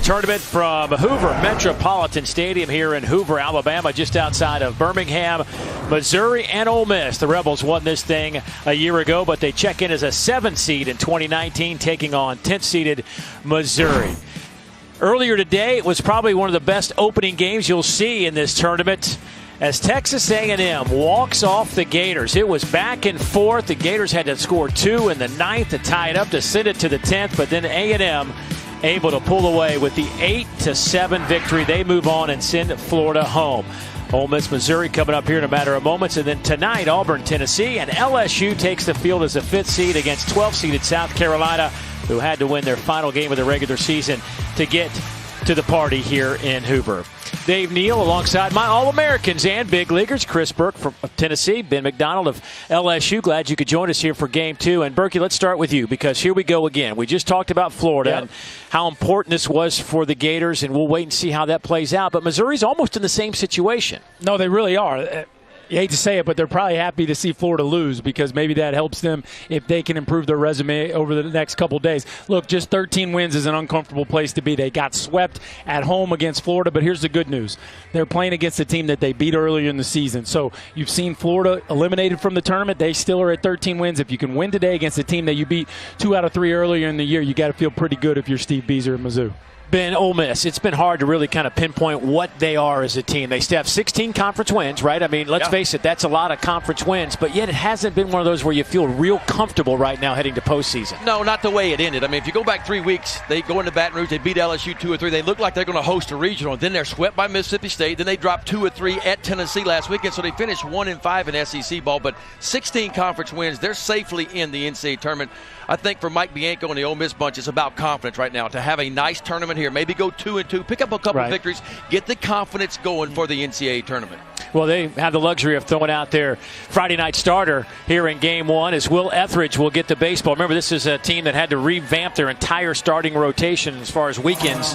tournament from Hoover Metropolitan Stadium here in Hoover, Alabama, just outside of Birmingham. Missouri and Ole Miss. The Rebels won this thing a year ago, but they check in as a 7th seed in 2019, taking on 10th-seeded Missouri. Earlier today, it was probably one of the best opening games you'll see in this tournament as Texas A&M walks off the Gators. It was back and forth. The Gators had to score 2 in the 9th to tie it up to send it to the 10th, but then A&M able to pull away with the 8-7 victory. They move on and send Florida home. Ole Miss, Missouri coming up here in a matter of moments. And then tonight, Auburn, Tennessee, and LSU takes the field as a 5th seed against 12th-seeded South Carolina, who had to win their final game of the regular season to get to the party here in Hoover. Dave Neal alongside my All-Americans and big leaguers, Chris Burke from Tennessee, Ben McDonald of LSU. Glad you could join us here for Game 2. And Berkey, let's start with you because here we go again. We just talked about Florida and how important this was for the Gators, and we'll wait and see how that plays out. But Missouri's almost in the same situation. No, they really are. You hate to say it, but they're probably happy to see Florida lose because maybe that helps them if they can improve their resume over the next couple days. Look, just 13 wins is an uncomfortable place to be. They got swept at home against Florida, but here's the good news. They're playing against a team that they beat earlier in the season. So you've seen Florida eliminated from the tournament. They still are at 13 wins. If you can win today against a team that you beat 2 out of 3 earlier in the year, you got to feel pretty good if you're Steve Beazer and Mizzou. Ben, Ole Miss, it's been hard to really kind of pinpoint what they are as a team. They still have 16 conference wins, right? I mean, let's face it, that's a lot of conference wins, but yet it hasn't been one of those where you feel real comfortable right now heading to postseason. No, not the way it ended. I mean, if you go back 3 weeks, they go into Baton Rouge, they beat LSU 2 or 3. They look like they're going to host a regional. Then they're swept by Mississippi State. Then they dropped 2 or 3 at Tennessee last weekend, so they finished 1-5 in SEC ball. But 16 conference wins, they're safely in the NCAA tournament. I think for Mike Bianco and the Ole Miss bunch, it's about confidence right now to have a nice tournament here. Maybe go 2-2, pick up a couple victories, get the confidence going for the NCAA tournament. Well, they have the luxury of throwing out their Friday night starter here in Game 1 as Will Etheridge will get the baseball. Remember, this is a team that had to revamp their entire starting rotation as far as weekends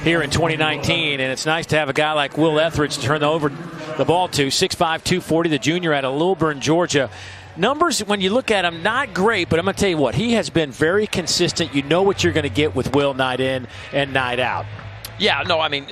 here in 2019, and it's nice to have a guy like Will Etheridge to turn over the ball to. 6'5", 240, the junior out of Lilburn, Georgia. Numbers, when you look at him, not great, but I'm going to tell you what, he has been very consistent. You know what you're going to get with Will night in and night out. Yeah, no, I mean,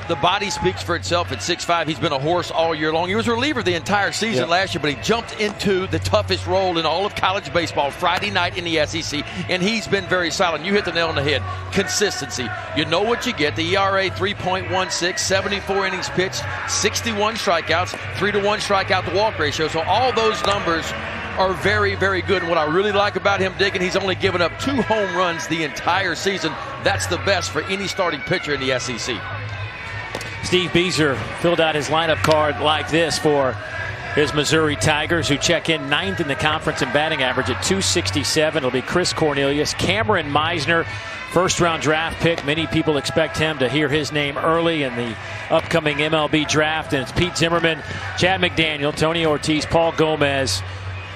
the body speaks for itself at 6'5". He's been a horse all year long. He was a reliever the entire season last year, but he jumped into the toughest role in all of college baseball Friday night in the SEC, and he's been very solid. You hit the nail on the head. Consistency. You know what you get. The ERA 3.16, 74 innings pitched, 61 strikeouts, 3-to-1 strikeout to walk ratio. So all those numbers are very, very good. And what I really like about him, Diggin, he's only given up 2 home runs the entire season. That's the best for any starting pitcher in the SEC. Steve Beazer filled out his lineup card like this for his Missouri Tigers, who check in 9th in the conference in batting average at .267. It'll be Chris Cornelius, Cameron Meisner, first-round draft pick. Many people expect him to hear his name early in the upcoming MLB draft. And it's Pete Zimmerman, Chad McDaniel, Tony Ortiz, Paul Gomez,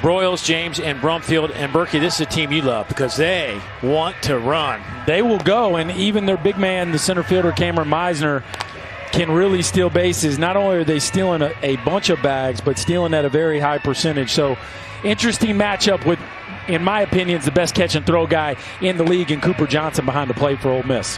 Broyles, James, and Brumfield. And Berkey, this is a team you love because they want to run. They will go, and even their big man, the center fielder Cameron Meisner, can really steal bases. Not only are they stealing a bunch of bags, but stealing at a very high percentage. So interesting matchup with, in my opinion, is the best catch and throw guy in the league, and Cooper Johnson behind the plate for Ole Miss.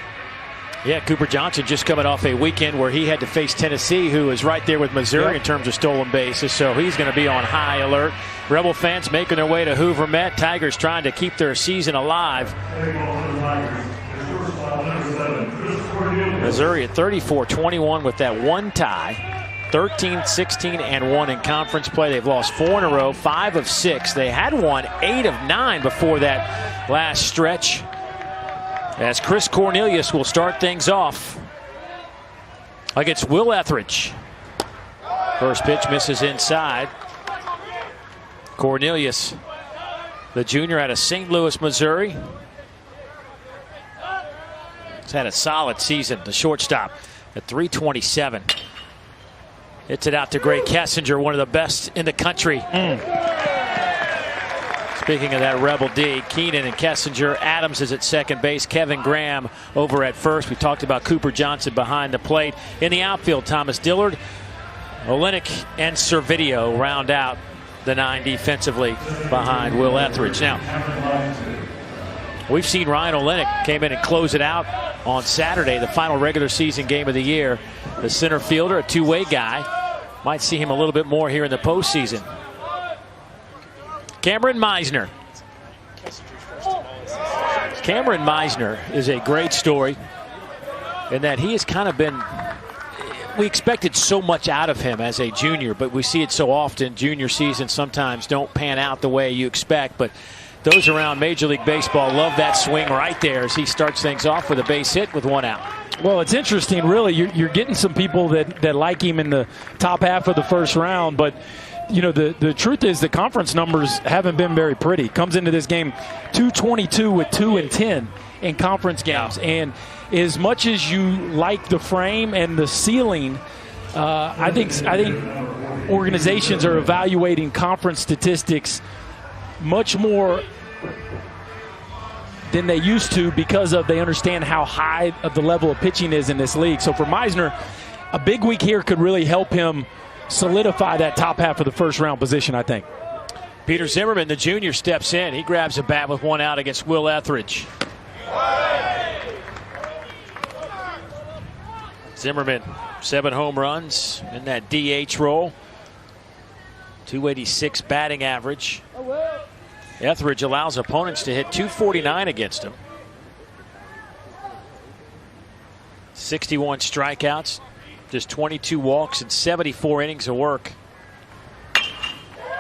Yeah, Cooper Johnson just coming off a weekend where he had to face Tennessee, who is right there with Missouri in terms of stolen bases. So he's going to be on high alert. Rebel fans making their way to Hoover Met. Tigers trying to keep their season alive. Missouri at 34-21 with that one tie. 13-16-1 in conference play. They've lost 4 in a row, 5 of 6. They had won 8 of 9 before that last stretch. As Chris Cornelius will start things off against Will Etheridge. First pitch misses inside. Cornelius, the junior out of St. Louis, Missouri. He's had a solid season, the shortstop at .327. Hits it out to Gray Kessinger, one of the best in the country. Speaking of that Rebel D, Keenan and Kessinger. Adams is at second base. Kevin Graham over at first. We talked about Cooper Johnson behind the plate. In the outfield, Thomas Dillard, Olenek, and Servideo round out the 9 defensively behind Will Etheridge. Now, We've seen Ryan Olenek came in and close it out on Saturday, the final regular season game of the year. The center fielder, a two-way guy. Might see him a little bit more here in the postseason. Cameron Meisner. Cameron Meisner is a great story in that he has kind of been, we expected so much out of him as a junior, but we see it so often. Junior seasons sometimes don't pan out the way you expect, but those around Major League Baseball love that swing right there as he starts things off with a base hit with one out. Well, it's interesting, really. You're getting some people that like him in the top half of the first round, but you know, the truth is the conference numbers haven't been very pretty. Comes into this game 222 with 2-10 in conference games. And as much as you like the frame and the ceiling, I think organizations are evaluating conference statistics much more than they used to because they understand how high of the level of pitching is in this league. So for Meisner, a big week here could really help him solidify that top half of the first round position, I think. Peter Zimmerman, the junior, steps in. He grabs a bat with one out against Will Etheridge. Zimmerman, 7 home runs in that DH role. 286 batting average. Etheridge allows opponents to hit 249 against him. 61 strikeouts, just 22 walks and 74 innings of work.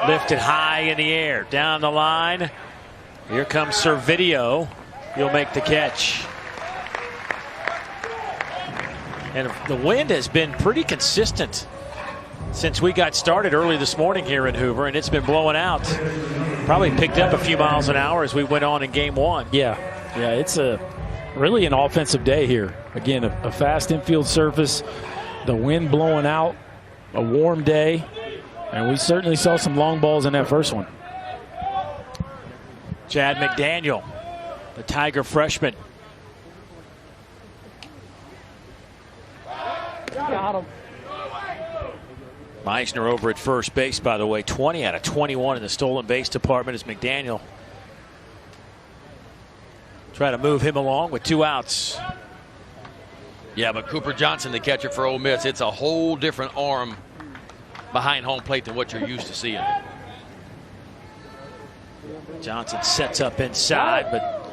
Lifted high in the air, down the line. Here comes Servideo. He'll make the catch. And the wind has been pretty consistent since we got started early this morning here in Hoover, and it's been blowing out. Probably picked up a few miles an hour as we went on in game one. Yeah, it's really an offensive day here. Again, a fast infield surface, the wind blowing out, a warm day, and we certainly saw some long balls in that first one. Chad McDaniel, the Tiger freshman. Got him. Meisner over at first base, by the way, 20 out of 21 in the stolen base department as McDaniel try to move him along with 2 outs. Yeah, but Cooper Johnson, the catcher for Ole Miss, it's a whole different arm behind home plate than what you're used to seeing. Johnson sets up inside, but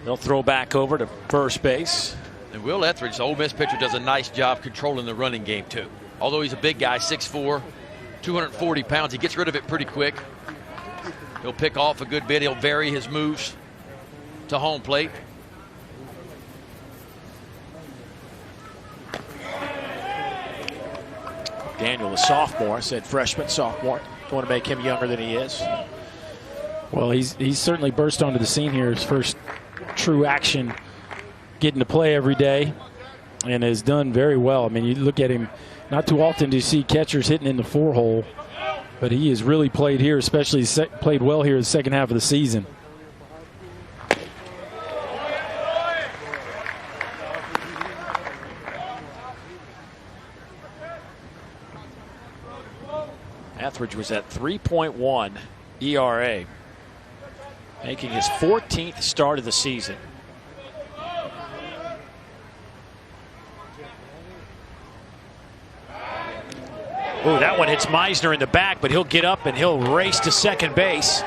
they'll throw back over to first base. And Will Etheridge, the Ole Miss pitcher, does a nice job controlling the running game, too. Although he's a big guy, 6'4", 240 pounds, he gets rid of it pretty quick. He'll pick off a good bit. He'll vary his moves to home plate. Daniel, a sophomore, said freshman, sophomore. Don't want to make him younger than he is. Well, he's certainly burst onto the scene here. His first true action, getting to play every day, and has done very well. I mean, you look at him, not too often do you see catchers hitting in the 4-hole, but he has really played here, especially played well here in the second half of the season. Etheridge was at 3.1 ERA, making his 14th start of the season. Oh, that one hits Meisner in the back, but he'll get up and he'll race to second base,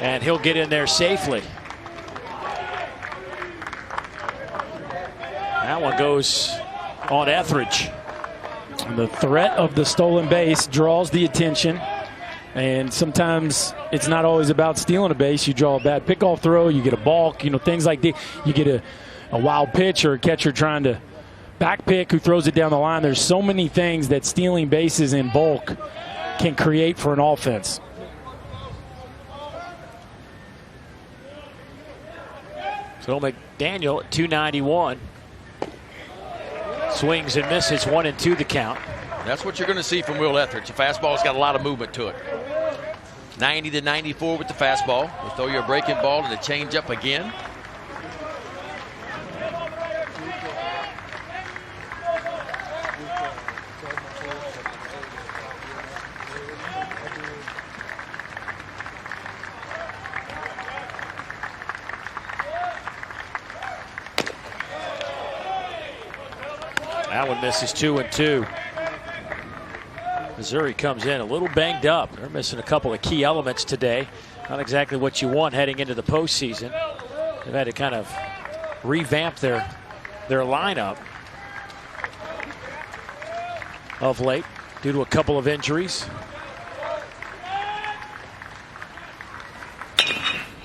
and he'll get in there safely. That one goes on Etheridge. And the threat of the stolen base draws the attention, and sometimes it's not always about stealing a base. You draw a bad pickoff throw, you get a balk, things like that. You get a wild pitch or a catcher trying to back pick who throws it down the line. There's so many things that stealing bases in bulk can create for an offense. So McDaniel at 291. Swings and misses, 1-2 the count. That's what you're going to see from Will Etheridge. The fastball's got a lot of movement to it. 90 to 94 with the fastball. He'll throw you a breaking ball and a changeup again. That one misses 2-2. Missouri comes in a little banged up. They're missing a couple of key elements today. Not exactly what you want heading into the postseason. They've had to kind of revamp their lineup of late due to a couple of injuries.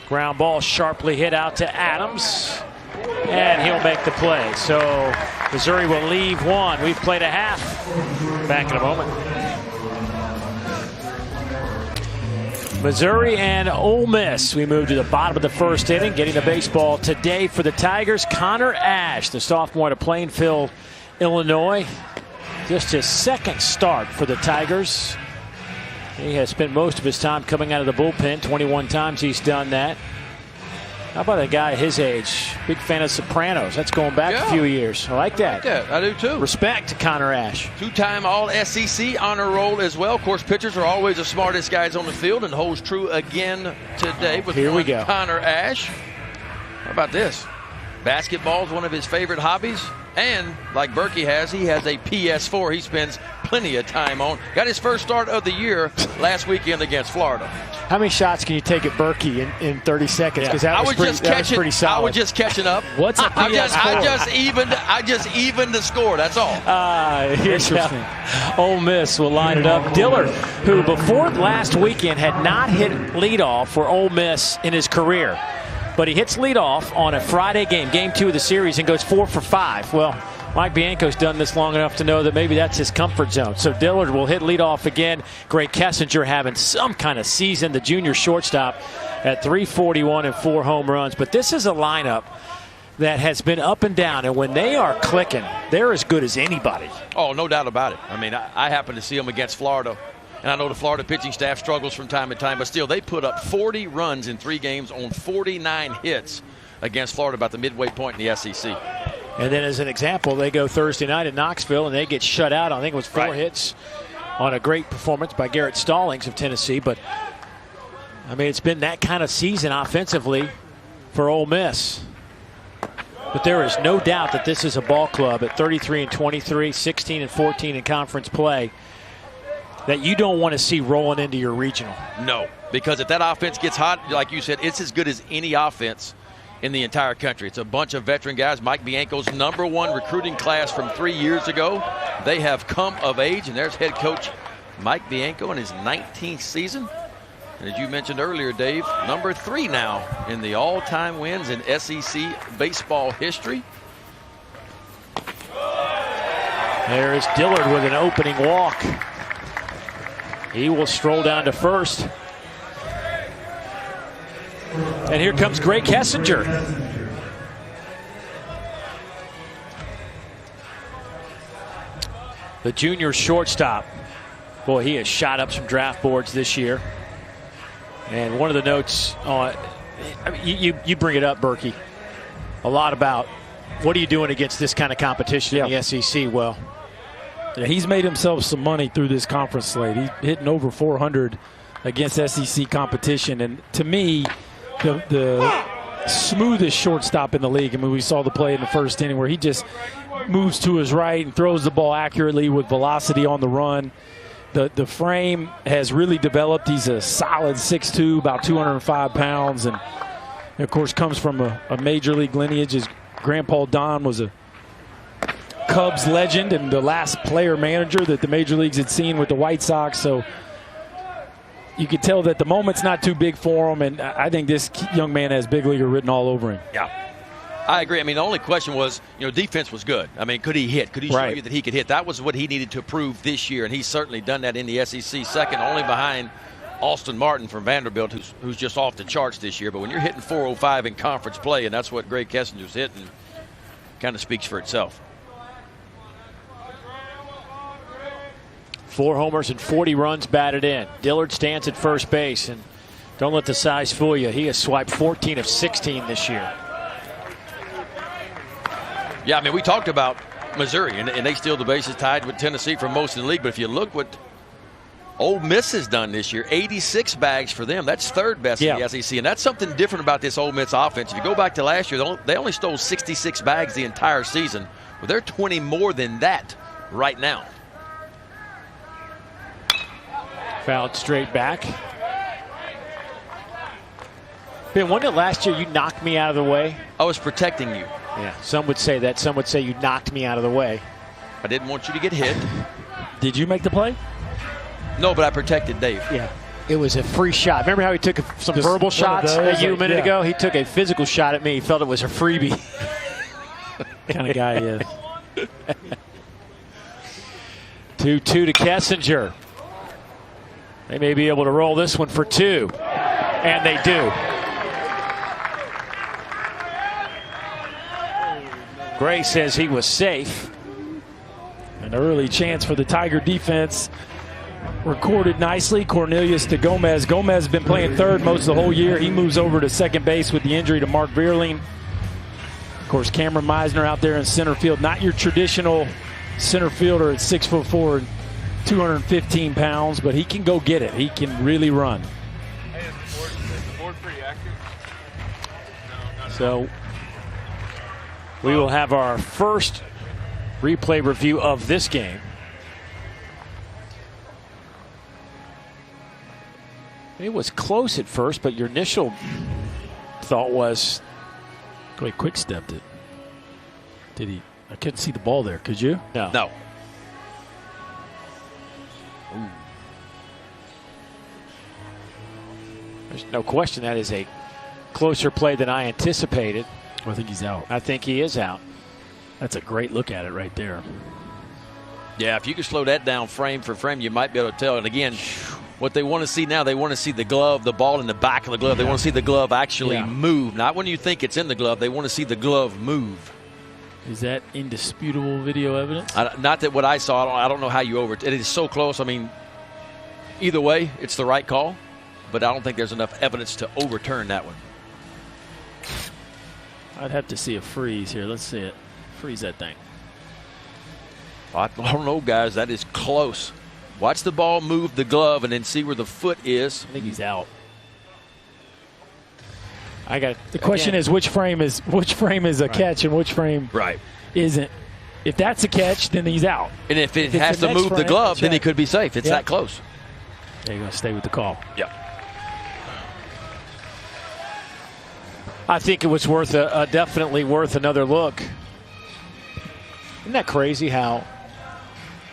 Ground ball sharply hit out to Adams, and he'll make the play. So Missouri will leave one. We've played a half. Back in a moment. Missouri and Ole Miss. We move to the bottom of the first inning. Getting the baseball today for the Tigers, Connor Ash, the sophomore out of Plainfield, Illinois. Just his second start for the Tigers. He has spent most of his time coming out of the bullpen. 21 times he's done that. How about a guy his age? Big fan of Sopranos. That's going back a few years. I like that. I do too. Respect to Connor Ash. Two-time All-SEC honor roll as well. Of course, pitchers are always the smartest guys on the field, and holds true again today with Connor Ash. How about this? Basketball is one of his favorite hobbies. And like Berkey has, he has a PS4 he spends plenty of time on. Got his first start of the year last weekend against Florida. How many shots can you take at Berkey in 30 seconds? Because that was pretty solid. I was just catching up. What's a PS4? I just evened the score. That's all. Interesting. Ole Miss will line it up. Dillard, who before last weekend had not hit leadoff for Ole Miss in his career. But he hits leadoff on a Friday game, game 2 of the series, and goes 4 for 5. Well, Mike Bianco's done this long enough to know that maybe that's his comfort zone. So Dillard will hit leadoff again. Greg Kessinger having some kind of season, the junior shortstop, at 341 and 4 home runs. But this is a lineup that has been up and down, and when they are clicking, they're as good as anybody. Oh, no doubt about it. I mean, I happened to see them against Florida. And I know the Florida pitching staff struggles from time to time, but still, they put up 40 runs in 3 games on 49 hits against Florida about the midway point in the SEC. And then as an example, they go Thursday night in Knoxville, and they get shut out. I think it was 4 hits on a great performance by Garrett Stallings of Tennessee. But, I mean, it's been that kind of season offensively for Ole Miss. But there is no doubt that this is a ball club at 33-23, 16-14 in conference play that you don't want to see rolling into your regional. No, because if that offense gets hot, like you said, it's as good as any offense in the entire country. It's a bunch of veteran guys. Mike Bianco's #1 recruiting class from 3 years ago. They have come of age, and there's head coach Mike Bianco in his 19th season. And as you mentioned earlier, Dave, #3 now in the all-time wins in SEC baseball history. There is Dillard with an opening walk. He will stroll down to first. And here comes Greg Kessinger. The junior shortstop. Boy, he has shot up some draft boards this year. And one of the notes on, you bring it up, Berkey, a lot about what are you doing against this kind of competition in the SEC? Well, yeah, he's made himself some money through this conference slate. He's hitting over 400 against SEC competition. And to me, the smoothest shortstop in the league. I mean, we saw the play in the first inning where he just moves to his right and throws the ball accurately with velocity on the run. The frame has really developed. He's a solid 6'2", about 205 pounds. And, of course, comes from a major league lineage. His grandpa Don was a Cubs legend and the last player manager that the major leagues had seen with the White Sox. So you could tell that the moment's not too big for him, and I think this young man has big leaguer written all over him. Yeah, I agree. I mean, the only question was, defense was good. I mean, could he hit? Could he show you that he could hit? That was what he needed to prove this year, and he's certainly done that in the SEC. Second only behind Austin Martin from Vanderbilt, who's just off the charts this year. But when you're hitting 405 in conference play, and that's what Greg Kessinger's hitting, kind of speaks for itself. 4 homers and 40 runs batted in. Dillard stands at first base, and don't let the size fool you. He has swiped 14 of 16 this year. Yeah, I mean, we talked about Missouri, and they steal the bases tied with Tennessee for most of the league. But if you look what Ole Miss has done this year, 86 bags for them. That's third best in the SEC. And that's something different about this Ole Miss offense. If you go back to last year, they only stole 66 bags the entire season, Well, they're 20 more than that right now. Fouled straight back. Ben, wasn't it last year you knocked me out of the way? I was protecting you. Yeah, some would say that. Some would say you knocked me out of the way. I didn't want you to get hit. Did you make the play? No, but I protected Dave. Yeah. It was a free shot. Remember how he took some verbal shots at you a minute ago? He took a physical shot at me. He felt it was a freebie. Kind of guy he is. 2-2 to Kessinger. They may be able to roll this one for 2. And they do. Gray says he was safe. An early chance for the Tiger defense. Recorded nicely. Cornelius to Gomez. Gomez has been playing third most of the whole year. He moves over to second base with the injury to Mark Vierling. Of course, Cameron Meisner out there in center field. Not your traditional center fielder at 6'4", 215 pounds, but he can go get it. He can really run. Hey, is the board pretty accurate? No, So we will have our first replay review of this game. It was close at first, but your initial thought was Quick stepped it. Did he? I couldn't see the ball there. Could you? no. No. There's no question that is a closer play than I anticipated. I think he's out. I think he is out. That's a great look at it right there. Yeah, if you could slow that down frame for frame, you might be able to tell. And again, what they want to see now, they want to see the glove, the ball in the back of the glove. They want to see the glove actually move. Not when you think it's in the glove. They want to see the glove move. Is that indisputable video evidence? Not that what I saw. I don't know how you it is so close. I mean, either way, it's the right call. But I don't think there's enough evidence to overturn that one. I'd have to see a freeze here. Let's see it. Freeze that thing. I don't know, guys. That is close. Watch the ball move the glove and then see where the foot is. I think he's out. The question is which frame is a catch and which frame isn't. If that's a catch, then he's out. And if it has to move the glove, then he could be safe. It's that close. There you go. Stay with the call. Yeah. I think it was definitely worth another look. Isn't that crazy how?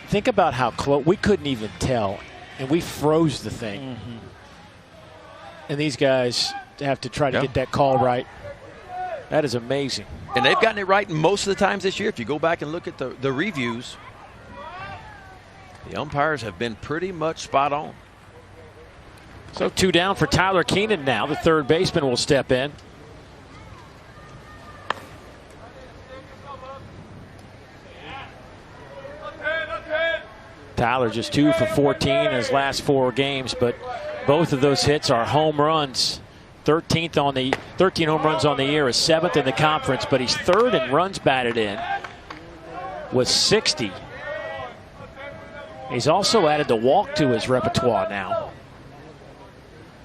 Think about how close. We couldn't even tell, and we froze the thing. Mm-hmm. And these guys have to try to get that call right. That is amazing. And they've gotten it right most of the times this year. If you go back and look at the reviews, the umpires have been pretty much spot on. So 2 down for Tyler Keenan now. The third baseman will step in. Tyler just 2 for 14 in his last 4 games, but both of those hits are home runs. 13 home runs on the year, is 7th in the conference, but he's 3rd in runs batted in with 60. He's also added the walk to his repertoire now.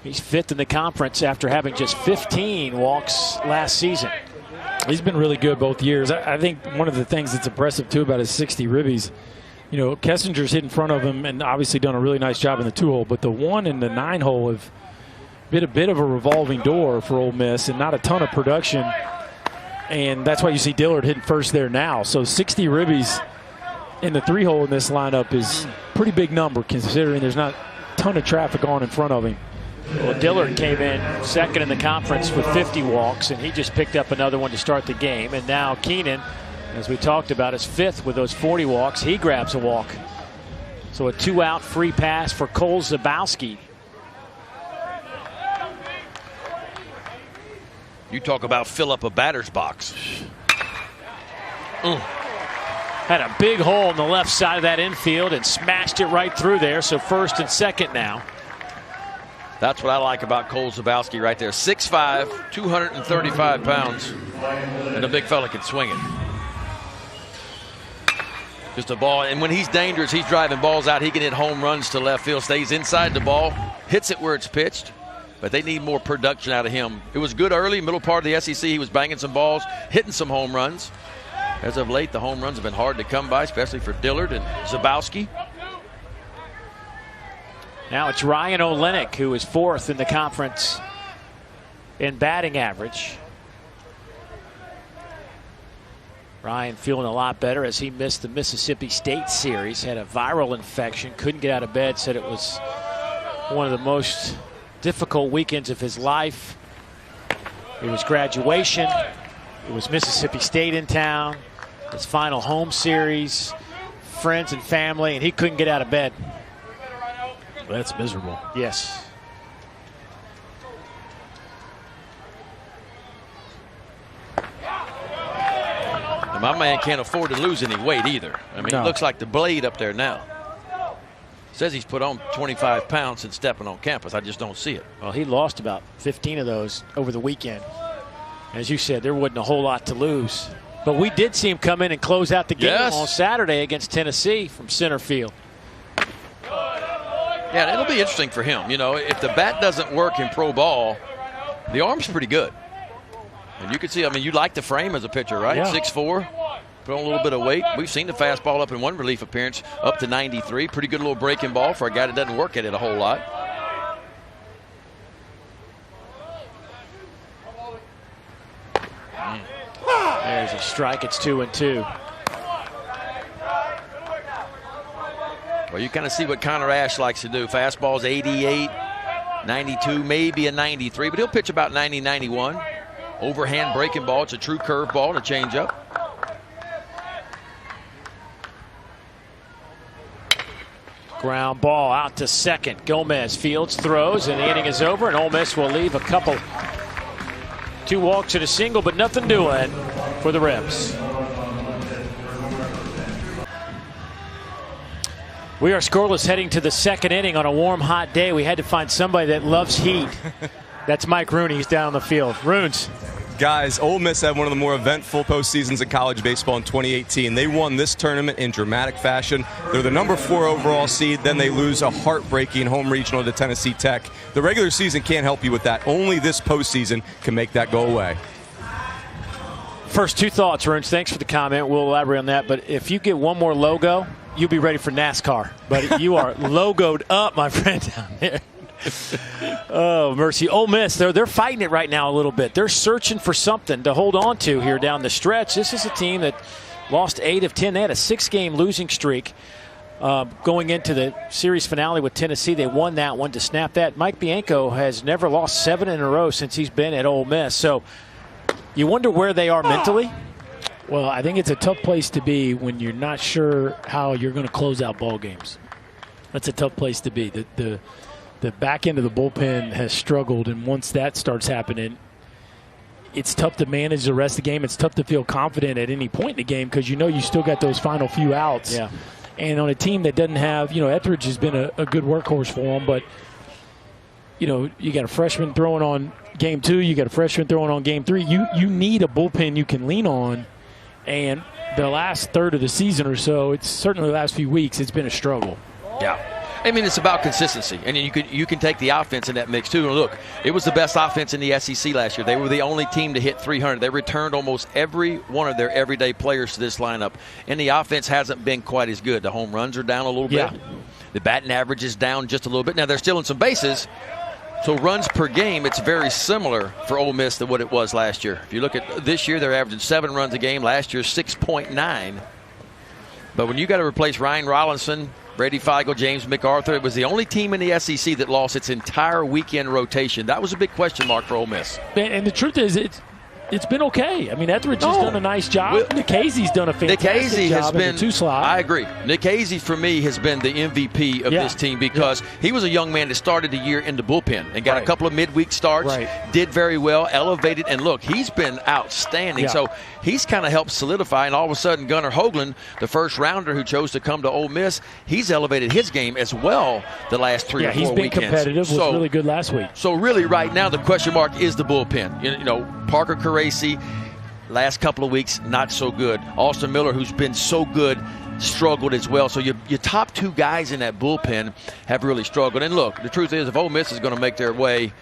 He's 5th in the conference after having just 15 walks last season. He's been really good both years. I think one of the things that's impressive, too, about his 60 ribbies, you know, Kessinger's hit in front of him and obviously done a really nice job in the 2-hole, but the 1 and the 9-hole have been a bit of a revolving door for Ole Miss and not a ton of production, and that's why you see Dillard hitting first there now. So 60 ribbies in the 3-hole in this lineup is a pretty big number considering there's not a ton of traffic on in front of him. Well, Dillard came in 2nd in the conference with 50 walks, and he just picked up another one to start the game. And now Keenan, as we talked about, is 5th with those 40 walks. He grabs a walk. So a 2-out free pass for Cole Zabowski. You talk about fill up a batter's box. Had a big hole in the left side of that infield and smashed it right through there. So 1st and 2nd now. That's what I like about Cole Zabowski right there. 6'5", 235 pounds, and a big fella can swing it. Just a ball, and when he's dangerous, he's driving balls out. He can hit home runs to left field, stays inside the ball, hits it where it's pitched, but they need more production out of him. It was good early, middle part of the SEC. He was banging some balls, hitting some home runs. As of late, the home runs have been hard to come by, especially for Dillard and Zabowski. Now it's Ryan Olenek, who is 4th in the conference in batting average. Ryan feeling a lot better as he missed the Mississippi State series, had a viral infection, couldn't get out of bed, said it was one of the most difficult weekends of his life. It was graduation, it was Mississippi State in town, his final home series, friends and family, and he couldn't get out of bed. That's miserable. Yes. And my man can't afford to lose any weight either. I mean, No. It looks like the blade up there now. Says he's put on 25 pounds since stepping on campus. I just don't see it. Well, he lost about 15 of those over the weekend. As you said, there wasn't a whole lot to lose. But we did see him come in and close out the game on Saturday against Tennessee from center field. Yeah, it'll be interesting for him. You know, if the bat doesn't work in pro ball, the arm's pretty good. And you can see, I mean, you like the frame as a pitcher, right? Yeah. 6'4", put on a little bit of weight. We've seen the fastball up in one relief appearance up to 93. Pretty good little breaking ball for a guy that doesn't work at it a whole lot. There's a strike. It's 2-2. Well, you kind of see what Connor Ash likes to do. Fastball's 88, 92, maybe a 93, but he'll pitch about 90, 91. Overhand breaking ball. It's a true curve ball to change up. Ground ball out to second. Gomez fields, throws, and the inning is over, and Ole Miss will leave a couple. 2 walks and a single, but nothing doing for the Rebs. We are scoreless heading to the second inning on a warm, hot day. We had to find somebody that loves heat. That's Mike Rooney. He's down on the field. Runes. Guys, Ole Miss had one of the more eventful postseasons in college baseball in 2018. They won this tournament in dramatic fashion. They're the number 4 overall seed. Then they lose a heartbreaking home regional to Tennessee Tech. The regular season can't help you with that. Only this postseason can make that go away. First 2 thoughts, Runes. Thanks for the comment. We'll elaborate on that. But if you get one more logo, you'll be ready for NASCAR. But you are logoed up, my friend, down there. Oh, mercy. Ole Miss, they're fighting it right now a little bit. They're searching for something to hold on to here down the stretch. This is a team that lost 8 of 10. They had a 6-game losing streak going into the series finale with Tennessee. They won that one to snap that. Mike Bianco has never lost 7 in a row since he's been at Ole Miss. So you wonder where they are mentally. Well, I think it's a tough place to be when you're not sure how you're going to close out ball games. That's a tough place to be. The back end of the bullpen has struggled, and once that starts happening, it's tough to manage the rest of the game. It's tough to feel confident at any point in the game because you know you still got those final few outs. Yeah. And on a team that doesn't have, Etheridge has been a good workhorse for them, but, you got a freshman throwing on game 2, you got a freshman throwing on game 3. You need a bullpen you can lean on, and the last third of the season or so, it's certainly the last few weeks, it's been a struggle. Yeah. I mean, it's about consistency, and you can take the offense in that mix too. And look, it was the best offense in the SEC last year. They were the only team to hit 300. They returned almost every one of their everyday players to this lineup, and the offense hasn't been quite as good. The home runs are down a little bit. The batting average is down just a little bit. Now they're still in some bases, so runs per game, it's very similar for Ole Miss to what it was last year. If you look at this year, they're averaging 7 runs a game. Last year, 6.9. But when you got to replace Ryan Rollinson, Brady Feigl, James MacArthur, it was the only team in the SEC that lost its entire weekend rotation. That was a big question mark for Ole Miss. And the truth is, it's been okay. I mean, Etheridge has done a nice job. Nikhazy's done a fantastic job in the 2 slot. I agree. Nikhazy, for me, has been the MVP of this team because he was a young man that started the year in the bullpen and got a couple of midweek starts, did very well, elevated, and look, he's been outstanding. So he's kind of helped solidify, and all of a sudden Gunnar Hoagland, the first rounder who chose to come to Ole Miss, he's elevated his game as well the last 3 or 4 weekends. Yeah, he's been competitive, was really good last week. So really right now the question mark is the bullpen. You know, Parker Caracci, last couple of weeks, not so good. Austin Miller, who's been so good, struggled as well. So your top 2 guys in that bullpen have really struggled. And look, the truth is, if Ole Miss is going to make their way,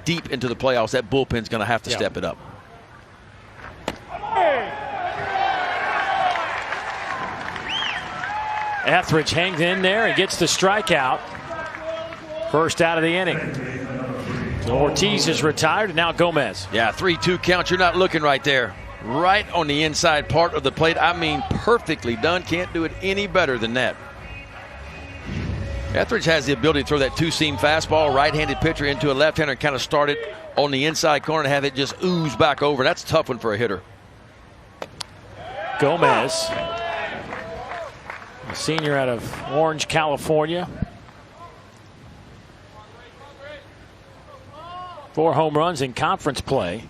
deep into the playoffs, that bullpen's going to have to step it up. Etheridge hangs in there and gets the strikeout. First out of the inning. So Ortiz is retired, and now Gomez. Yeah, 3-2 count. You're not looking right there. Right on the inside part of the plate. I mean, perfectly done. Can't do it any better than that. Etheridge has the ability to throw that two-seam fastball, right-handed pitcher into a left-hander, and kind of start it on the inside corner and have it just ooze back over. That's a tough one for a hitter. Gomez, a senior out of Orange, California. 4 home runs in conference play.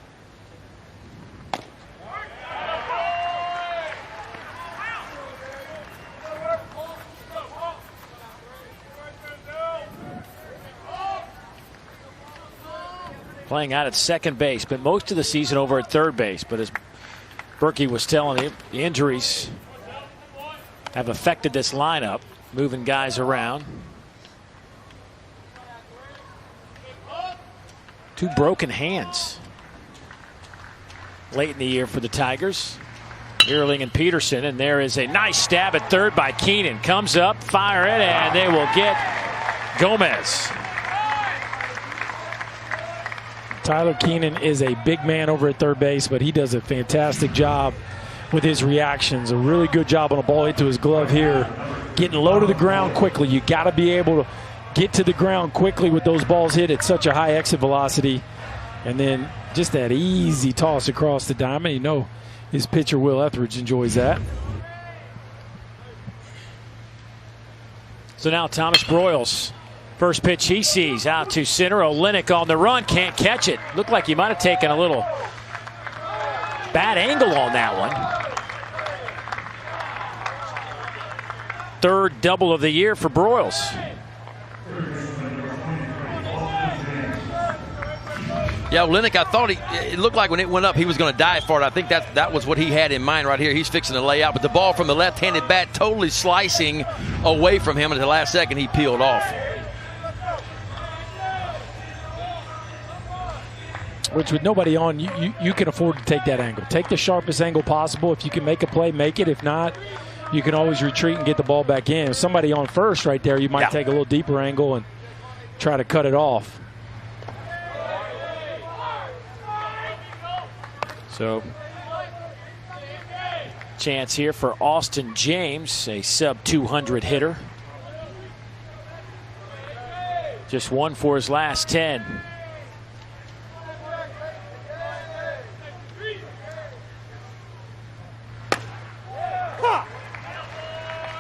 Playing out at second base, but most of the season over at third base. But as Berkey was telling you, the injuries have affected this lineup, moving guys around. 2 broken hands late in the year for the Tigers. Earling and Peterson, and there is a nice stab at third by Keenan. Comes up, fire it, and they will get Gomez. Tyler Keenan is a big man over at third base, but he does a fantastic job with his reactions. A really good job on a ball hit to his glove here. Getting low to the ground quickly. You got to be able to get to the ground quickly with those balls hit at such a high exit velocity. And then just that easy toss across the diamond. You know his pitcher, Will Etheridge, enjoys that. So now Thomas Broyles. First pitch he sees out to center. Olenek on the run. Can't catch it. Looked like he might have taken a little bad angle on that one. Third double of the year for Broyles. Yeah, Olenek, I thought it looked like when it went up he was going to dive for it. I think that was what he had in mind right here. He's fixing to lay out, but the ball from the left-handed bat totally slicing away from him. At the last second he peeled off. Which with nobody on, you can afford to take that angle. Take the sharpest angle possible. If you can make a play, make it. If not, you can always retreat and get the ball back in. With somebody on first right there, you might take a little deeper angle and try to cut it off. So, chance here for Austin James, a sub-200 hitter. Just 1 for his last 10.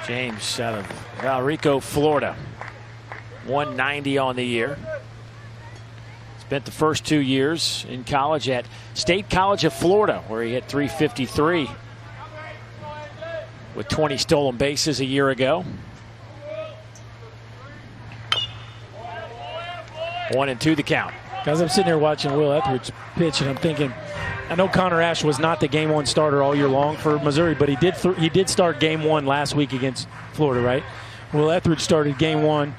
James out of Valrico, Florida. 190 on the year. Spent the first 2 years in college at State College of Florida, where he hit .353 with 20 stolen bases a year ago. 1-2 the count. Guys, I'm sitting here watching Will Etheridge pitch, and I'm thinking, I know Connor Ash was not the Game 1 starter all year long for Missouri, but he did start Game 1 last week against Florida, right? Will Etheridge started Game 1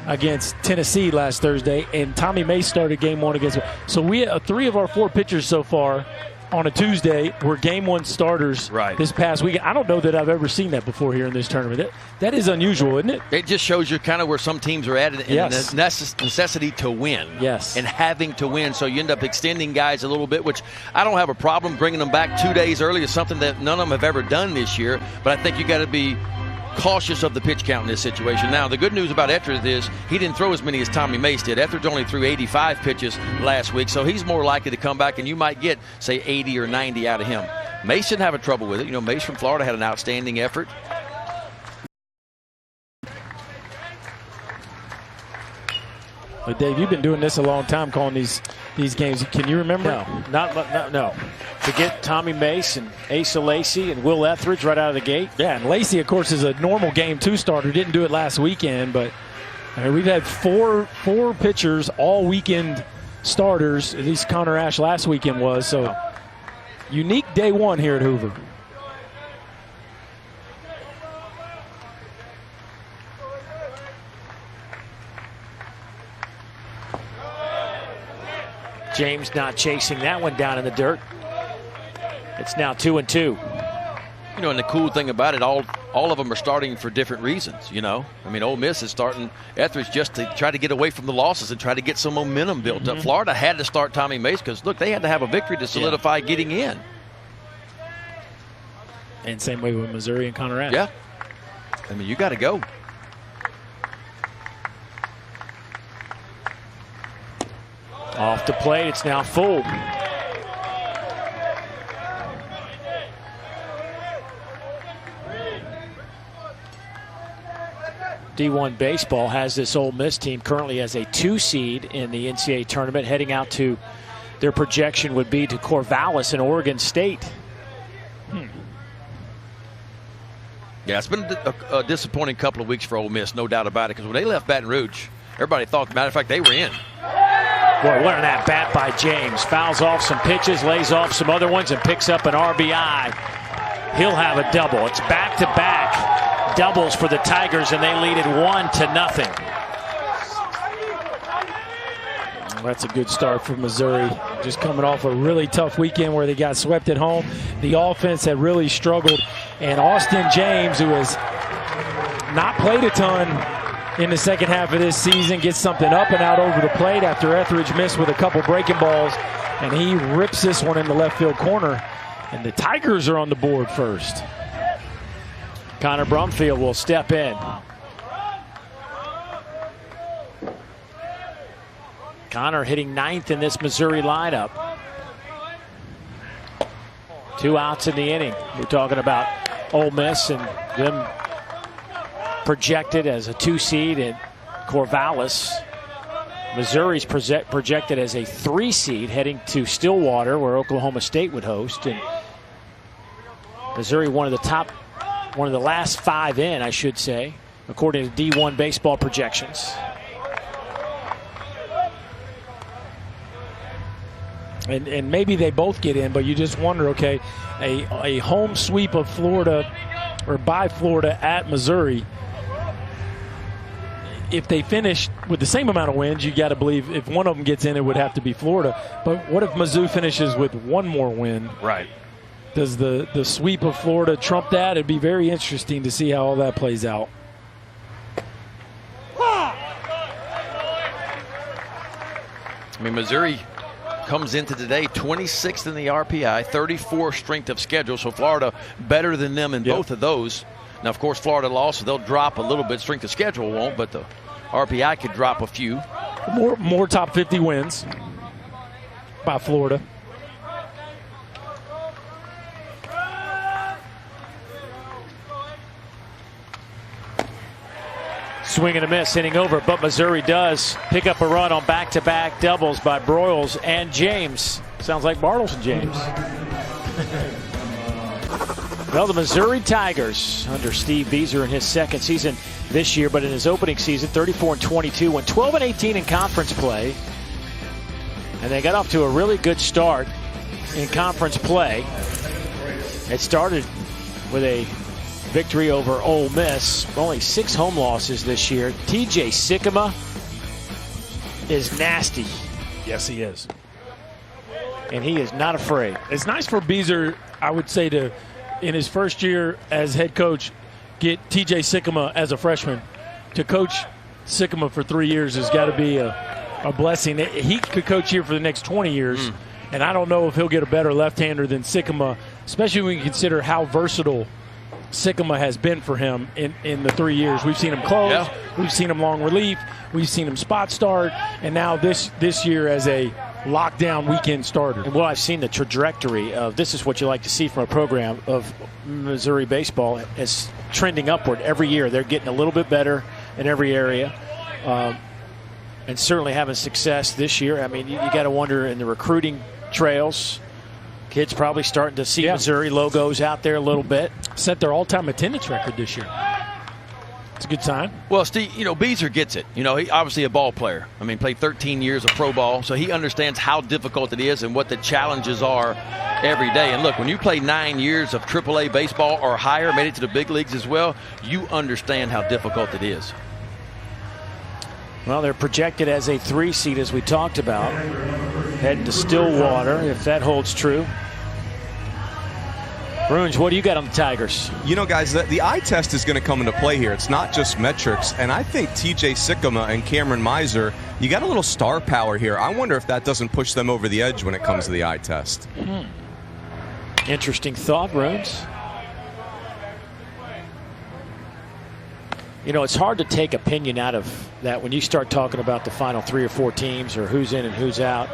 against Tennessee last Thursday, and Tommy Mace started Game 1 against. So we 3 of our 4 pitchers so far on a Tuesday were Game 1 starters this past week. I don't know that I've ever seen that before here in this tournament. That is unusual, isn't it? It just shows you kind of where some teams are at in the necessity to win. Yes. And having to win. So you end up extending guys a little bit, which I don't have a problem bringing them back 2 days early. It's something that none of them have ever done this year. But I think you got to be cautious of the pitch count in this situation. Now, the good news about Etheridge is he didn't throw as many as Tommy Mace did. Etheridge only threw 85 pitches last week, so he's more likely to come back, and you might get, say, 80 or 90 out of him. Mace didn't have a trouble with it. You know, Mace from Florida had an outstanding effort. But Dave, you've been doing this a long time, calling these games. Can you remember? No. To get Tommy Mace and Asa Lacy and Will Etheridge right out of the gate. Yeah, and Lacy, of course, is a normal Game 2 starter. Didn't do it last weekend, but we've had four pitchers all weekend starters. At least Connor Ash last weekend was. So unique day 1 here at Hoover. James not chasing that one down in the dirt. It's now 2-2. You know, and the cool thing about it, all of them are starting for different reasons, you know. I mean, Ole Miss is starting Etheridge just to try to get away from the losses and try to get some momentum built up. Florida had to start Tommy Mace because, look, they had to have a victory to solidify getting in. And same way with Missouri and Conrad. Yeah. I mean, you got to go. Off the plate, it's now full. D1 baseball has this Ole Miss team currently as a 2 seed in the NCAA tournament, heading out to their projection would be to Corvallis in Oregon State. Yeah, it's been a disappointing couple of weeks for Ole Miss, no doubt about it, because when they left Baton Rouge, everybody thought, matter of fact, they were in. Boy, what an at-bat by James. Fouls off some pitches, lays off some other ones, and picks up an RBI. He'll have a double. It's back-to-back doubles for the Tigers, and they lead it 1-0. Well, that's a good start for Missouri. Just coming off a really tough weekend where they got swept at home. The offense had really struggled. And Austin James, who has not played a ton in the second half of this season, gets something up and out over the plate after Etheridge missed with a couple breaking balls. And he rips this one in the left field corner. And the Tigers are on the board first. Connor Brumfield will step in. Connor hitting 9th in this Missouri lineup. 2 outs in the inning. We're talking about Ole Miss and them projected as a 2 seed in Corvallis. Missouri's projected as a 3 seed heading to Stillwater, where Oklahoma State would host. And Missouri one of the last 5 in, I should say, according to D1 baseball projections. And maybe they both get in, but you just wonder, okay, a home sweep of Florida or by Florida at Missouri, if they finish with the same amount of wins, you got to believe if one of them gets in, it would have to be Florida. But what if Mizzou finishes with 1 more win? Right. Does the sweep of Florida trump that? It'd be very interesting to see how all that plays out. I mean, Missouri comes into today 26th in the RPI, 34 strength of schedule. So Florida better than them in both of those. Now, of course, Florida lost, so they'll drop a little bit. Strength of schedule won't, but the RPI could drop a few. More top 50 wins by Florida. Swing and a miss, hitting over, but Missouri does pick up a run on back-to-back doubles by Broyles and James. Sounds like Bartles and James. Well, the Missouri Tigers under Steve Beazer in his second season this year, but in his opening season, 34-22, went 12-18 in conference play. And they got off to a really good start in conference play. It started with a victory over Ole Miss. Only 6 home losses this year. TJ Sikkema is nasty. Yes, he is. And he is not afraid. It's nice for Beazer, I would say, to, in his first year as head coach, get TJ Sikkema as a freshman. To coach Sikkema for 3 years has got to be a blessing. He could coach here for the next 20 years, and I don't know if he'll get a better left-hander than Sikkema, especially when you consider how versatile Sikkema has been for him in the 3 years. We've seen him close, we've seen him long relief, we've seen him spot start, and now this year as a lockdown weekend starter. And well, I've seen the trajectory of this is what you like to see from a program of Missouri baseball is trending upward every year. They're getting a little bit better in every area, and certainly having success this year. I mean, you got to wonder in the recruiting trails. Kids probably starting to see Missouri logos out there a little bit. Set their all-time attendance record this year. It's a good sign. Well, Steve, Beazer gets it. He obviously a ball player. I mean, played 13 years of pro ball, so he understands how difficult it is and what the challenges are every day. And look, when you play 9 years of AAA baseball or higher, made it to the big leagues as well, you understand how difficult it is. Well, they're projected as a 3 seed, as we talked about. Heading to Stillwater, if that holds true. Bruins, what do you got on the Tigers? You know, guys, the eye test is going to come into play here. It's not just metrics. And I think TJ Sikkema and Cameron Miser, you got a little star power here. I wonder if that doesn't push them over the edge when it comes to the eye test. Interesting thought, Bruins. You know, it's hard to take opinion out of that when you start talking about the final 3 or 4 teams or who's in and who's out.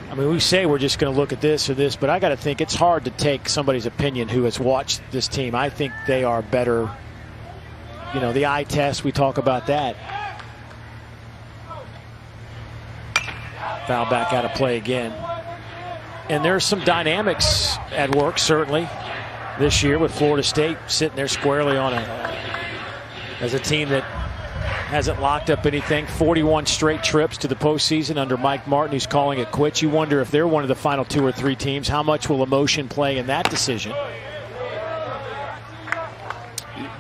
I mean, we say we're just going to look at this or this, but I got to think it's hard to take somebody's opinion who has watched this team. I think they are better. You know, the eye test, we talk about that. Foul back out of play again. And there's some dynamics at work, certainly, this year with Florida State sitting there squarely on as a team that hasn't locked up anything. 41 straight trips to the postseason under Mike Martin, who's calling it quits. You wonder if they're one of the final 2 or 3 teams, how much will emotion play in that decision?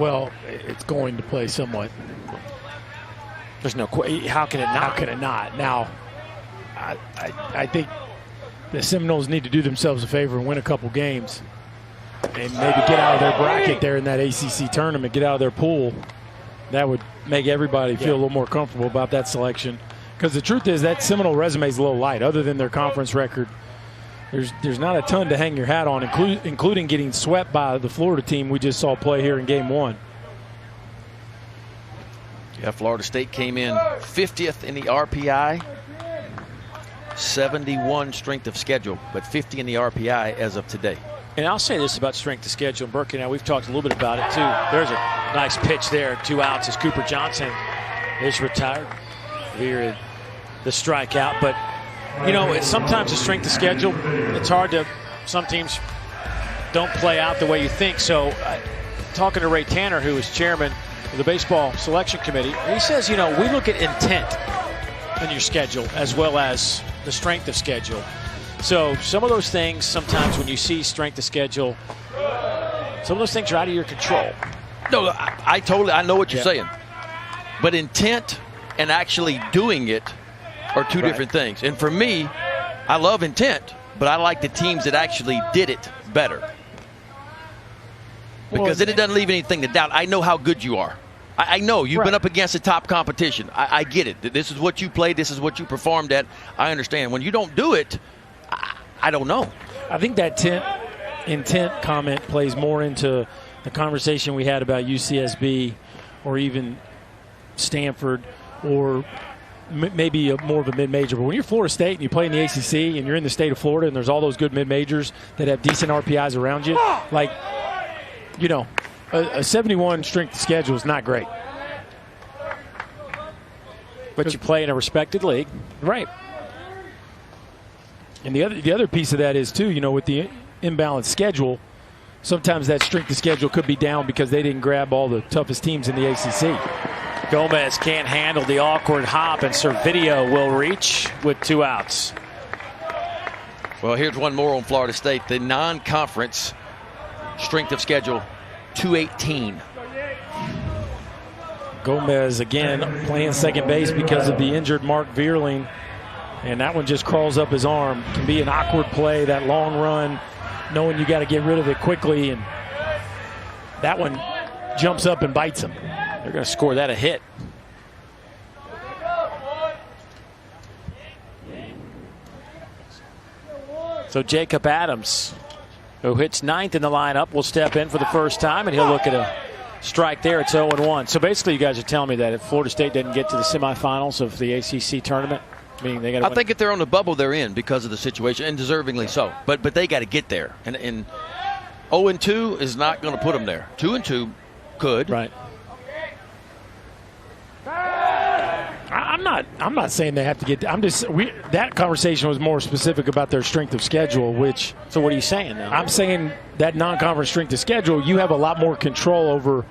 Well, it's going to play somewhat. There's no how can it not? How can it not? Now, I think the Seminoles need to do themselves a favor and win a couple games and maybe get out of their bracket there in that ACC tournament, get out of their pool. That would make everybody feel a little more comfortable about that selection. Because the truth is that Seminole resume is a little light. Other than their conference record, there's not a ton to hang your hat on, including getting swept by the Florida team we just saw play here in Game 1. Yeah, Florida State came in 50th in the RPI, 71 strength of schedule, but 50 in the RPI as of today. And I'll say this about strength of schedule. Burke and I, we've talked a little bit about it, too. There's a nice pitch there, 2 outs as Cooper Johnson is retired. Here, the strikeout. But, you know, sometimes the strength of schedule, it's hard to, some teams don't play out the way you think. So, talking to Ray Tanner, who is chairman of the baseball selection committee, he says, you know, we look at intent in your schedule as well as the strength of schedule. So some of those things, sometimes when you see strength of schedule, some of those things are out of your control. No, I know what you're saying. But intent and actually doing it are two different things. And for me, I love intent, but I like the teams that actually did it better. Because then it doesn't leave anything to doubt. I know how good you are. I know you've been up against the top competition. I get it. This is what you played. This is what you performed at. I understand. When you don't do it, I don't know. I think that intent comment plays more into the conversation we had about UCSB or even Stanford or maybe more of a mid-major. But when you're Florida State and you play in the ACC and you're in the state of Florida and there's all those good mid-majors that have decent RPIs around you, like, you know, a 71 strength schedule is not great. But you play in a respected league. Right. And the other piece of that is, too, you know, with the imbalanced schedule, sometimes that strength of schedule could be down because they didn't grab all the toughest teams in the ACC. Gomez can't handle the awkward hop, and Servideo will reach with 2 outs. Well, here's one more on Florida State. The non-conference strength of schedule, 218. Gomez, again, playing second base because of the injured Mark Vierling. And that one just crawls up his arm. Can be an awkward play, that long run, knowing you got to get rid of it quickly. And that one jumps up and bites him. They're going to score that a hit. So Jacob Adams, who hits 9th in the lineup, will step in for the first time, and he'll look at a strike there. It's 0-1. So basically you guys are telling me that if Florida State doesn't get to the semifinals of the ACC tournament, meaning they got to I think if they're on the bubble, they're in because of the situation, and deservingly so. But they got to get there. And 0-2 is not going to put them there. 2-2 could. Right. I'm not saying they have to get. That conversation was more specific about their strength of schedule. Which. So what are you saying now? I'm saying that non-conference strength of schedule, you have a lot more control over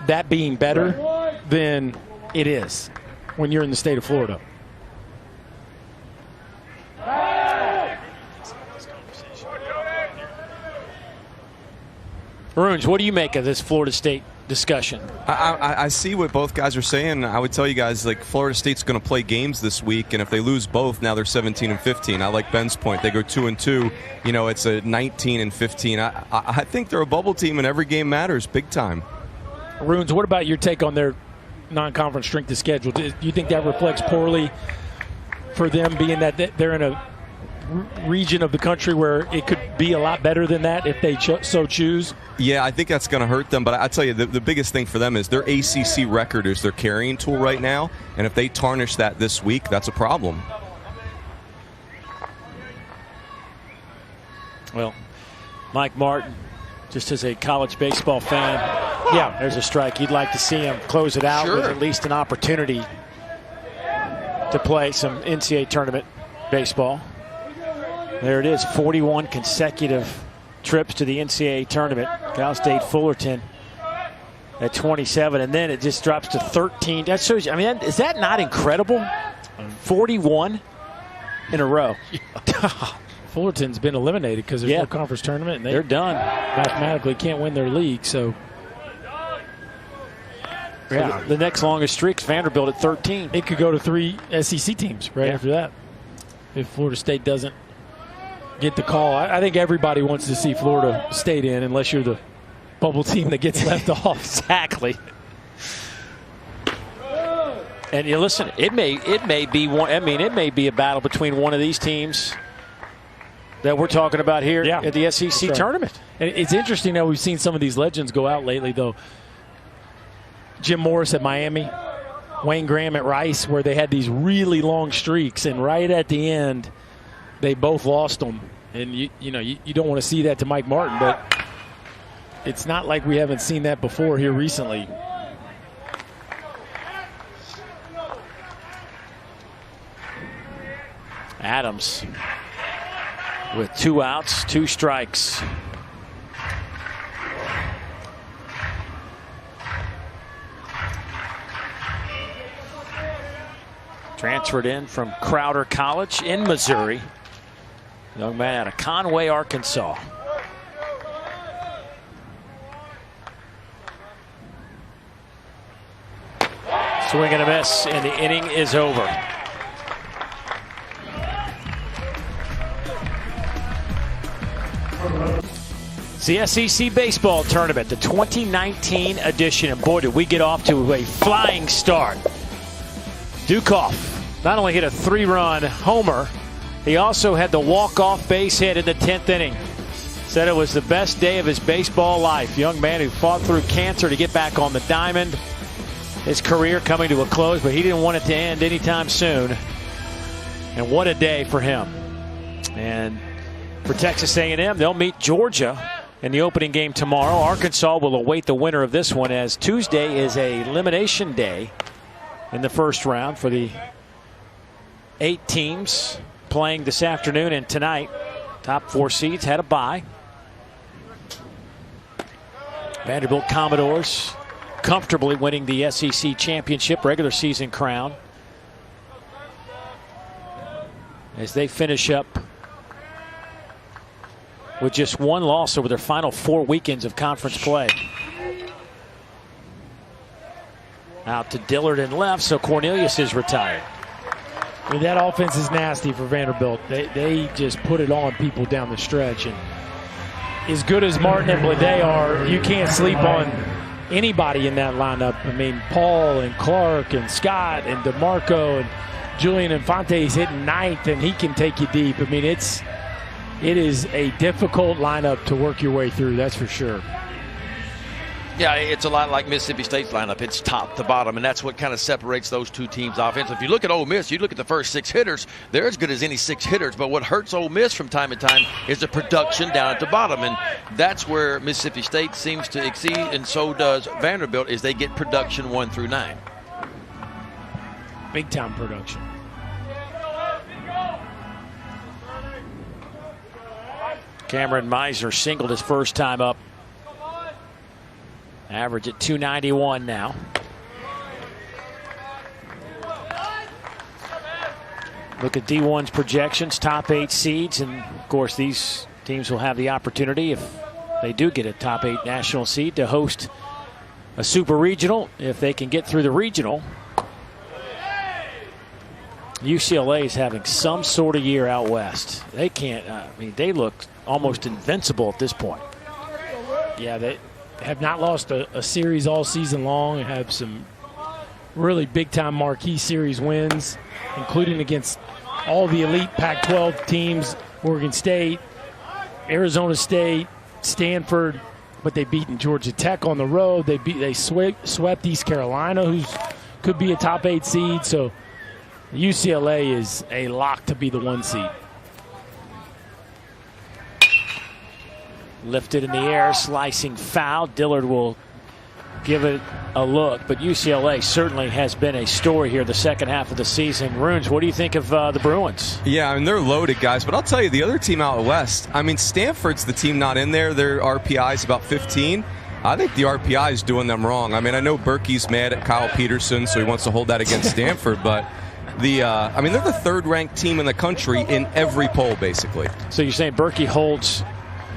that being better than it is when you're in the state of Florida. Runes, what do you make of this Florida State discussion? I see what both guys are saying. I would tell you guys, like, Florida State's going to play games this week, and if they lose both, now they're 17-15. I like Ben's point. They go 2-2. You know, it's a 19-15. I think they're a bubble team, and every game matters big time. Runes, what about your take on their non-conference strength of schedule? Do you think that reflects poorly for them, being that they're in a region of the country where it could be a lot better than that if they so choose? Yeah, I think that's going to hurt them. But I tell you, the biggest thing for them is their ACC record is their carrying tool right now. And if they tarnish that this week, that's a problem. Well, Mike Martin, just as a college baseball fan, yeah, there's a strike. You'd like to see him close it out with at least an opportunity to play some NCAA tournament baseball. There it is, 41 consecutive trips to the NCAA tournament. Cal State Fullerton at 27, and then it just drops to 13. That shows you, I mean, is that not incredible? 41 in a row. Fullerton's been eliminated because there's no conference tournament, and they're done. Mathematically can't win their league, so. Yeah, the next longest streak's Vanderbilt at 13. It could go to 3 SEC teams after that if Florida State doesn't get the call. I think everybody wants to see Florida State in, unless you're the bubble team that gets left off. Exactly. And you listen, it may be one. I mean, it may be a battle between one of these teams that we're talking about here at the SEC tournament. And it's interesting that we've seen some of these legends go out lately, though. Jim Morris at Miami, Wayne Graham at Rice, where they had these really long streaks, and right at the end, they both lost them. And you don't want to see that to Mike Martin, but it's not like we haven't seen that before here recently. Adams with 2 outs, 2 strikes. Transferred in from Crowder College in Missouri. Young man out of Conway, Arkansas. Swing and a miss, and the inning is over. It's the SEC baseball tournament, the 2019 edition. And boy, did we get off to a flying start. Dukoff not only hit a 3-run homer, he also had the walk-off base hit in the 10th inning. Said it was the best day of his baseball life. Young man who fought through cancer to get back on the diamond. His career coming to a close, but he didn't want it to end anytime soon. And what a day for him. And for Texas A&M, they'll meet Georgia in the opening game tomorrow. Arkansas will await the winner of this one, as Tuesday is a elimination day in the first round for the 8 teams playing this afternoon and tonight. Top 4 seeds had a bye. Vanderbilt Commodores comfortably winning the SEC championship regular season crown as they finish up with just 1 loss over their final 4 weekends of conference play. Out to Dillard and left, so Cornelius is retired. I mean, that offense is nasty for Vanderbilt. They just put it on people down the stretch. And as good as Martin and Blade are, you can't sleep on anybody in that lineup. I mean, Paul and Clark and Scott and DeMarco and Julian Infante's hitting 9th, and he can take you deep. I mean, it is a difficult lineup to work your way through, that's for sure. Yeah, it's a lot like Mississippi State's lineup. It's top to bottom, and that's what kind of separates those 2 teams offensively. If you look at Ole Miss, you look at the first 6 hitters, they're as good as any 6 hitters, but what hurts Ole Miss from time to time is the production down at the bottom, and that's where Mississippi State seems to exceed, and so does Vanderbilt, is they get production 1 through 9. Big-time production. Cameron Meisner singled his first time up. Average at 291 now. Look at D1's projections, top 8 seeds, and of course these teams will have the opportunity, if they do get a top 8 national seed to host a super regional. If they can get through the regional, UCLA is having some sort of year out west. They can't, they look almost invincible at this point. Yeah, they have not lost a series all season long and have some really big-time marquee series wins, including against all the elite Pac-12 teams, Oregon State, Arizona State, Stanford, but they've beaten Georgia Tech on the road. They swept East Carolina, who could be a top 8 seed. So UCLA is a lock to be the 1 seed. Lifted in the air, slicing foul. Dillard will give it a look, but UCLA certainly has been a story here the second half of the season. Runes, what do you think of the Bruins? Yeah, I mean, they're loaded, guys, but I'll tell you, the other team out west, I mean, Stanford's the team not in there. Their RPI is about 15. I think the RPI is doing them wrong. I mean, I know Berkey's mad at Kyle Peterson, so he wants to hold that against Stanford, but they're the 3rd-ranked team in the country in every poll, basically. So you're saying Berkey holds...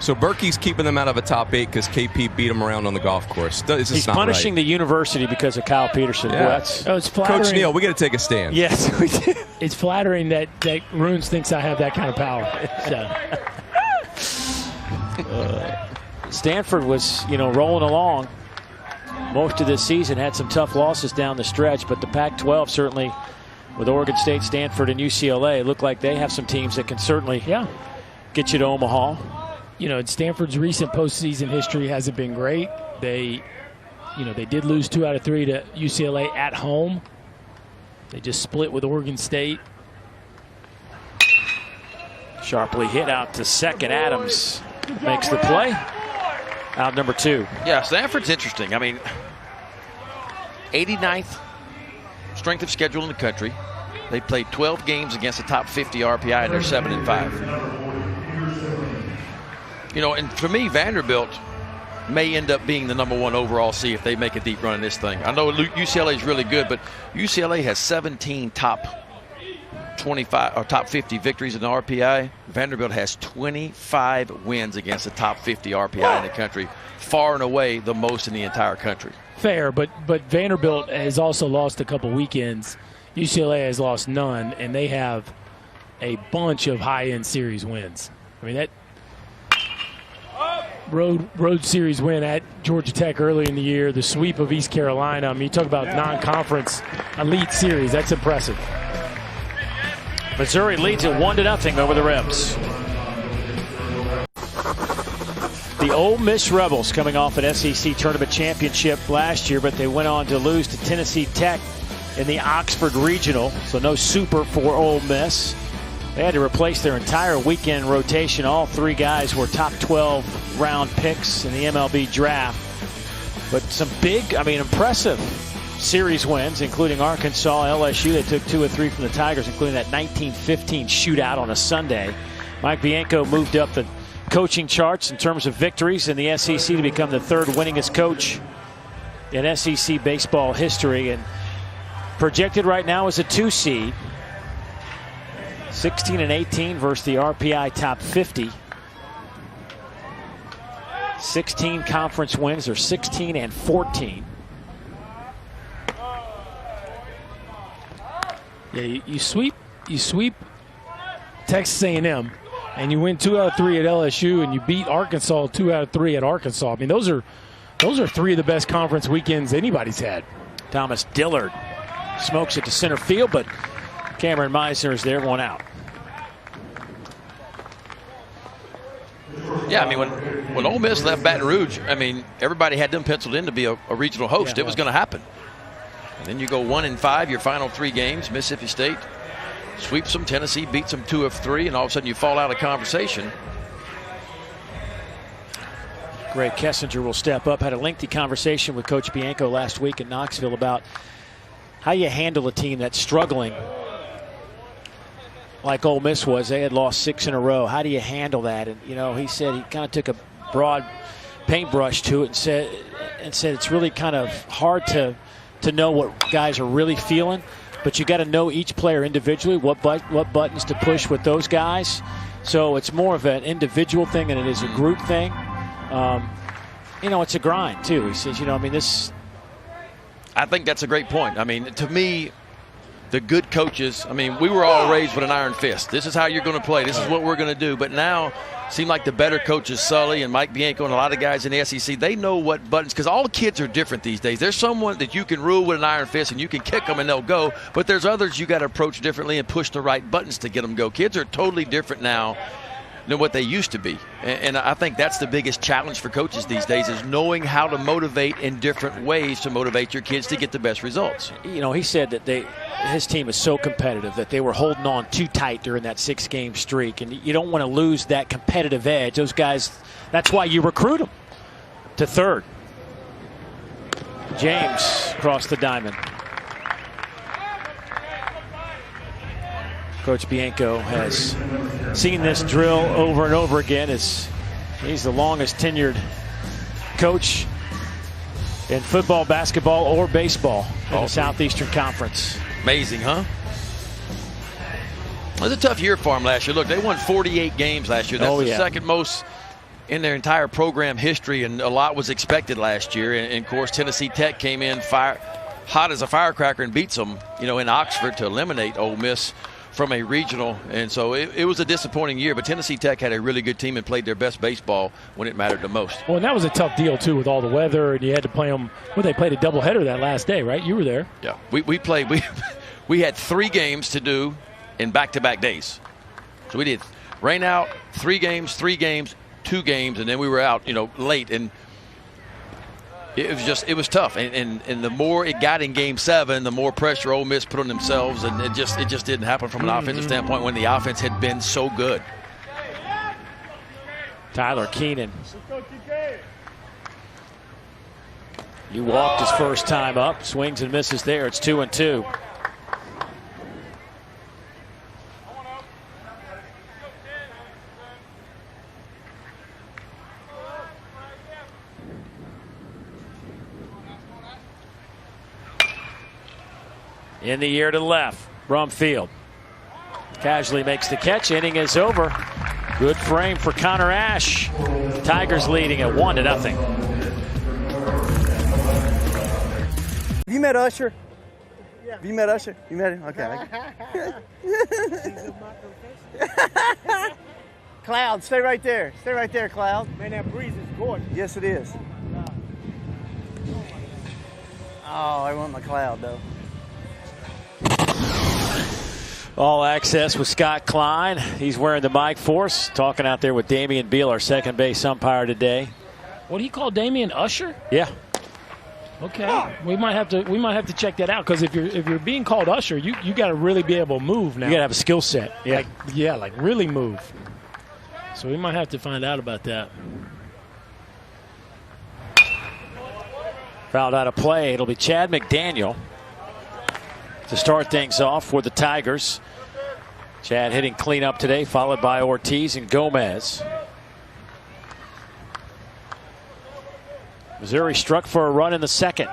So Berkey's keeping them out of a top 8 because KP beat him around on the golf course. He's punishing the university because of Kyle Peterson. Yeah. It's flattering. Coach Neal, we got to take a stand. Yes, we do. It's flattering that Runes thinks I have that kind of power. So. Stanford was, rolling along most of this season, had some tough losses down the stretch, but the Pac-12 certainly, with Oregon State, Stanford, and UCLA, look like they have some teams that can certainly get you to Omaha. Stanford's recent postseason history hasn't been great. They did lose 2 out of 3 to UCLA at home. They just split with Oregon State. Sharply hit out to second. Adams makes the play. Out number 2. Yeah, Stanford's interesting. I mean, 89th strength of schedule in the country. They played 12 games against the top 50 RPI, and they're 7-5. And for me, Vanderbilt may end up being the number 1 overall seed if they make a deep run in this thing. I know UCLA is really good, but UCLA has 17 top 25 or top 50 victories in the RPI. Vanderbilt has 25 wins against the top 50 RPI in the country, far and away the most in the entire country. Fair, but Vanderbilt has also lost a couple weekends. UCLA has lost none, and they have a bunch of high-end series wins. I mean, that road series win at Georgia Tech early in the year, the sweep of East Carolina. I mean, you talk about non-conference elite series. That's impressive. Missouri leads it 1-0 over the Rebs. The Ole Miss Rebels coming off an SEC tournament championship last year, but they went on to lose to Tennessee Tech in the Oxford Regional, so no super for Ole Miss. They had to replace their entire weekend rotation. All 3 guys were top 12 round picks in the MLB draft. But some big, impressive series wins, including Arkansas, LSU. They took 2 of 3 from the Tigers, including that 19-15 shootout on a Sunday. Mike Bianco moved up the coaching charts in terms of victories in the SEC to become the 3rd winningest coach in SEC baseball history, and projected right now as a 2 seed. 16-18 versus the RPI top 50. 16 conference wins. They're 16-14. Yeah, you sweep Texas A&M, and you win 2 out of 3 at LSU, and you beat Arkansas 2 out of 3 at Arkansas. I mean, those are 3 of the best conference weekends anybody's had. Thomas Dillard smokes it to center field, but Cameron Meisner is there, 1 out. Yeah, when Ole Miss left Baton Rouge, everybody had them penciled in to be a regional host. It was going to happen. And then you go 1-5 your final 3 games. Mississippi State sweeps them. Tennessee beats them 2 of 3, and all of a sudden you fall out of conversation. Greg Kessinger will step up. Had a lengthy conversation with Coach Bianco last week in Knoxville about how you handle a team that's struggling like Ole Miss was. They had lost 6 in a row. How do you handle that? And, he said he kind of took a broad paintbrush to it and said it's really kind of hard to know what guys are really feeling, but you got to know each player individually, what buttons to push with those guys. So it's more of an individual thing than it is a group thing. it's a grind, too. He says, this. I think that's a great point. I mean, to me, the good coaches, we were all raised with an iron fist. This is how you're going to play. This is what we're going to do. But now, seem like the better coaches, Sully and Mike Bianco and a lot of guys in the SEC, they know what buttons, because all kids are different these days. There's someone that you can rule with an iron fist and you can kick them and they'll go. But there's others you got to approach differently and push the right buttons to get them go. Kids are totally different now than what they used to be. And I think that's the biggest challenge for coaches these days, is knowing how to motivate in different ways to motivate your kids to get the best results. He said that his team is so competitive that they were holding on too tight during that 6-game streak, and you don't want to lose that competitive edge. Those guys, that's why you recruit them to third. James across the diamond. Coach Bianco has seen this drill over and over again. He's the longest tenured coach in football, basketball, or baseball in the Southeastern Conference. Amazing, huh? It was a tough year for them last year. Look, they won 48 games last year. That's the second most in their entire program history, and a lot was expected last year. And of course, Tennessee Tech came in hot as a firecracker and beats them, in Oxford to eliminate Ole Miss from a regional. And so it was a disappointing year, but Tennessee Tech had a really good team and played their best baseball when it mattered the most. Well, and that was a tough deal too, with all the weather, and you had to play them. Well, they played a doubleheader that last day, right? You were there. Yeah, we had 3 games to do in back-to-back days. So we did rain out, 3 games, 2 games, and then we were out late, and it was tough, and the more it got in Game 7, the more pressure Ole Miss put on themselves, and it just didn't happen from an offensive standpoint when the offense had been so good. Tyler Keenan. He walked his first time up, swings and misses there. It's 2-2. In the air to the left, Brumfield casually makes the catch. Inning is over. Good frame for Connor Ash. Tigers leading at 1-0. Have you met Usher? Yeah. Have you met Usher? You met him? Okay. Cloud, stay right there. Stay right there, Cloud. Man, that breeze is gorgeous. Yes, it is. Oh, I want my Cloud, though. All access with Scott Klein. He's wearing the mic for us, talking out there with Damian Beal, our second base umpire today. What do you call Damian, Usher? Yeah. Okay. We might have to check that out, because if you're being called Usher, you got to really be able to move now. You got to have a skill set. Yeah. Like really move. So we might have to find out about that. Fouled out of play. It'll be Chad McDaniel to start things off for the Tigers. Chad hitting cleanup today, followed by Ortiz and Gomez. Missouri struck for a run in the second.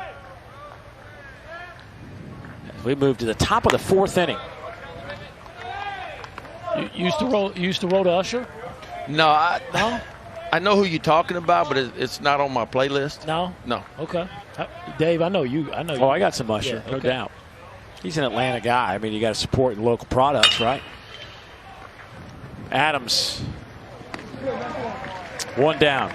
As we move to the top of the 4th inning. You used to roll to Usher? No, I know who you're talking about, but it's not on my playlist. No? No. Okay. Dave, I know you. Oh, I got some Usher, no doubt. He's an Atlanta guy. I mean, you got to support local products, right? Adams. 1 down.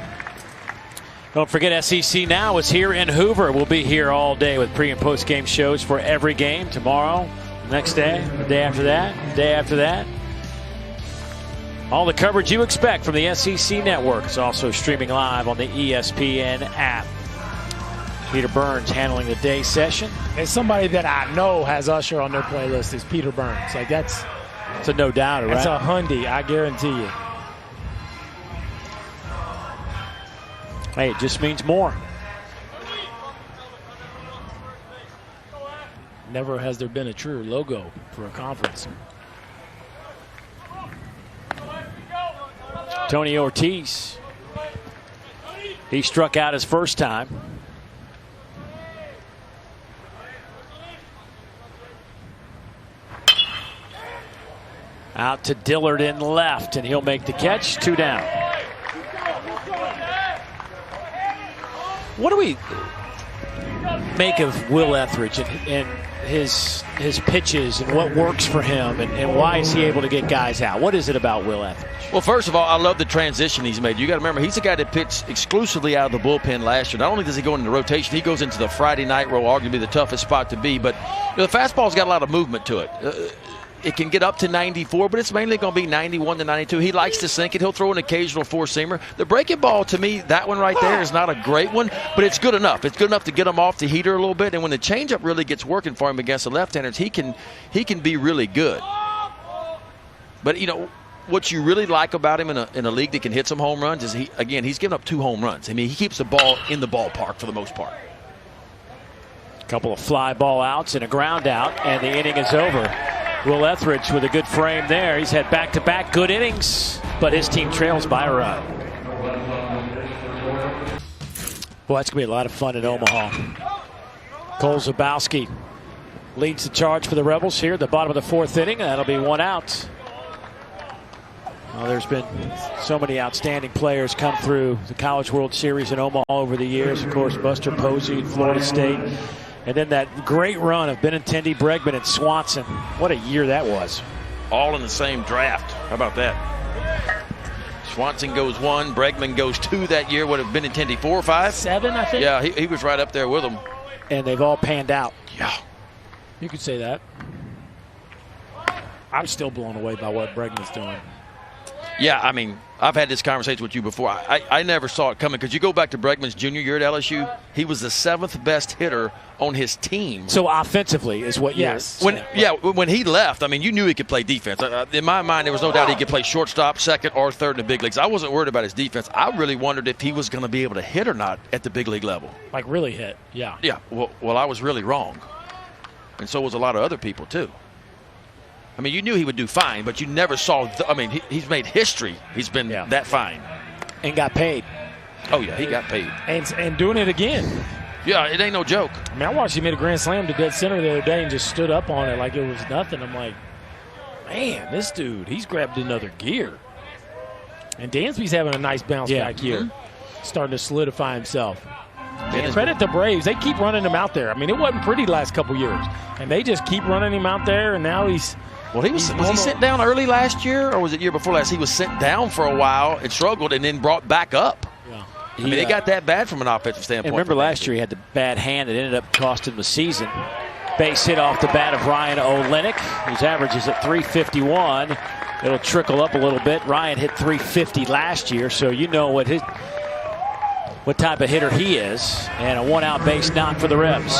Don't forget, SEC Now is here in Hoover. We'll be here all day with pre- and post-game shows for every game. Tomorrow, next day, the day after that, the day after that. All the coverage you expect from the SEC Network is also streaming live on the ESPN app. Peter Burns handling the day session. And somebody that I know has Usher on their playlist is Peter Burns. Like that's a no doubter, right? That's a Hyundai, I guarantee you. Hey, it just means more. Never has there been a truer logo for a conference. Tony Ortiz. He struck out his first time. Out to Dillard in left, and he'll make the catch. 2 down. What do we make of Will Etheridge and his pitches and what works for him and why is he able to get guys out? What is it about Will Etheridge? Well, first of all, I love the transition he's made. You got to remember, he's a guy that pitched exclusively out of the bullpen last year. Not only does he go into rotation, he goes into the Friday night role, arguably the toughest spot to be. But the fastball's got a lot of movement to it. It can get up to 94, but it's mainly going to be 91 to 92. He likes to sink it. He'll throw an occasional four-seamer. The breaking ball, to me, that one right there is not a great one, but it's good enough. It's good enough to get him off the heater a little bit, and when the changeup really gets working for him against the left-handers, he can be really good. But, you know, what you really like about him in a league that can hit some home runs is, he's given up 2 home runs. I mean, he keeps the ball in the ballpark for the most part. A couple of fly ball outs and a ground out, and the inning is over. Will Etheridge with a good frame there. He's had back-to-back good innings, but his team trails by a run. Boy, that's going to be a lot of fun in Omaha. Cole Zabowski leads the charge for the Rebels here at the bottom of the 4th inning. That'll be 1 out. Well, there's been so many outstanding players come through the College World Series in Omaha over the years. Of course, Buster Posey, Florida State. And then that great run of Benintendi, Bregman, and Swanson. What a year that was. All in the same draft. How about that? Swanson goes 1, Bregman goes 2 that year. Would have Benintendi 4 or 5? 7, I think. Yeah, he was right up there with them. And they've all panned out. Yeah. You could say that. I'm still blown away by what Bregman's doing. Yeah, I mean, I've had this conversation with you before. I never saw it coming because you go back to Bregman's junior year at LSU, he was the 7th best hitter on his team. So offensively is what yes. When he left, I mean, you knew he could play defense. In my mind, there was no doubt he could play shortstop, second, or third in the big leagues. I wasn't worried about his defense. I really wondered if he was going to be able to hit or not at the big league level. Like really hit, yeah. Yeah, well, I was really wrong. And so was a lot of other people, too. I mean, you knew he would do fine, but you never saw he's made history. He's been that fine. And got paid. Oh, yeah, he got paid. And doing it again. Yeah, it ain't no joke. I mean, I watched him hit a grand slam to dead center the other day and just stood up on it like it was nothing. I'm like, man, this dude, he's grabbed another gear. And Dansby's having a nice bounce back here. Starting to solidify himself. And credit the Braves. They keep running him out there. I mean, it wasn't pretty the last couple years. And they just keep running him out there, and now he's – well, was he sent down early last year, or was it year before last? He was sent down for a while and struggled and then brought back up. Yeah. I mean, they got that bad from an offensive standpoint. And remember last year he had the bad hand that ended up costing him the season. Base hit off the bat of Ryan Olenek, whose average is at 351. It'll trickle up a little bit. Ryan hit 350 last year, so you know what type of hitter he is. And a 1-out base knock for the Rebs.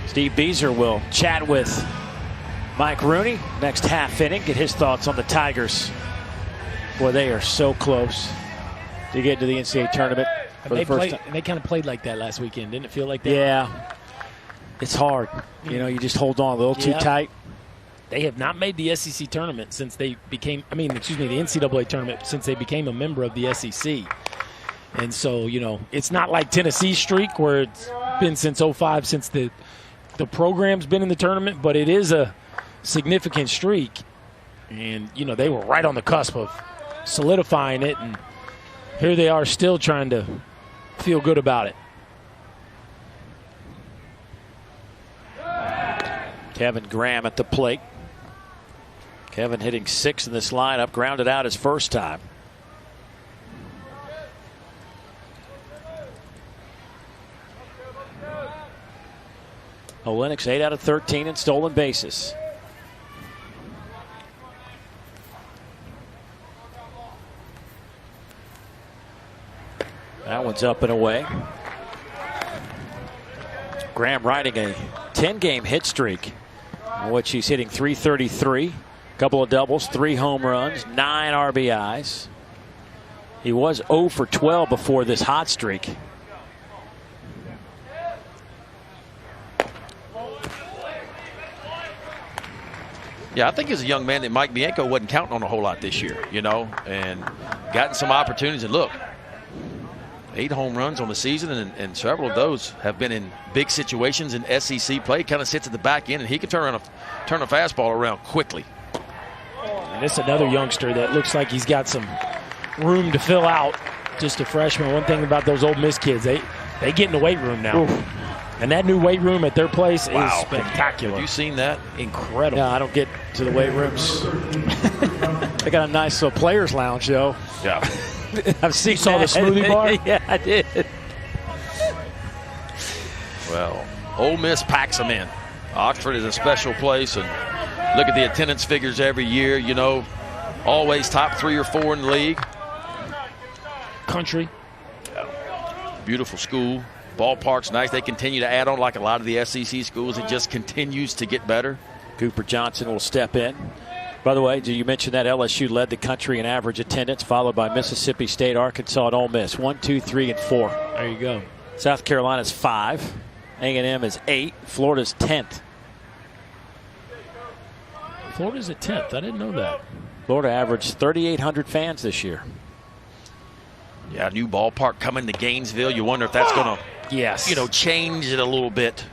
Steve Beazer will chat with Mike Rooney next half inning, get his thoughts on the Tigers. Boy, they are so close to get to the NCAA tournament for the first time. They kind of played like that last weekend. Didn't it feel like that? Yeah. It's hard. You know, you just hold on a little too tight. They have not made the SEC tournament since they became – the NCAA tournament since they became a member of the SEC. And so, you know, it's not like Tennessee's streak where it's been since 05 since the program's been in the tournament, but it is a significant streak. And, you know, they were right on the cusp of solidifying it, and here they are still trying to feel good about it. Kevin Graham at the plate. Kevin hitting 6 in this lineup, grounded out his first time. Olenek 8 out of 13 in stolen bases. That one's up and away. Graham riding a 10-game hit streak, in which he's hitting .333, a couple of doubles, 3 home runs, 9 RBIs. He was 0 for 12 before this hot streak. Yeah, I think as a young man that Mike Bianco wasn't counting on a whole lot this year, you know, and gotten some opportunities. And look, 8 home runs on the season, and several of those have been in big situations in SEC play. Kind of sits at the back end, and he can turn a fastball around quickly. And it's another youngster that looks like he's got some room to fill out. Just a freshman. One thing about those Ole Miss kids, they get in the weight room now. Oof. And that new weight room at their place is spectacular. Have you seen that? Incredible. No, I don't get to the weight rooms. They got a nice little players lounge, though. Yeah. I've seen. You saw the smoothie bar? Yeah, I did. Well, Ole Miss packs them in. Oxford is a special place, and look at the attendance figures every year. You know, always top 3 or 4 in the league. Country. Beautiful school. Ballpark's nice. They continue to add on like a lot of the SEC schools. It just continues to get better. Cooper Johnson will step in. By the way, did you mention that LSU led the country in average attendance, followed by Mississippi State, Arkansas, and Ole Miss. 1, 2, 3, and 4. There you go. South Carolina's 5. A&M is 8. Florida's 10th. Florida's at 10th. I didn't know that. Florida averaged 3,800 fans this year. Yeah, new ballpark coming to Gainesville. You wonder if that's going to, change it a little bit.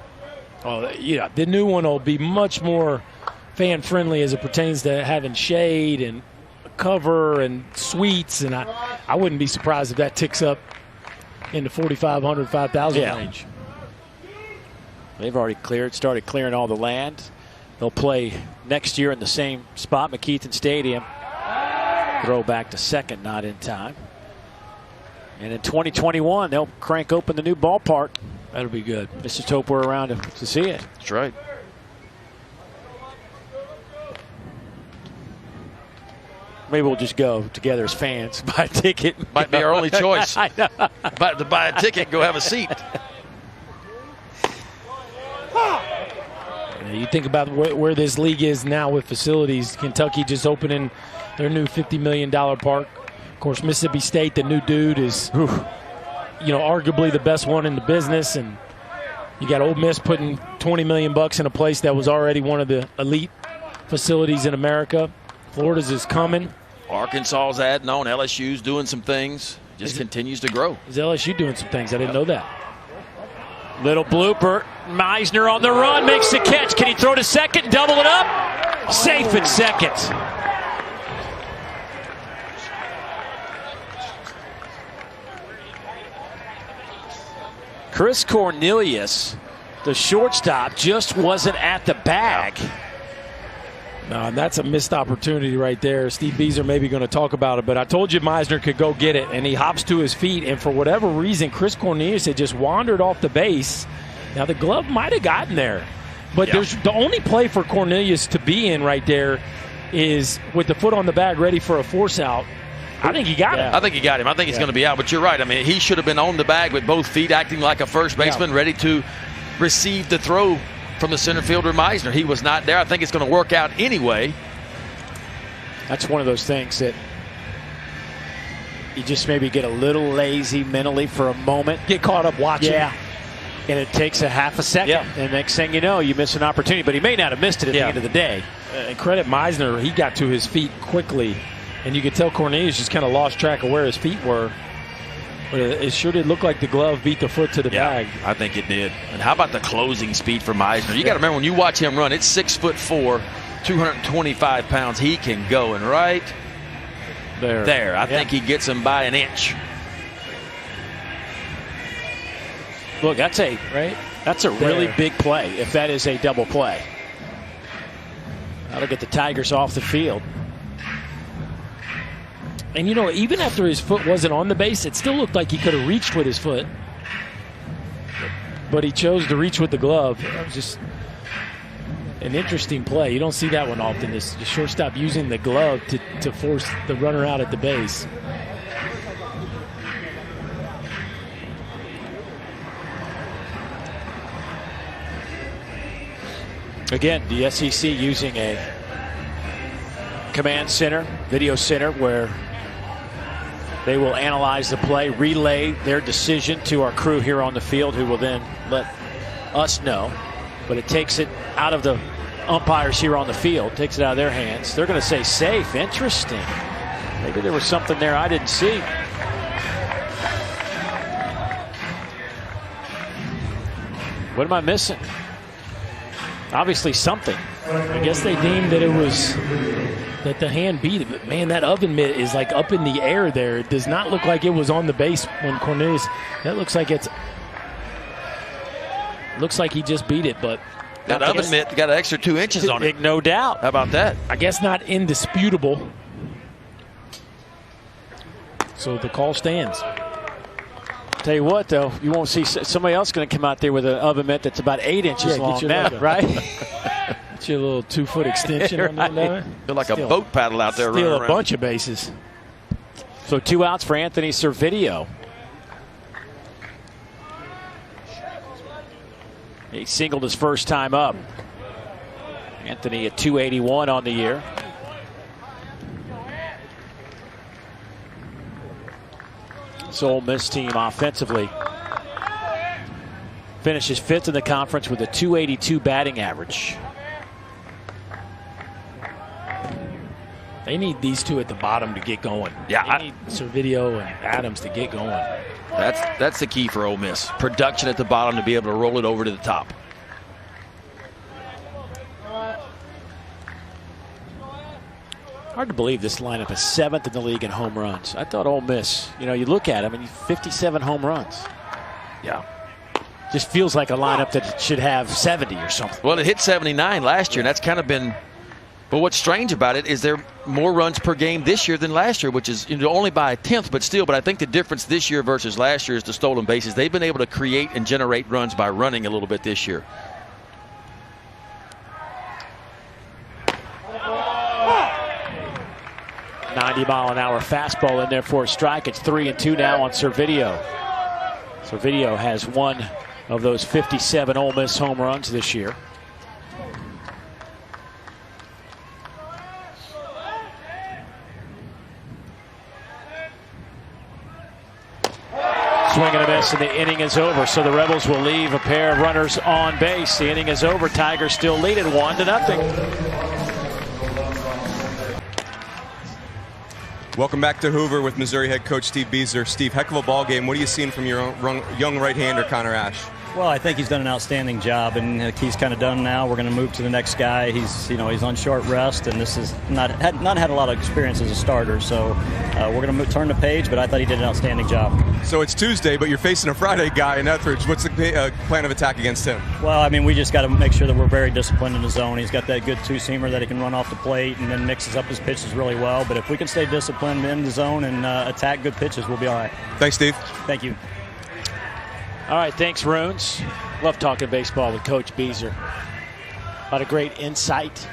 Oh, yeah. The new one will be much more fan-friendly as it pertains to having shade and cover and suites. And I wouldn't be surprised if that ticks up in the 4,500, 5,000 range. They've already started clearing all the land. They'll play next year in the same spot, McKeithen Stadium. Throw back to second, not in time. And in 2021, they'll crank open the new ballpark. That'll be good. Let's just hope we're around to see it. That's right. Maybe we'll just go together as fans, buy a ticket. Might be our only choice. I know. But to buy a ticket, go have a seat. You think about where this league is now with facilities. Kentucky just opening their new $50 million park. Of course, Mississippi State, the new dude, is arguably the best one in the business. And you got Ole Miss putting $20 million in a place that was already one of the elite facilities in America. Florida's is coming. Arkansas's adding on. LSU's doing some things. Just continues to grow. Is LSU doing some things? I didn't know that. Little blooper. Meisner on the run, makes the catch. Can he throw to second? Double it up. Safe at second. Chris Cornelius, the shortstop, just wasn't at the bag. No, that's a missed opportunity right there. Steve Beazer may be going to talk about it, but I told you Meisner could go get it, and he hops to his feet, and for whatever reason, Chris Cornelius had just wandered off the base. Now, the glove might have gotten there, but there's the only play for Cornelius to be in right there is with the foot on the bag ready for a force out. I think he got him. I think he got him. I think he's going to be out, but you're right. I mean, he should have been on the bag with both feet, acting like a first baseman, ready to receive the throw from the center fielder Meisner. He was not there. I think it's going to work out anyway. That's one of those things that you just maybe get a little lazy mentally for a moment. Get caught up watching. Yeah. And it takes a half a second. Yeah. And next thing you know, you miss an opportunity. But he may not have missed it at the end of the day. And credit Meisner, he got to his feet quickly. And you could tell Cornelius just kind of lost track of where his feet were. But it sure did look like the glove beat the foot to the bag. I think it did. And how about the closing speed for Meisner? You got to remember, when you watch him run, it's 6'4", 225 pounds. He can go, and right there. I think he gets him by an inch. Look, that's a really big play if that is a double play. That'll get the Tigers off the field. And, even after his foot wasn't on the base, it still looked like he could have reached with his foot. But he chose to reach with the glove. It was just an interesting play. You don't see that one often, the shortstop using the glove to force the runner out at the base. Again, the SEC using a command center, video center, where they will analyze the play, relay their decision to our crew here on the field, who will then let us know. But it takes it out of the umpires here on the field, takes it out of their hands. They're going to say safe. Interesting. Maybe there was something there I didn't see. What am I missing? Obviously something. I guess they deemed that that the hand beat it. But man, that oven mitt is like up in the air there. It does not look like it was on the base when Cornelius. That looks like looks like he just beat it, but that oven mitt got an extra 2 inches on it. No doubt. How about that? I guess not indisputable. So the call stands. Tell you what, though, you won't see somebody else going to come out there with an oven mitt that's about 8 inches long now, right? Get you a little 2-foot extension on that. Feel like a boat paddle out there running Steal around. a bunch of bases. So 2 outs for Anthony Servideo. He singled his first time up. Anthony at 281 on the year. This Ole Miss team offensively finishes 5th in the conference with a 282 batting average. They need these two at the bottom to get going. Yeah, they need Servideo and Adams to get going. That's the key for Ole Miss. Production at the bottom to be able to roll it over to the top. Hard to believe this lineup is 7th in the league in home runs. I thought Ole Miss, you look at him and 57 home runs. Yeah. Just feels like a lineup that should have 70 or something. Well, it hit 79 last year, and that's kind of been. But what's strange about it is there more runs per game this year than last year, which is only by a 10th, but still. But I think the difference this year versus last year is the stolen bases. They've been able to create and generate runs by running a little bit this year. .90-mile-an-hour fastball in there for a strike. It's 3-2 now on Servideo. Servideo has one of those 57 Ole Miss home runs this year. Swing and a miss, and the inning is over. So the Rebels will leave a pair of runners on base. The inning is over. Tigers still lead it 1-0. Welcome back to Hoover with Missouri head coach Steve Beazer. Steve, heck of a ball game. What are you seeing from your young right-hander, Connor Ash? Well, I think he's done an outstanding job, and he's kind of done now. We're going to move to the next guy. He's on short rest, and this is not had a lot of experience as a starter. So we're going to turn the page. But I thought he did an outstanding job. So it's Tuesday, but you're facing a Friday guy in Etheridge. What's the plan of attack against him? Well, I mean, we just got to make sure that we're very disciplined in the zone. He's got that good two-seamer that he can run off the plate and then mixes up his pitches really well. But if we can stay disciplined in the zone and attack good pitches, we'll be all right. Thanks, Steve. Thank you. All right, thanks, Runes. Love talking baseball with Coach Beazer. A lot of great insight.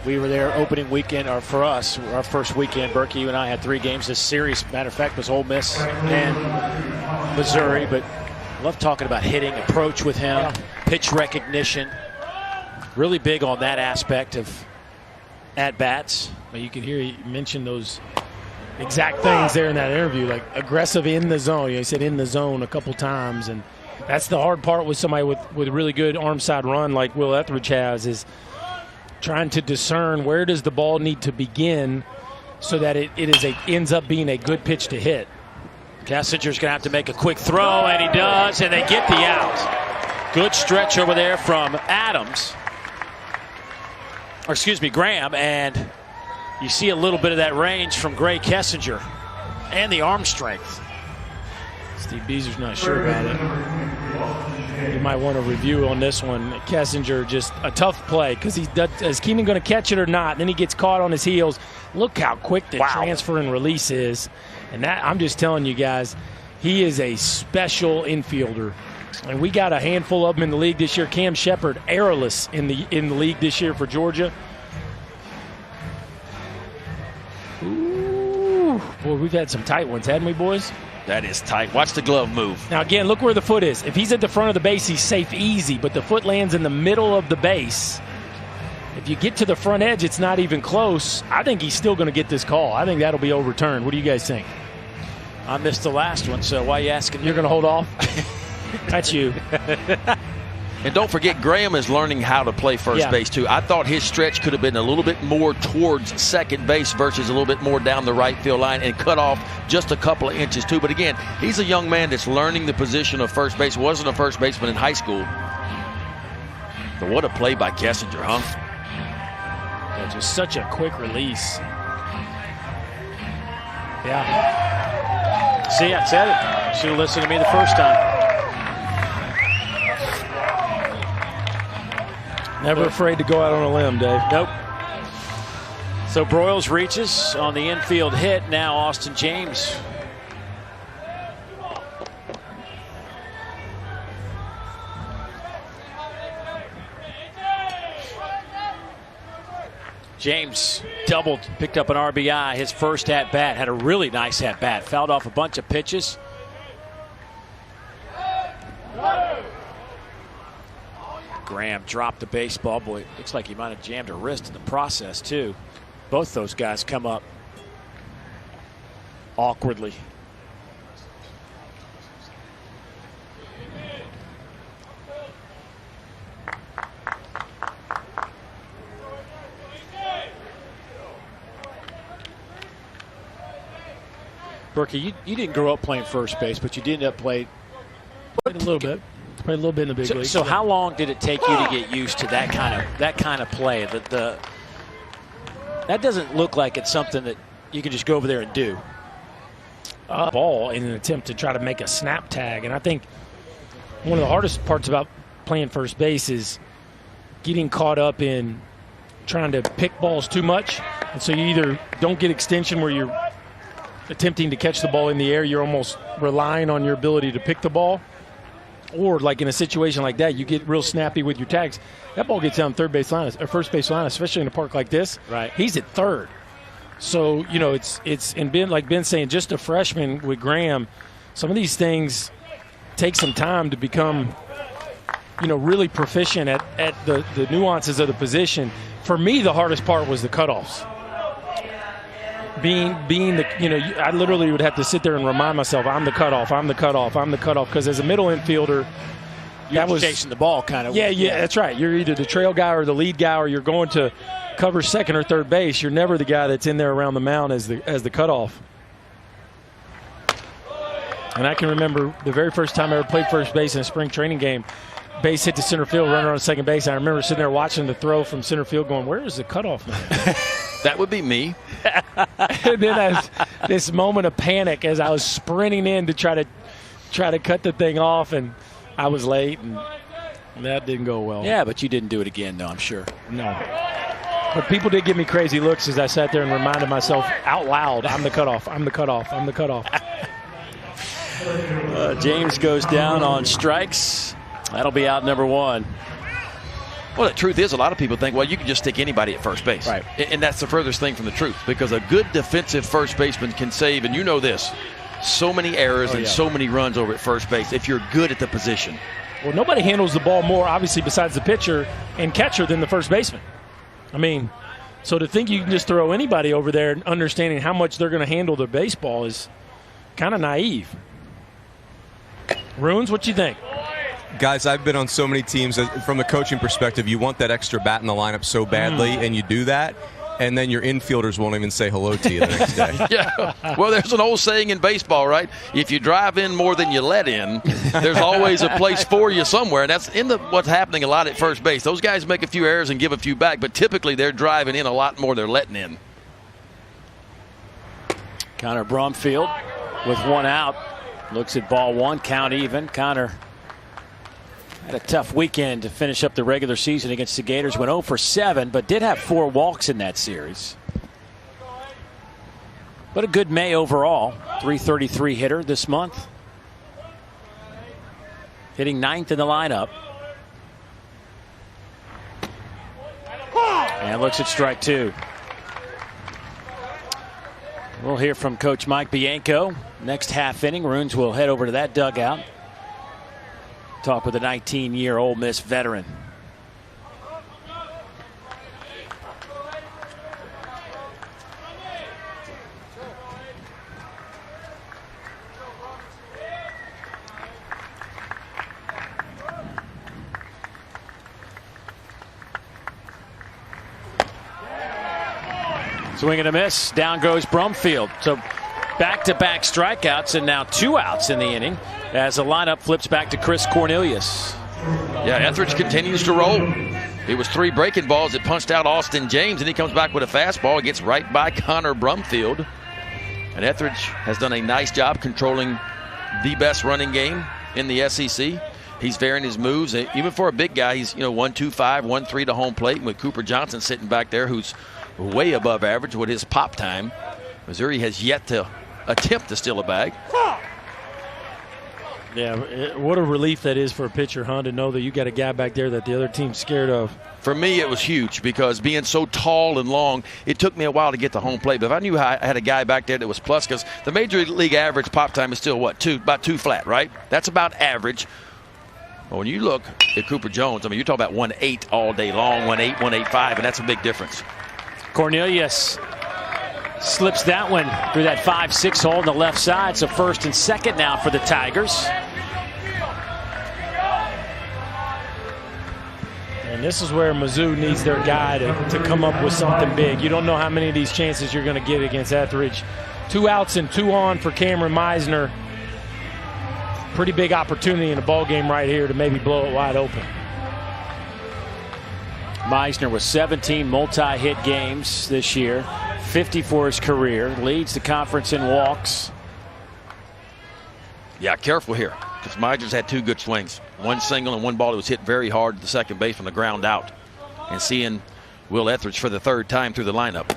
We were there opening weekend, or for us, our first weekend. Berkey, you and I had 3 games this series. Matter of fact, was Ole Miss and Missouri. But love talking about hitting, approach with him, pitch recognition. Really big on that aspect of at-bats. Well, you could hear he mentioned those exact things there in that interview, like aggressive in the zone. He said in the zone a couple times, and that's the hard part with somebody with a really good arm side run like Will Etheridge has, is trying to discern where does the ball need to begin so that it ends up being a good pitch to hit. Kessinger's going to have to make a quick throw, and he does, and they get the out. Good stretch over there from Adams. Or excuse me, Graham, and you see a little bit of that range from Gray Kessinger and the arm strength. Steve Beazer's not sure about it. You might want a review on this one. Kessinger, just a tough play because is Keenan going to catch it or not? Then he gets caught on his heels. Look how quick the transfer and release is. And that, I'm just telling you guys, he is a special infielder. And we got a handful of them in the league this year. Cam Shepard, errorless in the league this year for Georgia. Ooh, boy, we've had some tight ones, hadn't we, boys? That is tight. Watch the glove move. Now, again, look where the foot is. If he's at the front of the base, he's safe easy, but the foot lands in the middle of the base. If you get to the front edge, it's not even close. I think he's still going to get this call. I think that'll be overturned. What do you guys think? I missed the last one, so why are you asking? You're going to hold off? That's you. And don't forget, Graham is learning how to play first base, too. I thought his stretch could have been a little bit more towards second base versus a little bit more down the right field line and cut off just a couple of inches, too. But, again, he's a young man that's learning the position of first base. Wasn't a first baseman in high school. But what a play by Kessinger, huh? Yeah, just such a quick release. Yeah. See, I said it. Should have listened to me the first time. Never afraid to go out on a limb, Dave. Nope. So Broyles reaches on the infield hit. Now Austin James. James doubled, picked up an RBI, his first at-bat. Had a really nice at-bat. Fouled off a bunch of pitches. Graham dropped the baseball. Boy, looks like he might have jammed a wrist in the process, too. Both those guys come up awkwardly. Berkey, you didn't grow up playing first base, but you did end up playing A little bit. Played a little bit in the big league. So how long did it take you to get used to that kind of play? That doesn't look like it's something that you can just go over there and do. Ball in an attempt to try to make a snap tag. And I think one of the hardest parts about playing first base is getting caught up in trying to pick balls too much. And so you either don't get extension where you're attempting to catch the ball in the air, you're almost relying on your ability to pick the ball. Or like in a situation like that, you get real snappy with your tags. That ball gets down third base line or first base line, especially in a park like this. Right. He's at third. So, you know, it's and Ben, like Ben's saying, just a freshman with Graham, some of these things take some time to become, you know, really proficient at the nuances of the position. For me, the hardest part was the cutoffs. Being the, you know, I literally would have to sit there and remind myself, I'm the cutoff, because as a middle infielder, That was chasing the ball, kind of. Yeah, that's right. You're either the trail guy or the lead guy, or you're going to cover second or third base. You're never the guy that's in there around the mound as the cutoff. And I can remember the very first time I ever played first base in a spring training game. Base hit to center field, runner on second base. I remember sitting there watching the throw from center field, going, "Where is the cutoff man?" That would be me. And then this moment of panic as I was sprinting in to try to cut the thing off, and I was late, and that didn't go well. Yeah, but you didn't do it again, though, I'm sure. No. But people did give me crazy looks as I sat there and reminded myself out loud, I'm the cutoff, I'm the cutoff, I'm the cutoff. James goes down on strikes. That'll be out number one. Well, the truth is, a lot of people think, well, you can just stick anybody at first base. Right. And that's the furthest thing from the truth, because a good defensive first baseman can save, and you know this, so many errors and so many runs over at first base if you're good at the position. Well, nobody handles the ball more, obviously, besides the pitcher and catcher than the first baseman. I mean, so to think you can just throw anybody over there and understanding how much they're going to handle the baseball is kind of naive. Runes, what you think? Guys, I've been on so many teams. From the coaching perspective, you want that extra bat in the lineup so badly, and you do that, and then your infielders won't even say hello to you the next day. Yeah. Well, there's an old saying in baseball, right? If you drive in more than you let in, there's always a place for you somewhere. And that's what's happening a lot at first base. Those guys make a few errors and give a few back, but typically they're driving in a lot more than they're letting in. Connor Brumfield with one out. Looks at ball one, count even. Connor had a tough weekend to finish up the regular season against the Gators. Went 0 for 7, but did have 4 walks in that series. But a good May overall. .333 hitter this month. Hitting 9th in the lineup. And looks at strike 2. We'll hear from Coach Mike Bianco. Next half inning, Runes will head over to that dugout. Talk with a 19-year Ole Miss veteran. Swing and a miss. Down goes Brumfield. So back-to-back strikeouts and now 2 outs in the inning as the lineup flips back to Chris Cornelius. Yeah, Etheridge continues to roll. It was 3 breaking balls that punched out Austin James, and he comes back with a fastball. It gets right by Connor Brumfield. And Etheridge has done a nice job controlling the best running game in the SEC. He's varying his moves. Even for a big guy, he's 1-2-5, 1-3 to home plate. With Cooper Johnson sitting back there, who's way above average with his pop time. Missouri has yet to attempt to steal a bag. Yeah, what a relief that is for a pitcher, huh, to know that you got a guy back there that the other team's scared of. For me, it was huge because being so tall and long, it took me a while to get to home plate. But if I knew I had a guy back there that was plus, because the Major League average pop time is still what, about 2 flat, right? That's about average. But when you look at Cooper Jones, I mean, you're talking about 1.8 all day long, 1.8, 1.85, and that's a big difference. Cornelius slips that one through that 5-6 hole on the left side. So first and second now for the Tigers. And this is where Mizzou needs their guy to come up with something big. You don't know how many of these chances you're going to get against Etheridge. 2 outs and 2 on for Cameron Meisner. Pretty big opportunity in a ball game right here to maybe blow it wide open. Meisner with 17 multi-hit games this year, 50 for his career, leads the conference in walks. Yeah, careful here, because Meisner's had 2 good swings. 1 single and 1 ball that was hit very hard to the second base from the ground out. And seeing Will Etheridge for the 3rd time through the lineup.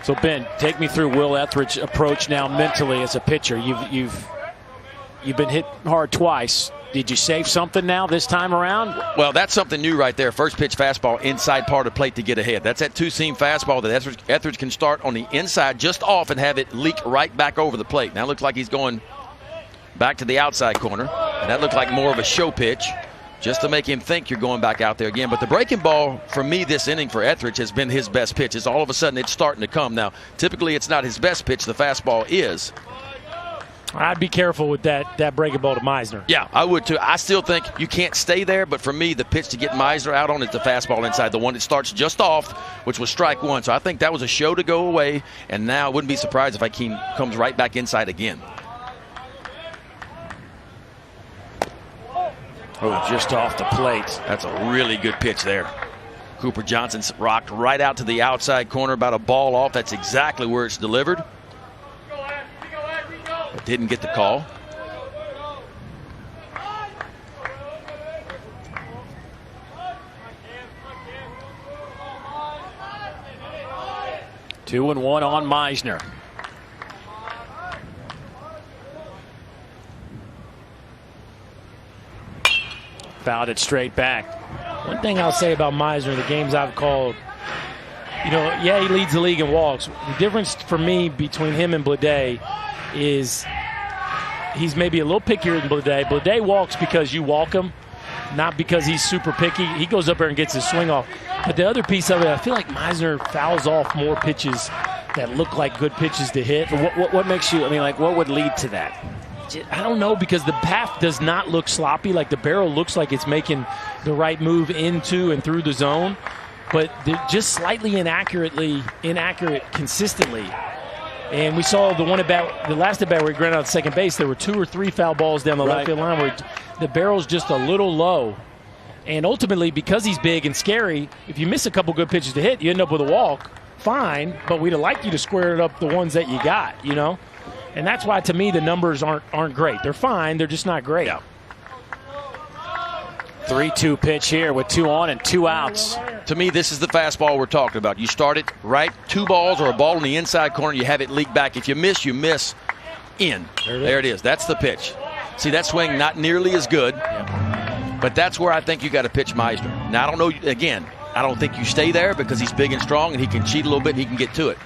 So Ben, take me through Will Etheridge's approach now mentally as a pitcher. You've been hit hard twice. Did you save something now this time around? Well, that's something new right there. First pitch fastball inside part of the plate to get ahead. That's that 2-seam fastball that Etheridge can start on the inside just off and have it leak right back over the plate. Now it looks like he's going back to the outside corner, and that looked like more of a show pitch just to make him think you're going back out there again. But the breaking ball for me this inning for Etheridge has been his best pitch. It's all of a sudden it's starting to come. Now typically it's not his best pitch, the fastball is. I'd be careful with that breaking ball to Meisner. Yeah, I would too. I still think you can't stay there, but for me, the pitch to get Meisner out on is the fastball inside, the one that starts just off, which was strike 1. So I think that was a show to go away, and now I wouldn't be surprised if Hakeem comes right back inside again. Oh, just off the plate. That's a really good pitch there. Cooper Johnson's rocked right out to the outside corner, about a ball off. That's exactly where it's delivered. But didn't get the call. Two and one on Meisner. Fouled it straight back. One thing I'll say about Meisner, the games I've called, yeah, he leads the league in walks. The difference for me between him and Blade is he's maybe a little pickier than Blade. Blade walks because you walk him, not because he's super picky. He goes up there and gets his swing off. But the other piece of it, I feel like Meisner fouls off more pitches that look like good pitches to hit. What makes you, what would lead to that? I don't know, because the path does not look sloppy. Like the barrel looks like it's making the right move into and through the zone, but they're just slightly inaccurate consistently. And we saw the last at bat where he grounded out second base. There were 2 or 3 foul balls down the left field line where the barrel's just a little low. And ultimately, because he's big and scary, if you miss a couple good pitches to hit, you end up with a walk. Fine, but we'd like you to square it up the ones that you got, And that's why, to me, the numbers aren't great. They're fine. They're just not great. Yeah. 3-2 pitch here with 2 on and 2 outs. To me, this is the fastball we're talking about. You start it right, 2 balls or a ball in the inside corner, you have it leak back. If you miss in. There it is. That's the pitch. See, that swing not nearly as good, but that's where I think you got to pitch Meisner. Now, I don't know, again, I don't think you stay there because he's big and strong and he can cheat a little bit and he can get to it.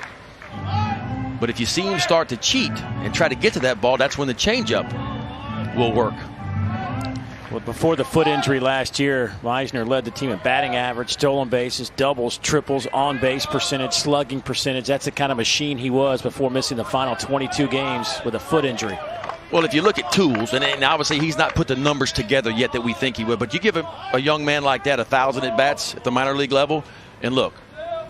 But if you see him start to cheat and try to get to that ball, that's when the changeup will work. Well, before the foot injury last year, Meisner led the team in batting average, stolen bases, doubles, triples, on-base percentage, slugging percentage. That's the kind of machine he was before missing the final 22 games with a foot injury. Well, if you look at tools, and obviously he's not put the numbers together yet that we think he would, but you give a young man like that 1,000 at-bats at the minor league level, and look,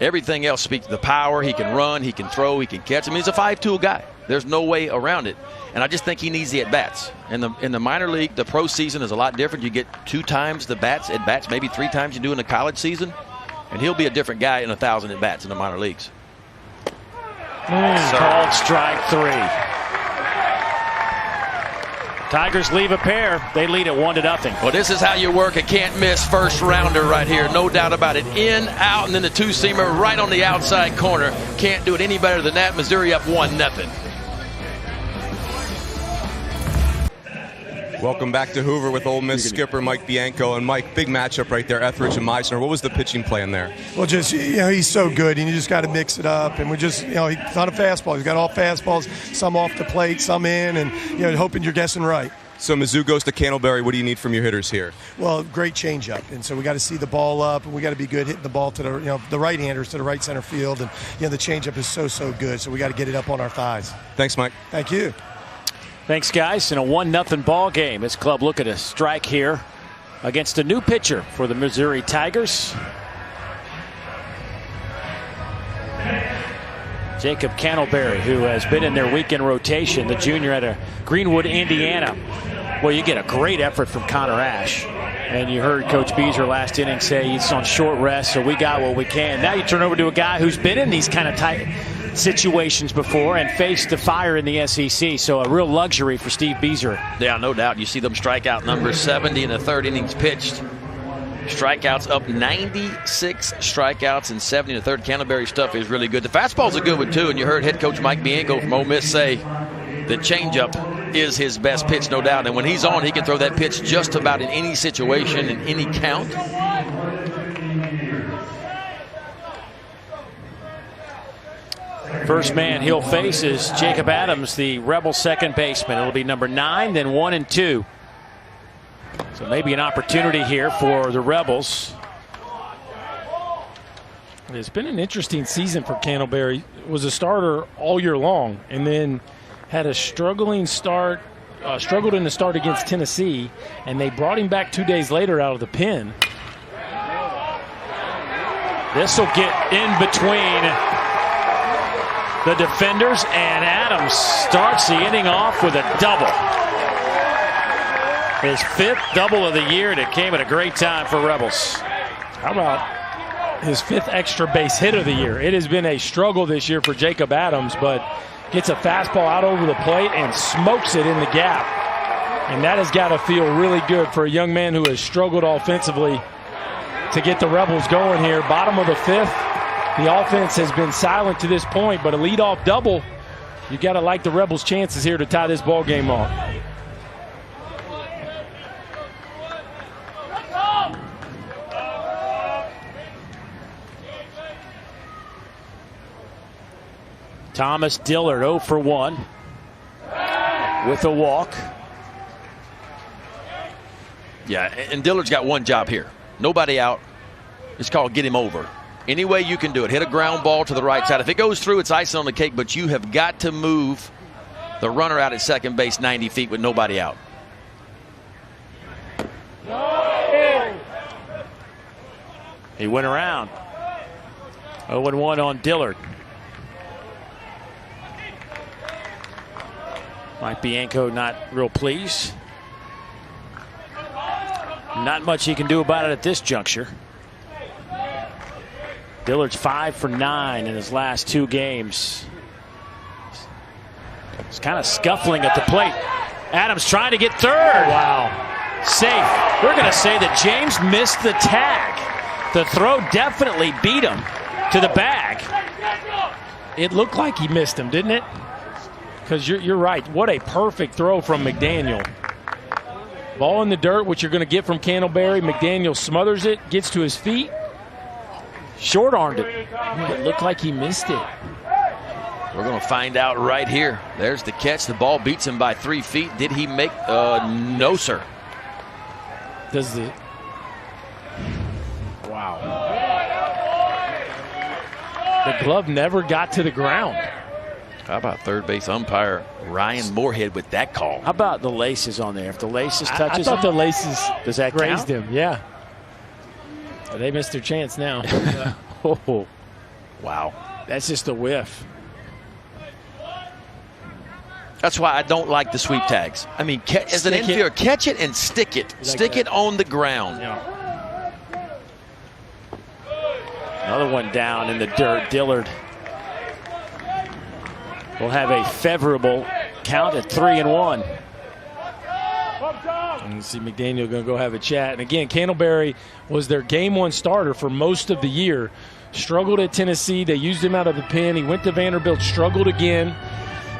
Everything else speaks to the power. He can run, he can throw, he can catch. I mean, he's a 5-tool guy. There's no way around it. And I just think he needs the at-bats. In the minor league, the pro season is a lot different. You get 2 times the at-bats, maybe 3 times you do in the college season. And he'll be a different guy in 1,000 at-bats in the minor leagues. Called strike 3. Tigers leave a pair. They lead at 1-0. Well, this is how you work a can't-miss first-rounder right here. No doubt about it. In, out, and then the two-seamer right on the outside corner. Can't do it any better than that. Missouri up 1-0. Welcome back to Hoover with Ole Miss skipper Mike Bianco. And Mike, big matchup right there, Etheridge and Meisner. What was the pitching plan there? Well, just, he's so good, and you just got to mix it up. And we just, he's not a fastball. He's got all fastballs, some off the plate, some in, and, hoping you're guessing right. So Mizzou goes to Candleberry. What do you need from your hitters here? Well, great changeup, and so we got to see the ball up, and we got to be good hitting the ball to the right-handers to the right center field, and the changeup is so good. So we got to get it up on our thighs. Thanks, Mike. Thank you. Thanks, guys. In a 1-0 ball game, this club looking to strike here against a new pitcher for the Missouri Tigers. Jacob Candleberry, who has been in their weekend rotation, the junior out of Greenwood, Indiana. Well, you get a great effort from Connor Ash. And you heard Coach Beezer last inning say he's on short rest, so we got what we can. Now you turn over to a guy who's been in these kind of tight situations before and faced the fire in the SEC. So a real luxury for Steve Beezer. Yeah, no doubt. You see them strikeout numbers 70 in the 3rd innings pitched. Strikeouts up 96 strikeouts and 70 in the 3rd. Candleberry stuff is really good. The fastball's a good one, too. And you heard head coach Mike Bianco from Ole Miss say the changeup is his best pitch, no doubt. And when he's on, he can throw that pitch just about in any situation, in any count. First man he'll face is Jacob Adams, the Rebel second baseman. It'll be number 9, then 1 and 2. So maybe an opportunity here for the Rebels. It's been an interesting season for Candleberry. Was a starter all year long, and then had a struggled in the start against Tennessee, and they brought him back 2 days later out of the pen. This will get in between the defenders, and Adams starts the inning off with a double. His 5th double of the year, and it came at a great time for Rebels. How about his 5th extra base hit of the year? It has been a struggle this year for Jacob Adams, but gets a fastball out over the plate and smokes it in the gap. And that has got to feel really good for a young man who has struggled offensively to get the Rebels going here. Bottom of the 5th. The offense has been silent to this point, but a leadoff double, you got to like the Rebels' chances here to tie this ball game off. Thomas Dillard 0 for 1 with a walk. Yeah, and Dillard's got one job here. Nobody out. It's called get him over. Any way you can do it. Hit a ground ball to the right side. If it goes through, it's icing on the cake, but you have got to move the runner out at second base 90 feet with nobody out. He went around. 0-1 on Dillard. Mike Bianco not real pleased. Not much he can do about it at this juncture. Dillard's 5 for 9 in his last 2 games. He's kind of scuffling at the plate. Adams trying to get third. Wow. Safe. We're going to say that James missed the tag. The throw definitely beat him to the bag. It looked like he missed him, didn't it? Because you're right. What a perfect throw from McDaniel. Ball in the dirt, what you're going to get from Candleberry. McDaniel smothers it, gets to his feet. Short-armed it. It looked like he missed it. We're going to find out right here. There's the catch. The ball beats him by 3 feet. Did he make? No, sir. Does the... Wow. The glove never got to the ground. How about third base umpire Ryan Moorhead with that call? How about the laces on there? If the laces touches I thought him, the laces does that grazed count? him. Yeah. They missed their chance now. Oh. Wow. That's just a whiff. That's why I don't like the sweep tags. I mean, as an infielder, catch it and stick it. Stick it on the ground. Yeah. Another one down in the dirt. Dillard will have a favorable count at 3-1. And you see McDaniel going to go have a chat. And again, Candleberry was their game one starter for most of the year. Struggled at Tennessee. They used him out of the pen. He went to Vanderbilt, struggled again.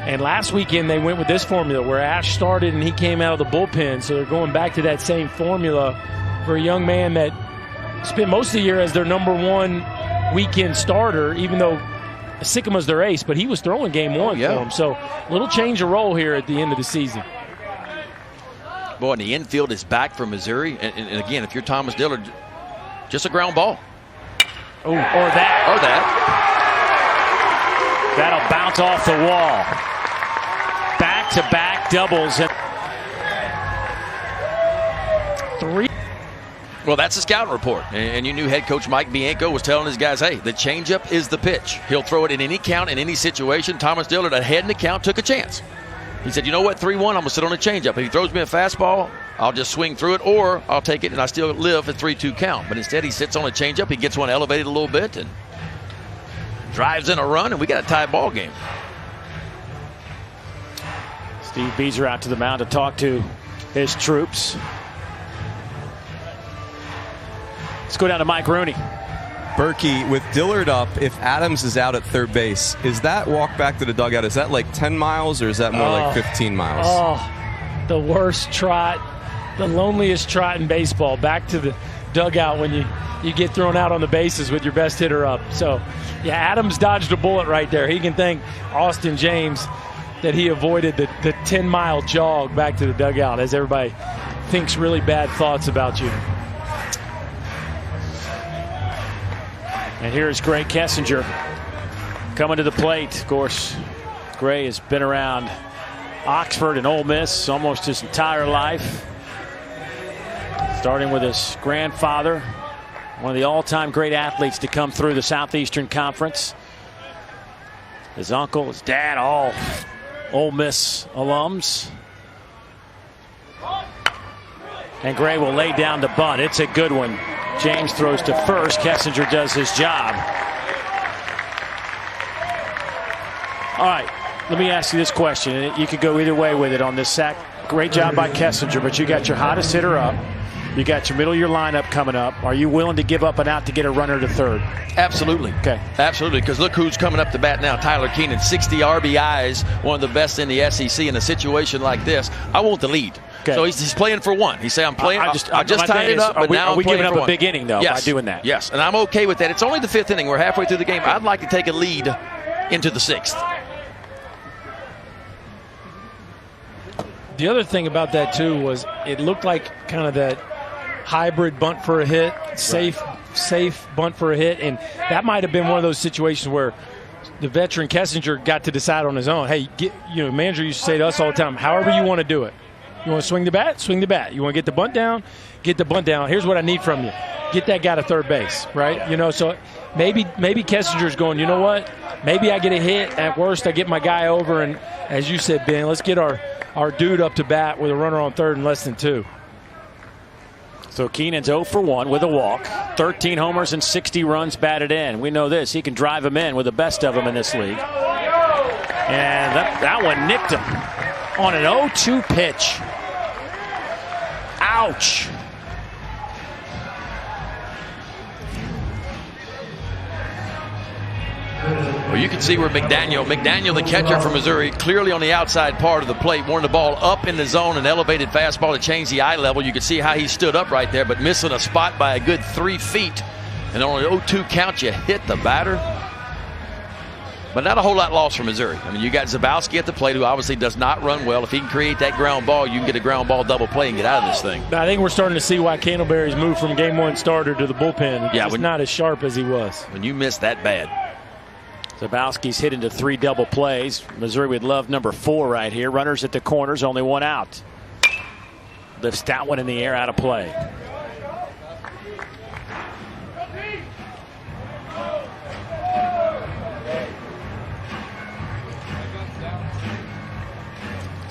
And last weekend they went with this formula where Ash started and he came out of the bullpen. So they're going back to that same formula for a young man that spent most of the year as their #1 weekend starter, even though Sycama's their ace, but he was throwing game one for them. So a little change of role here at the end of the season. Boy, and the infield is back for Missouri. And again, if you're Thomas Dillard, just a ground ball. Oh, or that. Or that. That'll bounce off the wall. Back-to-back doubles. Three. Well, that's the scouting report. And you knew head coach Mike Bianco was telling his guys, hey, the changeup is the pitch. He'll throw it in any count, in any situation. Thomas Dillard, ahead in the count, took a chance. He said, you know what, 3-1, I'm going to sit on a changeup. If he throws me a fastball, I'll just swing through it, or I'll take it and I still live at 3-2 count. But instead, he sits on a changeup. He gets one elevated a little bit and drives in a run, and we got a tie ball game. Steve Beezer out to the mound to talk to his troops. Let's go down to Mike Rooney. Berkey, with Dillard up, if Adams is out at third base, is that walk back to the dugout, is that like 10 miles or is that more like 15 miles? Oh, the worst trot, the loneliest trot in baseball, back to the dugout when you get thrown out on the bases with your best hitter up. So, yeah, Adams dodged a bullet right there. He can thank Austin James that he avoided the 10-mile jog back to the dugout as everybody thinks really bad thoughts about you. And here's Gray Kessinger coming to the plate. Of course, Gray has been around Oxford and Ole Miss almost his entire life. Starting with his grandfather, one of the all-time great athletes to come through the Southeastern Conference. His uncle, his dad, all Ole Miss alums. And Gray will lay down the bunt. It's a good one. James throws to first. Kessinger does his job. All right, let me ask you this question. You could go either way with it on this sack. Great job by Kessinger, but you got your hottest hitter up. You got your middle of your lineup coming up. Are you willing to give up an out to get a runner to third? Absolutely. Okay. Absolutely, because look who's coming up to bat now. Tyler Keenan, 60 RBIs, one of the best in the SEC. In a situation like this, I want the lead. Okay. So he's playing for one. He's saying, I'm playing. I just tied it up, but now are we I'm playing giving up for a one. big inning, though, by doing that? Yes, and I'm okay with that. It's only the 5th inning. We're halfway through the game. I'd like to take a lead into the 6th. The other thing about that, too, was it looked like kind of that hybrid bunt for a hit, safe bunt for a hit, and that might have been one of those situations where the veteran Kessinger got to decide on his own. Hey, manager used to say to us all the time, however you want to do it. You want to swing the bat? Swing the bat. You want to get the bunt down? Get the bunt down. Here's what I need from you. Get that guy to third base, right? So maybe Kessinger's going, you know what? Maybe I get a hit. At worst, I get my guy over, and as you said, Ben, let's get our dude up to bat with a runner on third in less than 2. So Keenan's 0 for 1 with a walk. 13 homers and 60 runs batted in. We know this. He can drive them in with the best of them in this league. And that one nicked him on an 0-2 pitch. Ouch. Well, you can see where McDaniel, the catcher for Missouri, clearly on the outside part of the plate, wanted the ball up in the zone, an elevated fastball to change the eye level. You can see how he stood up right there, but missing a spot by a good 3 feet. And on an 0-2 count, you hit the batter. But not a whole lot lost for Missouri. I mean, you got Zabowski at the plate, who obviously does not run well. If he can create that ground ball, you can get a ground ball double play and get out of this thing. I think we're starting to see why Candleberry's moved from game one starter to the bullpen. Yeah, He's not as sharp as he was. When you miss that bad. Zabowski's hit into 3 double plays. Missouri would love number 4 right here. Runners at the corners, only 1 out. Lifts that one in the air, out of play.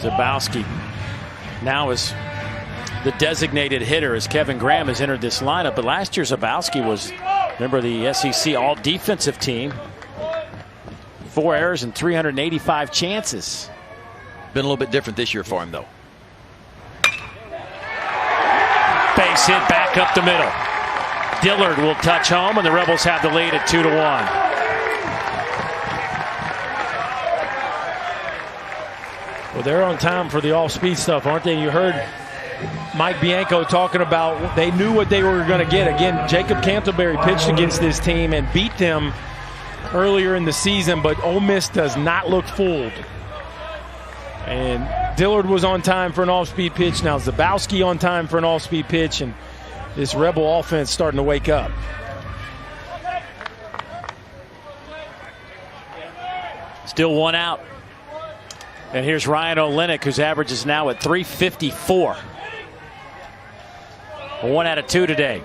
Zabowski now is the designated hitter as Kevin Graham has entered this lineup. But last year Zabowski was, remember, the SEC all-defensive team. 4 errors and 385 chances. Been a little bit different this year for him, though. Base hit back up the middle. Dillard will touch home, and the Rebels have the lead at 2-1. Well, they're on time for the off-speed stuff, aren't they? You heard Mike Bianco talking about they knew what they were going to get. Again, Jacob Canterbury pitched against this team and beat them earlier in the season, but Ole Miss does not look fooled. And Dillard was on time for an off-speed pitch. Now Zabowski on time for an off-speed pitch, and this Rebel offense starting to wake up. Still 1 out. And here's Ryan Olenek, whose average is now at 354. 1 out of 2 today.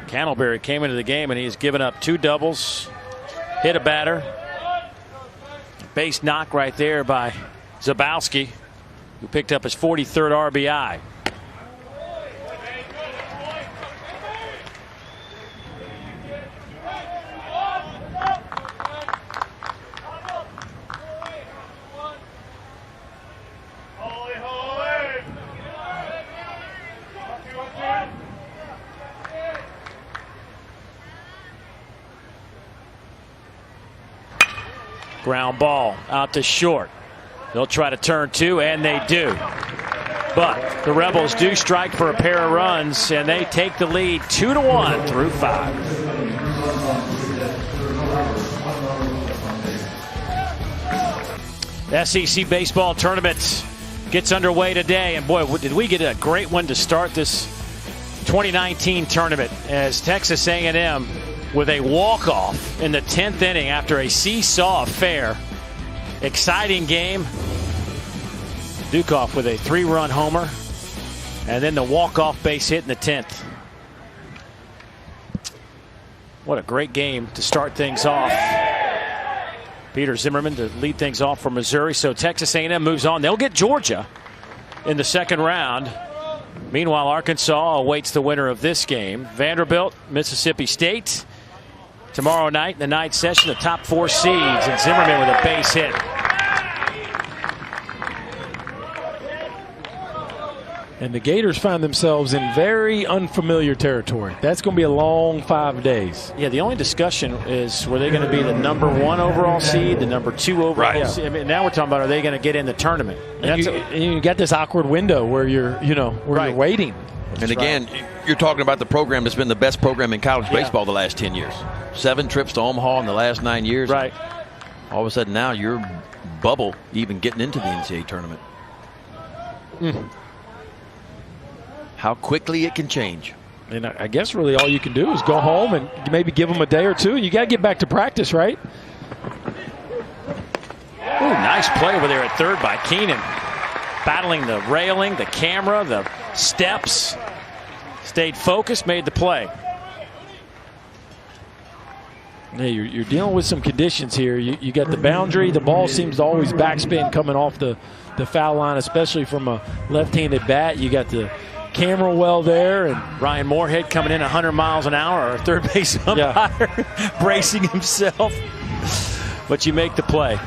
Candleberry came into the game and he's given up 2 doubles, hit a batter. Base knock right there by Zabowski, who picked up his 43rd RBI. Ground ball out to short. They'll try to turn 2, and they do. But the Rebels do strike for a pair of runs, and they take the lead 2-1 through 5. SEC baseball tournament gets underway today, and boy, did we get a great one to start this 2019 tournament as Texas A&M with a walk-off in the 10th inning after a seesaw affair. Exciting game. Dukoff with a 3-run homer, and then the walk-off base hit in the 10th. What a great game to start things off. Peter Zimmerman to lead things off for Missouri. So Texas A&M moves on. They'll get Georgia in the second round. Meanwhile, Arkansas awaits the winner of this game. Vanderbilt, Mississippi State. Tomorrow night in the night session, the top 4 seeds, and Zimmerman with a base hit. And the Gators find themselves in very unfamiliar territory. That's going to be a long 5 days. Yeah, the only discussion is, were they going to be the number 1 overall seed, the number 2 overall seed? I mean, now we're talking about, are they going to get in the tournament? And you got this awkward window where you're waiting. And again, you're talking about the program that's been the best program in college baseball the last 10 years. 7 trips to Omaha in the last 9 years. Right. All of a sudden now you're bubble even getting into the NCAA tournament. How quickly it can change. And I guess really all you can do is go home and maybe give them a day or two. You got to get back to practice, right? Ooh, nice play over there at third by Keenan. Battling the railing, the camera, the steps. Stayed focused, made the play. Hey, you're dealing with some conditions here. You got the boundary. The ball seems to always backspin coming off the foul line, especially from a left-handed bat. You got the camera well there. And Ryan Moorhead coming in 100 miles an hour, our third base umpire, bracing himself. But you make the play.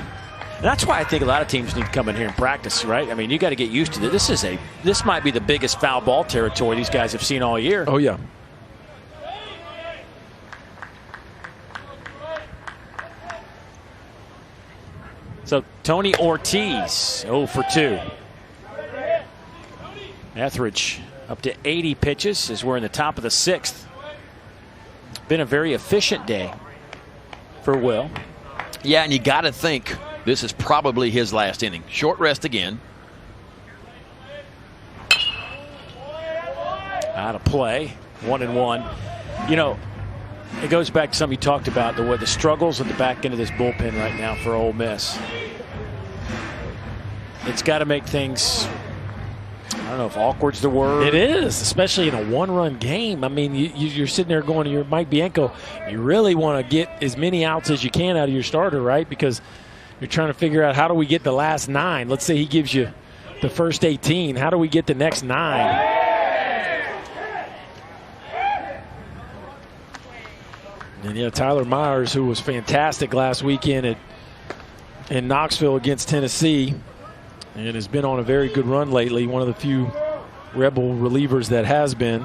And that's why I think a lot of teams need to come in here and practice, right? I mean, you got to get used to this. This might be the biggest foul ball territory these guys have seen all year. Oh, yeah. So Tony Ortiz, 0 for 2. Etheridge up to 80 pitches as we're in the top of the 6th. Been a very efficient day for Will. Yeah, and you got to think this is probably his last inning. Short rest again. Out of play, 1-1. You know, it goes back to something you talked about, the struggles at the back end of this bullpen right now for Ole Miss. It's got to make things I don't know if awkward's the word. It is, especially in a one-run game. I mean, you're sitting there going to your Mike Bianco, you really want to get as many outs as you can out of your starter, right? Because you're trying to figure out, how do we get the last 9? Let's say he gives you the first 18. How do we get the next 9? And yeah, Tyler Myers, who was fantastic last weekend in Knoxville against Tennessee, and has been on a very good run lately. One of the few Rebel relievers that has been.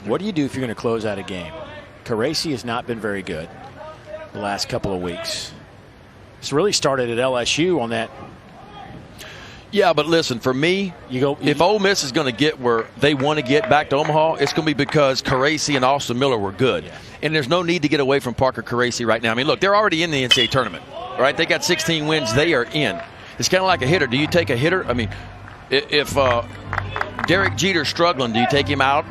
What do you do if you're going to close out a game? Caracci has not been very good the last couple of weeks. It's really started at LSU on that. Yeah, but listen, for me, if Ole Miss is going to get where they want to get back to Omaha, it's going to be because Caracci and Austin Miller were good. Yeah. And there's no need to get away from Parker Caracci right now. I mean, look, they're already in the NCAA tournament, right? They got 16 wins. They are in. It's kind of like a hitter. Do you take a hitter? I mean, if Derek Jeter's struggling, do you take him out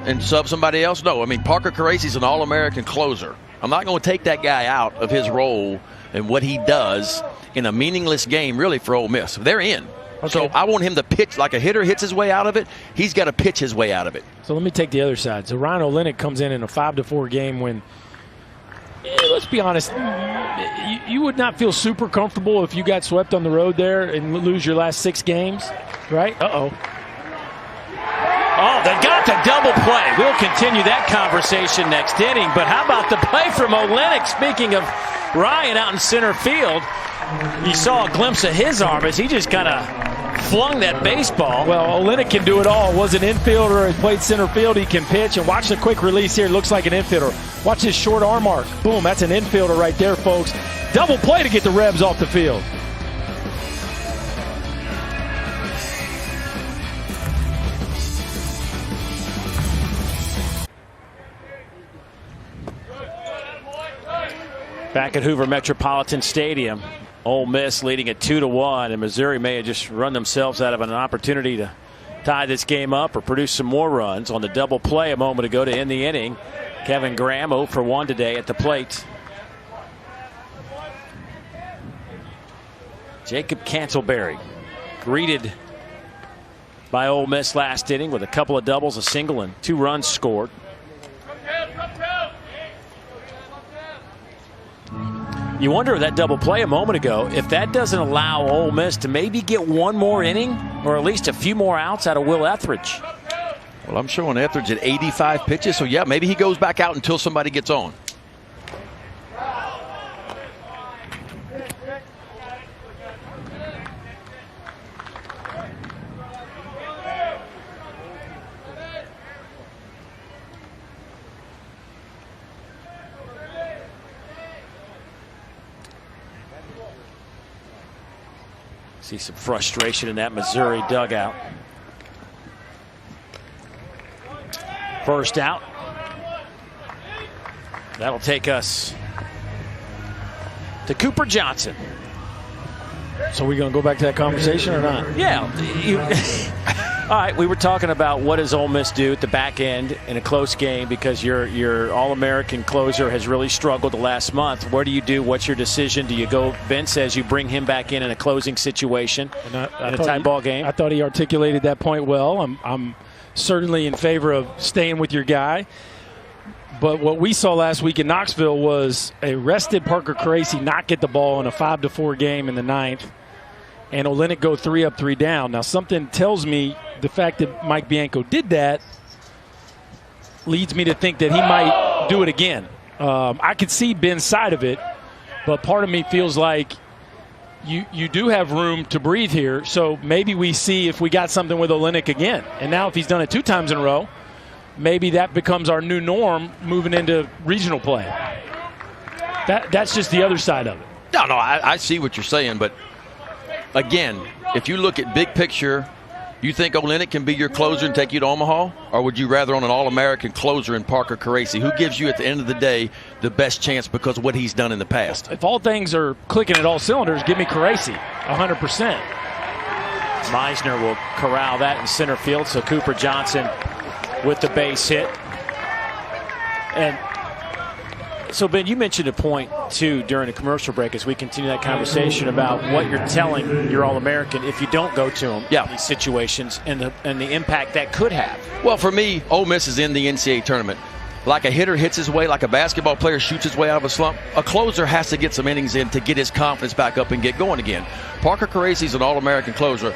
and sub somebody else? No. I mean, Parker Caracci's an All-American closer. I'm not going to take that guy out of his role and what he does in a meaningless game, really, for Ole Miss. They're in. Okay. So I want him to pitch like a hitter hits his way out of it. He's got to pitch his way out of it. So let me take the other side. So Ryan Olenek comes in a 5-4 game when, let's be honest, you would not feel super comfortable if you got swept on the road there and lose your last 6 games, right? Uh-oh. Oh, they got the double play. We'll continue that conversation next inning. But how about the play from Olenek? Speaking of Ryan out in center field, you saw a glimpse of his arm as he just kind of flung that baseball. Well, Olenek can do it all. Was an infielder, he played center field, he can pitch. And watch the quick release here. Looks like an infielder. Watch his short arm arc. Boom, that's an infielder right there, folks. Double play to get the Rebs off the field. Back at Hoover Metropolitan Stadium, Ole Miss leading at 2-1, and Missouri may have just run themselves out of an opportunity to tie this game up or produce some more runs on the double play a moment ago to end the inning. Kevin Graham 0 for 1 today at the plate. Jacob Cancelberry greeted by Ole Miss last inning with a couple of doubles, a single, and 2 runs scored. You wonder if that double play a moment ago, if that doesn't allow Ole Miss to maybe get one more inning or at least a few more outs out of Will Etheridge. Well, I'm showing Etheridge at 85 pitches, so yeah, maybe he goes back out until somebody gets on. See some frustration in that Missouri dugout. First out. That'll take us to Cooper Johnson. So we're going to go back to that conversation or not? Yeah. All right, we were talking about what does Ole Miss do at the back end in a close game because your All-American closer has really struggled the last month. What do you do? What's your decision? Do you go, Vince says you bring him back in a closing situation in a tie ball game? I thought he articulated that point well. I'm certainly in favor of staying with your guy. But what we saw last week in Knoxville was a rested Parker Caracci not get the ball in a 5-4 game in the 9th. And Olenek go 3 up, 3 down. Now, something tells me the fact that Mike Bianco did that leads me to think that he might do it again. I could see Ben's side of it, but part of me feels like you do have room to breathe here. So maybe we see if we got something with Olenek again. And now if he's done it 2 times in a row, maybe that becomes our new norm moving into regional play. That's just the other side of it. No, I see what you're saying, but again, if you look at big picture, you think Olenek can be your closer and take you to Omaha? Or would you rather on an All-American closer in Parker Caracci? Who gives you, at the end of the day, the best chance because of what he's done in the past? If all things are clicking at all cylinders, give me Caracci, 100%. Meisner will corral that in center field, so Cooper Johnson with the base hit. And so, Ben, you mentioned a point, too, during the commercial break as we continue that conversation about what you're telling your All-American if you don't go to him in these situations and the impact that could have. Well, for me, Ole Miss is in the NCAA tournament. Like a hitter hits his way, like a basketball player shoots his way out of a slump, a closer has to get some innings in to get his confidence back up and get going again. Parker Caracci's an All-American closer.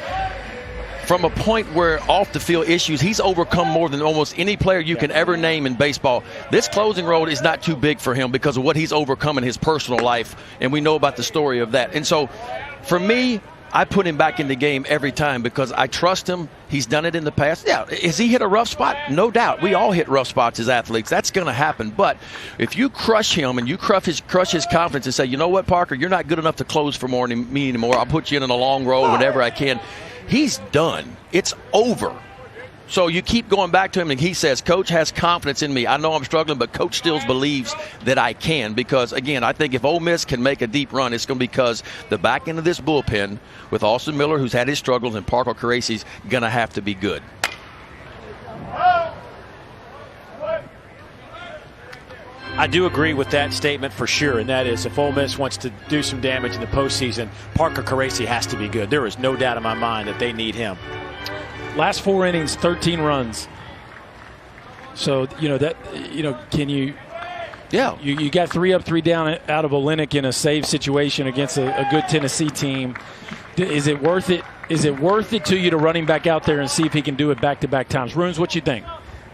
From a point where off the field issues, he's overcome more than almost any player you can ever name in baseball. This closing role is not too big for him because of what he's overcome in his personal life, and we know about the story of that. And so, for me, I put him back in the game every time because I trust him. He's done it in the past. Yeah, has he hit a rough spot? No doubt. We all hit rough spots as athletes. That's going to happen. But if you crush him and you crush his confidence and say, you know what, Parker, you're not good enough to close for me anymore. I'll put you in a long roll whenever I can. He's done. It's over. So you keep going back to him, and he says, Coach has confidence in me. I know I'm struggling, but Coach still believes that I can because, again, I think if Ole Miss can make a deep run, it's going to be because the back end of this bullpen with Austin Miller, who's had his struggles, and Parker Caracci's going to have to be good. I do agree with that statement for sure, and that is if Ole Miss wants to do some damage in the postseason, Parker Caracci has to be good. There is no doubt in my mind that they need him. Last 4 innings, 13 runs. So, can you – yeah, you got 3 up, 3 down out of Olenek in a save situation against a good Tennessee team. Is it worth it? Is it worth it to you to run him back out there and see if he can do it back-to-back times? Runes, what you think?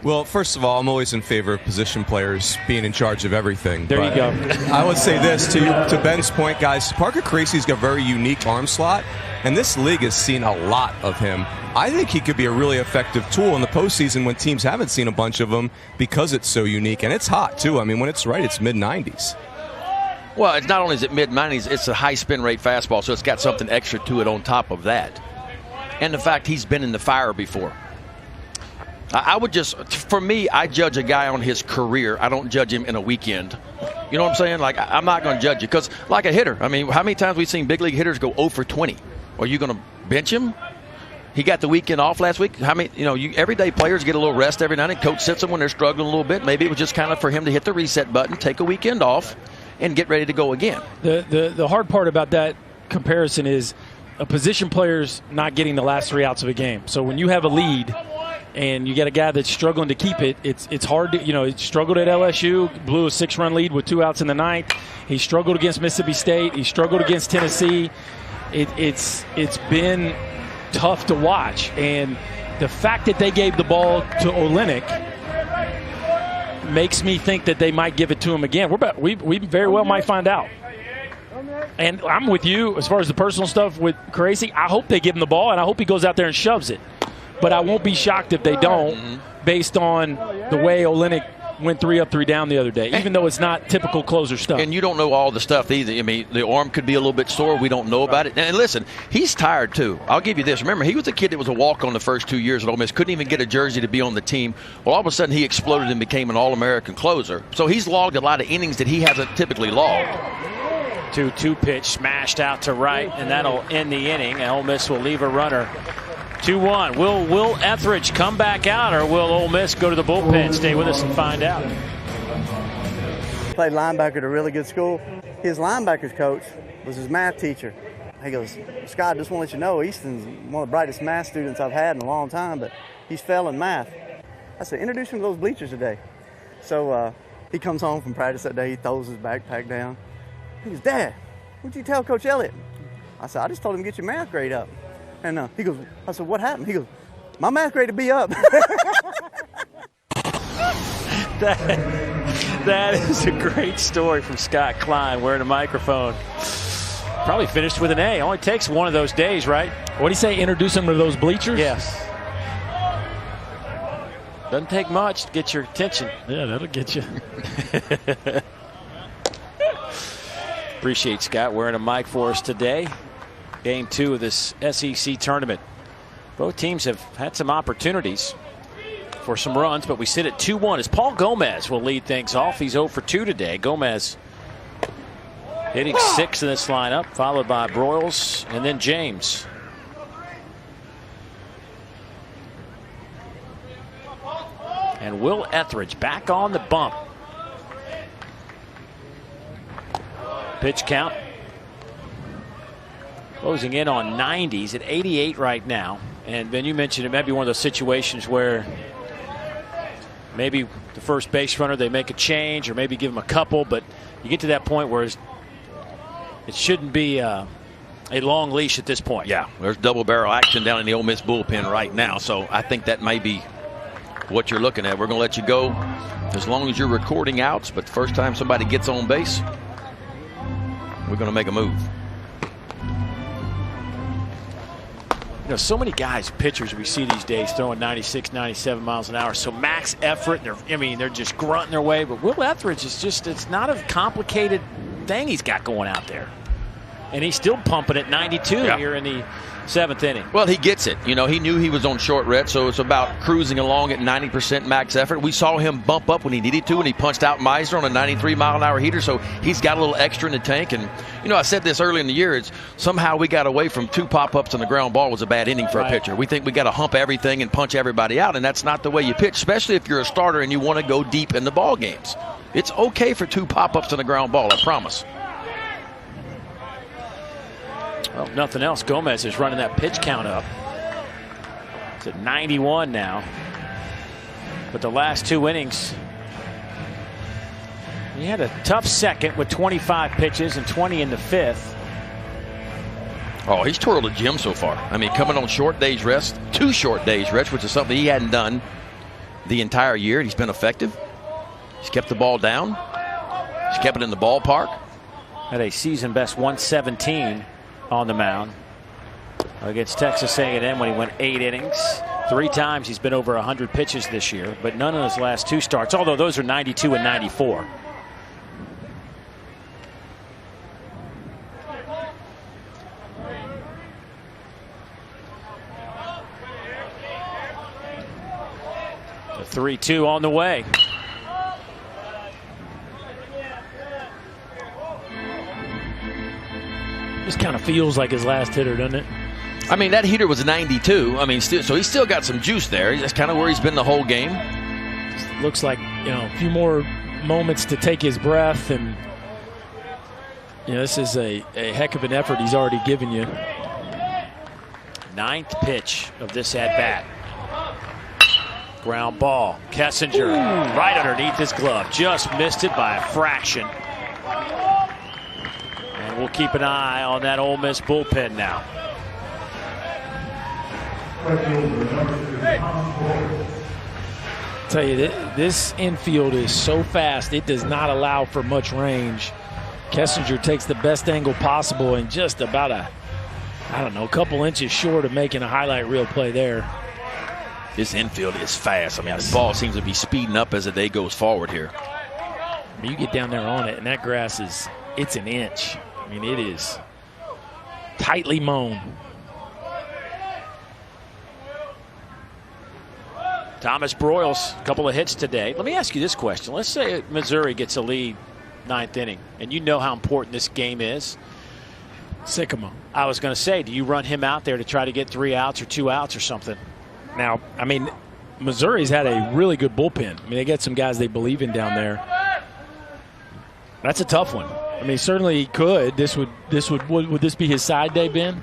Well, first of all, I'm always in favor of position players being in charge of everything. There you go. I would say this to Ben's point, guys. Parker Caracci's got a very unique arm slot, and this league has seen a lot of him. I think he could be a really effective tool in the postseason when teams haven't seen a bunch of him because it's so unique. And it's hot, too. I mean, when it's right, it's mid-90s. Well, it's not only is it mid-90s, it's a high spin rate fastball, so it's got something extra to it on top of that. And the fact he's been in the fire before. I would just, for me, I judge a guy on his career. I don't judge him in a weekend. You know what I'm saying? Like, I'm not going to judge you because, like a hitter, I mean, how many times we've seen big league hitters go 0 for 20? Are you going to bench him? He got the weekend off last week. How many, everyday players get a little rest every night, and coach sits them when they're struggling a little bit. Maybe it was just kind of for him to hit the reset button, take a weekend off, and get ready to go again. The hard part about that comparison is a position player's not getting the last 3 outs of a game. So when you have a lead and you got a guy that's struggling to keep it, it's hard to, he struggled at LSU, blew a 6-run lead with 2 outs in the ninth. He struggled against Mississippi State. He struggled against Tennessee. It's been tough to watch. And the fact that they gave the ball to Olenek makes me think that they might give it to him again. We very well might find out. And I'm with you as far as the personal stuff with Caracci. I hope they give him the ball, and I hope he goes out there and shoves it. But I won't be shocked if they don't, based on the way Olenek went 3 up, 3 down the other day, even though it's not typical closer stuff. And you don't know all the stuff either. I mean, the arm could be a little bit sore. We don't know about it. And listen, he's tired too. I'll give you this. Remember, he was a kid that was a walk-on the first 2 years at Ole Miss. Couldn't even get a jersey to be on the team. Well, all of a sudden he exploded and became an All-American closer. So he's logged a lot of innings that he hasn't typically logged. 2-2 pitch smashed out to right, and that'll end the inning. And Ole Miss will leave a runner. 2-1. Will Etheridge come back out, or will Ole Miss go to the bullpen? Stay with us and find out. Played linebacker at a really good school. His linebackers coach was his math teacher. He goes, Scott, I just want to let you know, Easton's one of the brightest math students I've had in a long time, but he's failing math. I said, introduce him to those bleachers today. So he comes home from practice that day. He throws his backpack down. He goes, Dad, what'd you tell Coach Elliott? I said, I just told him to get your math grade up. And he goes, I said, what happened? He goes, my math grade will be up. That is a great story from Scott Klein wearing a microphone. Probably finished with an A. Only takes one of those days, right? What do you say, introduce him to those bleachers? Yes. Doesn't take much to get your attention. Yeah, that'll get you. Appreciate Scott wearing a mic for us today. Game 2 of this SEC tournament. Both teams have had some opportunities for some runs, but we sit at 2-1 as Paul Gomez will lead things off. He's 0 for 2 today. Gomez hitting 6 in this lineup, followed by Broyles and then James. And Will Etheridge back on the bump. Pitch count closing in on 90s at 88 right now. And Ben, you mentioned it might be one of those situations where maybe the first base runner, they make a change or maybe give him a couple, but you get to that point where it shouldn't be a long leash at this point. Yeah, there's double barrel action down in the Ole Miss bullpen right now, so I think that may be what you're looking at. We're going to let you go as long as you're recording outs, but the first time somebody gets on base, we're going to make a move. You know, so many guys, pitchers we see these days throwing 96, 97 miles an hour. So max effort, and they're just grunting their way. But Will Etheridge is it's not a complicated thing he's got going out there. And he's still pumping at 92 here in the 7th inning. Well, he gets it. You know, he knew he was on short rest, so it's about cruising along at 90% max effort. We saw him bump up when he needed to, and he punched out Meisner on a 93-mile-an-hour heater, so he's got a little extra in the tank. And, you know, I said this early in the year, it's somehow we got away from 2 pop-ups and the ground ball was a bad inning for a pitcher. We think we got to hump everything and punch everybody out, and that's not the way you pitch, especially if you're a starter and you want to go deep in the ball games. It's okay for 2 pop-ups and a ground ball, I promise. Well, if nothing else, Gomez is running that pitch count up. It's at 91 now. But the last 2 innings, he had a tough second with 25 pitches and 20 in the 5th. Oh, he's twirled a gem so far. I mean, coming on short days rest, 2 short days rest, which is something he hadn't done the entire year. He's been effective. He's kept the ball down. He's kept it in the ballpark. Had a season best 117 on the mound against Texas A&M when he went 8 innings. 3 times he's been over 100 pitches this year, but none of his last 2 starts, although those are 92 and 94. The 3-2 on the way. This kind of feels like his last hitter, doesn't it? I mean, that heater was 92. I mean, so he's still got some juice there. That's kind of where he's been the whole game. Just looks like, you know, a few more moments to take his breath, and you know, this is a heck of an effort he's already given you. 9th pitch of this at bat. Ground ball. Kessinger right underneath his glove. Just missed it by a fraction. And we'll keep an eye on that Ole Miss bullpen now. Tell you, this infield is so fast, it does not allow for much range. Kessinger takes the best angle possible and just about a couple inches short of making a highlight reel play there. This infield is fast. I mean, the ball seems to be speeding up as the day goes forward here. You get down there on it, and that grass it's an inch. I mean, it is tightly mown. Thomas Broyles, a couple of hits today. Let me ask you this question. Let's say Missouri gets a lead 9th inning, and you know how important this game is. Sycamore. I was going to say, do you run him out there to try to get 3 outs or 2 outs or something? Now, I mean, Missouri's had a really good bullpen. I mean, they get some guys they believe in down there. That's a tough one. I mean, certainly he could. Would this be his side day, Ben?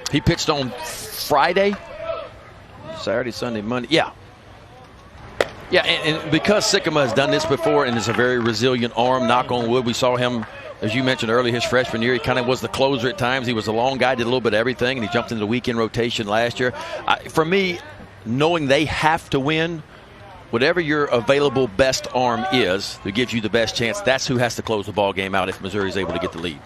He pitched on Friday, Saturday, Sunday, Monday. Yeah. Yeah, and because Sycamore has done this before and is a very resilient arm, knock on wood, we saw him, as you mentioned earlier, his freshman year, he kind of was the closer at times. He was a long guy, did a little bit of everything, and he jumped into the weekend rotation last year. For me, knowing they have to win, whatever your available best arm is that gives you the best chance, that's who has to close the ball game out if Missouri is able to get the lead.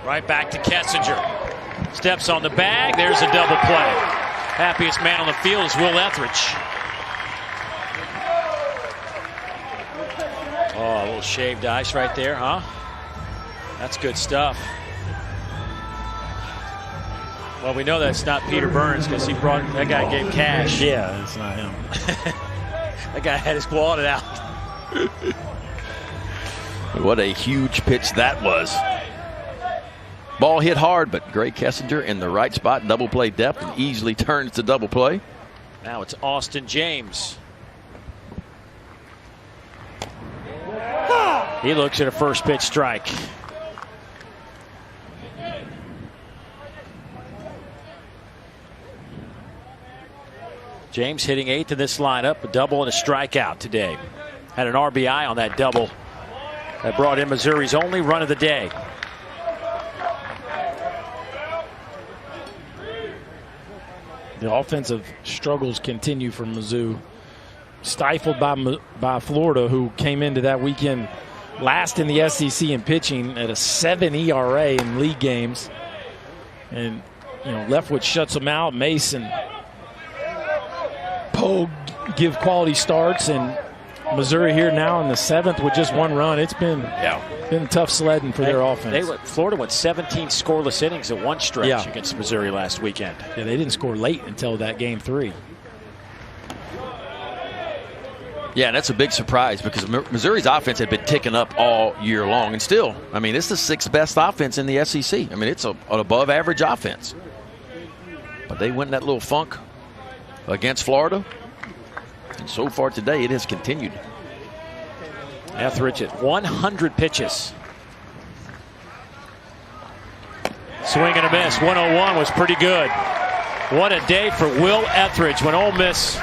Right back to Kessinger. Steps on the bag. There's a double play. Happiest man on the field is Will Etheridge. Oh, a little shaved ice right there, huh? That's good stuff. Well, we know that's not Peter Burns because that guy gave cash. Yeah, it's not him. That guy had his wallet out. What a huge pitch that was. Ball hit hard, but Gray Kessinger in the right spot, double play depth, and easily turns to double play. Now it's Austin James. He looks at a first pitch strike. James hitting 8th in this lineup, a double and a strikeout today. Had an RBI on that double that brought in Missouri's only run of the day. The offensive struggles continue for Mizzou. Stifled by Florida, who came into that weekend last in the SEC in pitching at a 7 ERA in league games. And, Leftwich shuts them out. Mason, Poe give quality starts, and Missouri here now in the 7th with just 1 run. It's been tough sledding for their offense. Florida went 17 scoreless innings at one stretch against Missouri last weekend. Yeah, they didn't score late until that game 3. Yeah, and that's a big surprise because Missouri's offense had been ticking up all year long. And still, it's the 6th best offense in the SEC. It's an above-average offense. But they went in that little funk against Florida. And so far today, it has continued. Etheridge at 100 pitches. Swing and a miss. 101 was pretty good. What a day for Will Etheridge when Ole Miss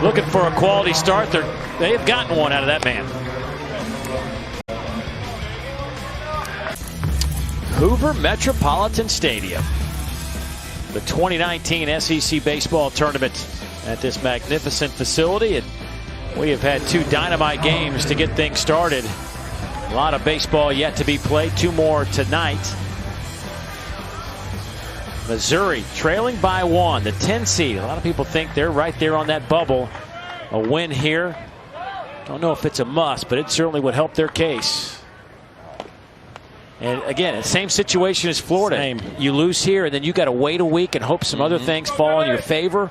looking for a quality start. They've gotten one out of that man. Hoover Metropolitan Stadium. The 2019 SEC baseball tournament at this magnificent facility. And we have had 2 dynamite games to get things started. A lot of baseball yet to be played. 2 more tonight. Missouri trailing by 1, the 10 seed. A lot of people think they're right there on that bubble. A win here. Don't know if it's a must, but it certainly would help their case. And again, the same situation as Florida. Same. You lose here, and then you got to wait a week and hope some other things fall in your favor.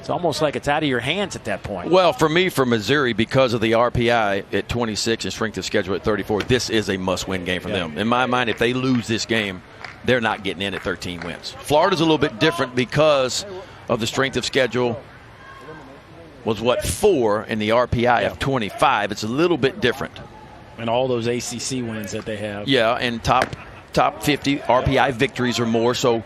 It's almost like it's out of your hands at that point. Well, for me, for Missouri, because of the RPI at 26 and strength of schedule at 34, this is a must-win game for them. In my mind, if they lose this game, they're not getting in at 13 wins. Florida's a little bit different because of the strength of schedule was 4 and the RPI of 25. It's a little bit different. And all those ACC wins that they have. Yeah, and top 50 RPI victories or more. So,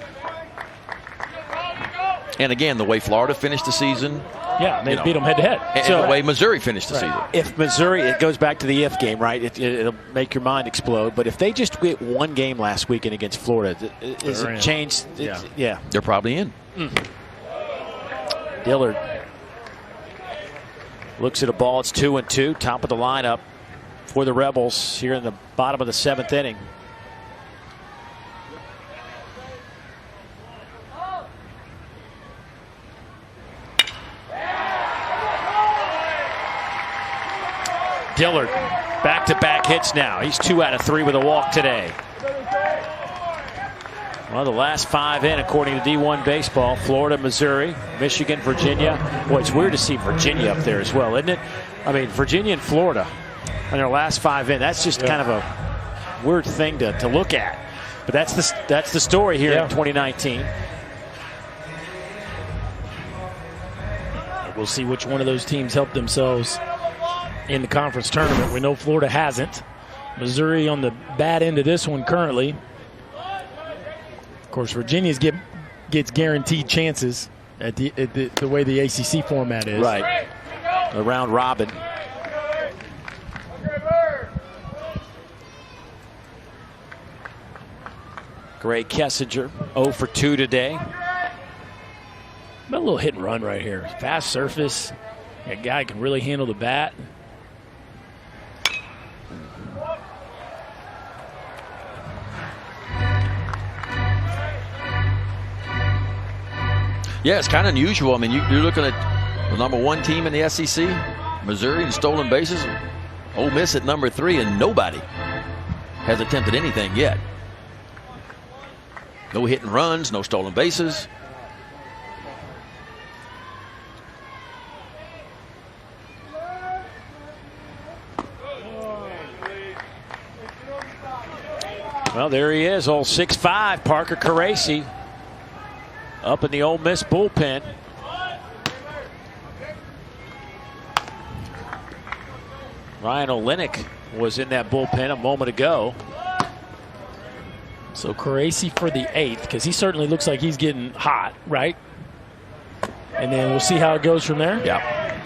and again, the way Florida finished the season. Yeah, they beat them head to head. And the way Missouri finished the season. If Missouri, it goes back to the if game, right? It'll make your mind explode. But if they just get 1 game last weekend against Florida, is it changed? Yeah. They're probably in. Dillard looks at a ball. It's 2-2, top of the lineup for the Rebels here in the bottom of the 7th inning. Dillard, back-to-back hits now. He's 2 out of 3 with a walk today. Well, the last 5 in, according to D1 Baseball. Florida, Missouri, Michigan, Virginia. Boy, it's weird to see Virginia up there as well, isn't it? Virginia and Florida on their last 5 in. That's just kind of a weird thing to look at. But that's the story here in 2019. We'll see which one of those teams help themselves in the conference tournament. We know Florida hasn't. Missouri on the bad end of this one currently. Of course, Virginia's gets guaranteed chances at the way the ACC format is. Right. The round robin. Gray Kessinger 0 for 2 today. A little hit and run right here. Fast surface. That guy can really handle the bat. Yeah, it's kind of unusual. You're looking at the number 1 team in the SEC, Missouri, in stolen bases. Ole Miss at number 3, and nobody has attempted anything yet. No hit and runs, no stolen bases. Well, there he is, old 6'5", Parker Caracci, up in the Ole Miss bullpen. Ryan Olenek was in that bullpen a moment ago. So Caracci for the 8th, because he certainly looks like he's getting hot, right? And then we'll see how it goes from there. Yeah.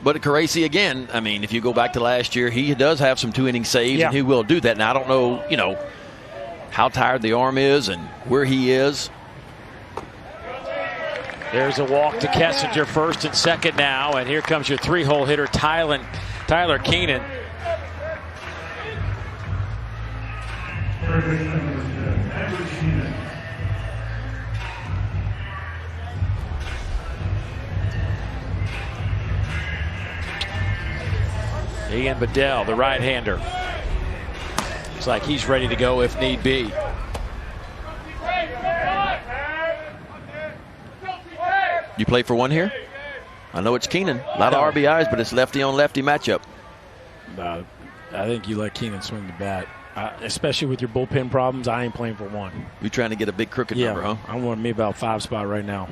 But Caracci, again, I mean, if you go back to last year, he does have some 2-inning saves, and he will do that. Now, I don't know, how tired the arm is and where he is. There's a walk to Kessinger, first and second now, and here comes your 3-hole hitter, Tyler Keenan. Ian Bedell, the right-hander. Looks like he's ready to go if need be. You play for one here? I know it's Keenan. A lot of RBIs, but it's lefty-on-lefty matchup. I think you let Keenan swing the bat. Especially with your bullpen problems, I ain't playing for one. You're trying to get a big crooked number, huh? I want me about 5 spot right now.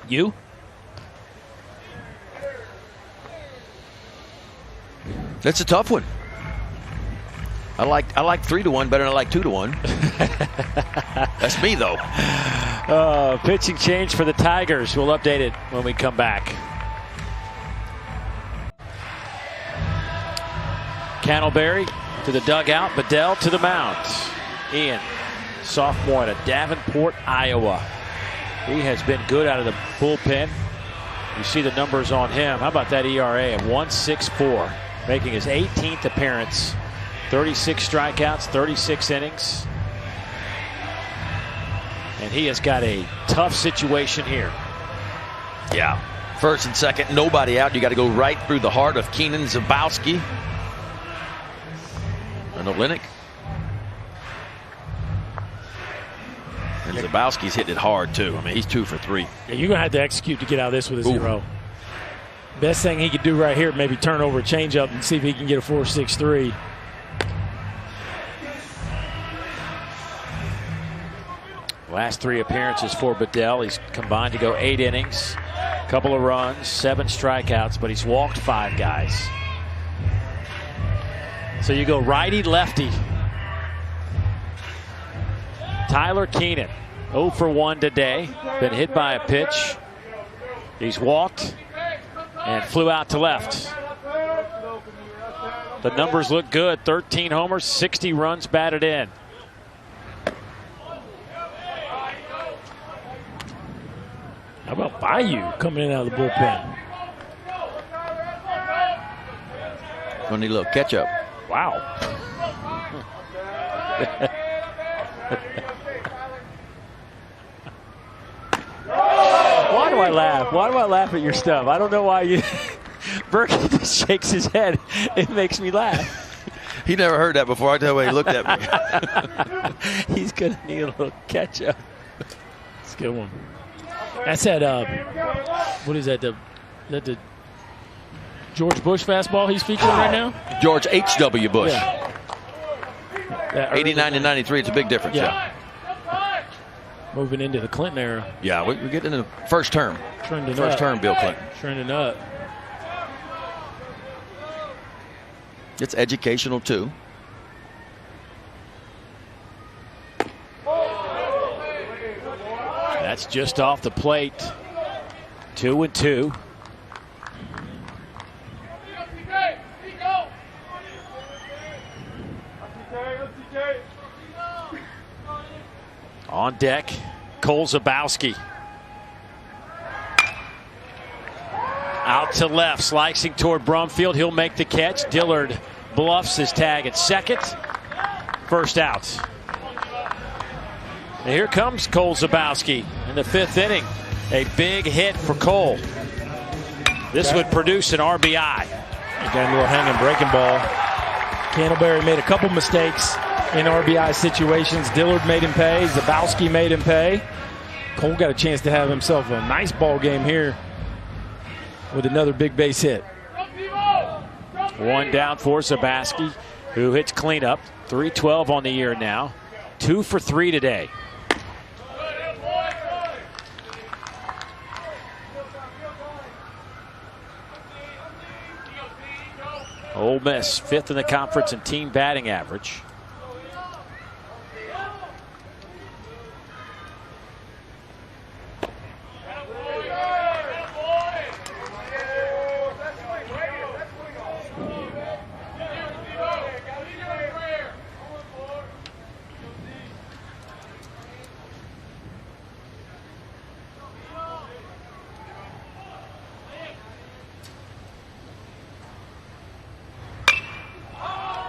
You? That's a tough one. I like 3-1 better than I like 2-1. That's me, though. Pitching change for the Tigers. We'll update it when we come back. Candleberry to the dugout. Bedell to the mound. Ian, sophomore out of Davenport, Iowa. He has been good out of the bullpen. You see the numbers on him. How about that ERA of 1.64, making his 18th appearance. 36 strikeouts, 36 innings. And he has got a tough situation here. Yeah. First and second, nobody out. You got to go right through the heart of Keenan Zabowski. And Olenek. And Zabowski's hitting it hard, too. I mean, he's 2 for 3. Yeah, you're going to have to execute to get out of this with a 0. Best thing he could do right here, maybe turn over a changeup and see if he can get a 4.63. Last 3 appearances for Bedell. He's combined to go 8 innings, couple of runs, 7 strikeouts, but he's walked 5 guys. So you go righty lefty. Tyler Keenan, 0 for 1 today. Been hit by a pitch. He's walked and flew out to left. The numbers look good. 13 homers, 60 runs batted in. How about Bayou coming in out of the bullpen? Funny little catch up. Wow. Why do I laugh? Why do I laugh at your stuff? I don't know why you. Berkey just shakes his head. It makes me laugh. He never heard that before. I tell you, he looked at me. He's going to need a little catch up. It's a good one. That's that, what is that, the George Bush fastball he's featuring right now? George H.W. Bush. Yeah. 89 to 93, it's a big difference. Yeah. Moving into the Clinton era. Yeah, we're getting into the first term. Trending first up. term, Bill Clinton. Trending up. It's educational, too. That's just off the plate. 2-2. On deck, Cole Zabowski. Out to left, slicing toward Brumfield. He'll make the catch. Dillard bluffs his tag at second. First out. And here comes Cole Zabowski in the 5th inning. A big hit for Cole. This would produce an RBI. He got a little hanging breaking ball. Candleberry made a couple mistakes in RBI situations. Dillard made him pay. Zabowski made him pay. Cole got a chance to have himself a nice ball game here with another big base hit. One down for Zabaski, who hits cleanup. 312 on the year now. 2 for 3 today. Ole Miss, 5th in the conference in team batting average.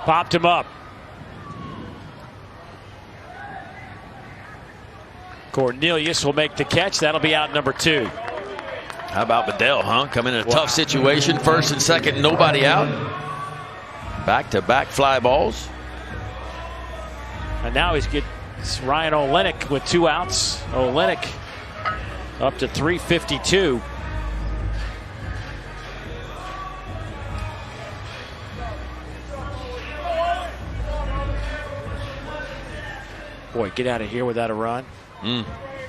Popped him up. Cornelius will make the catch. That'll be out number 2. How about Bedell, huh? Coming in a tough situation. First and second, nobody out. Back-to-back fly balls. And now it's Ryan Olenek with 2 outs. Olenek up to 352. Boy, get out of here without a run.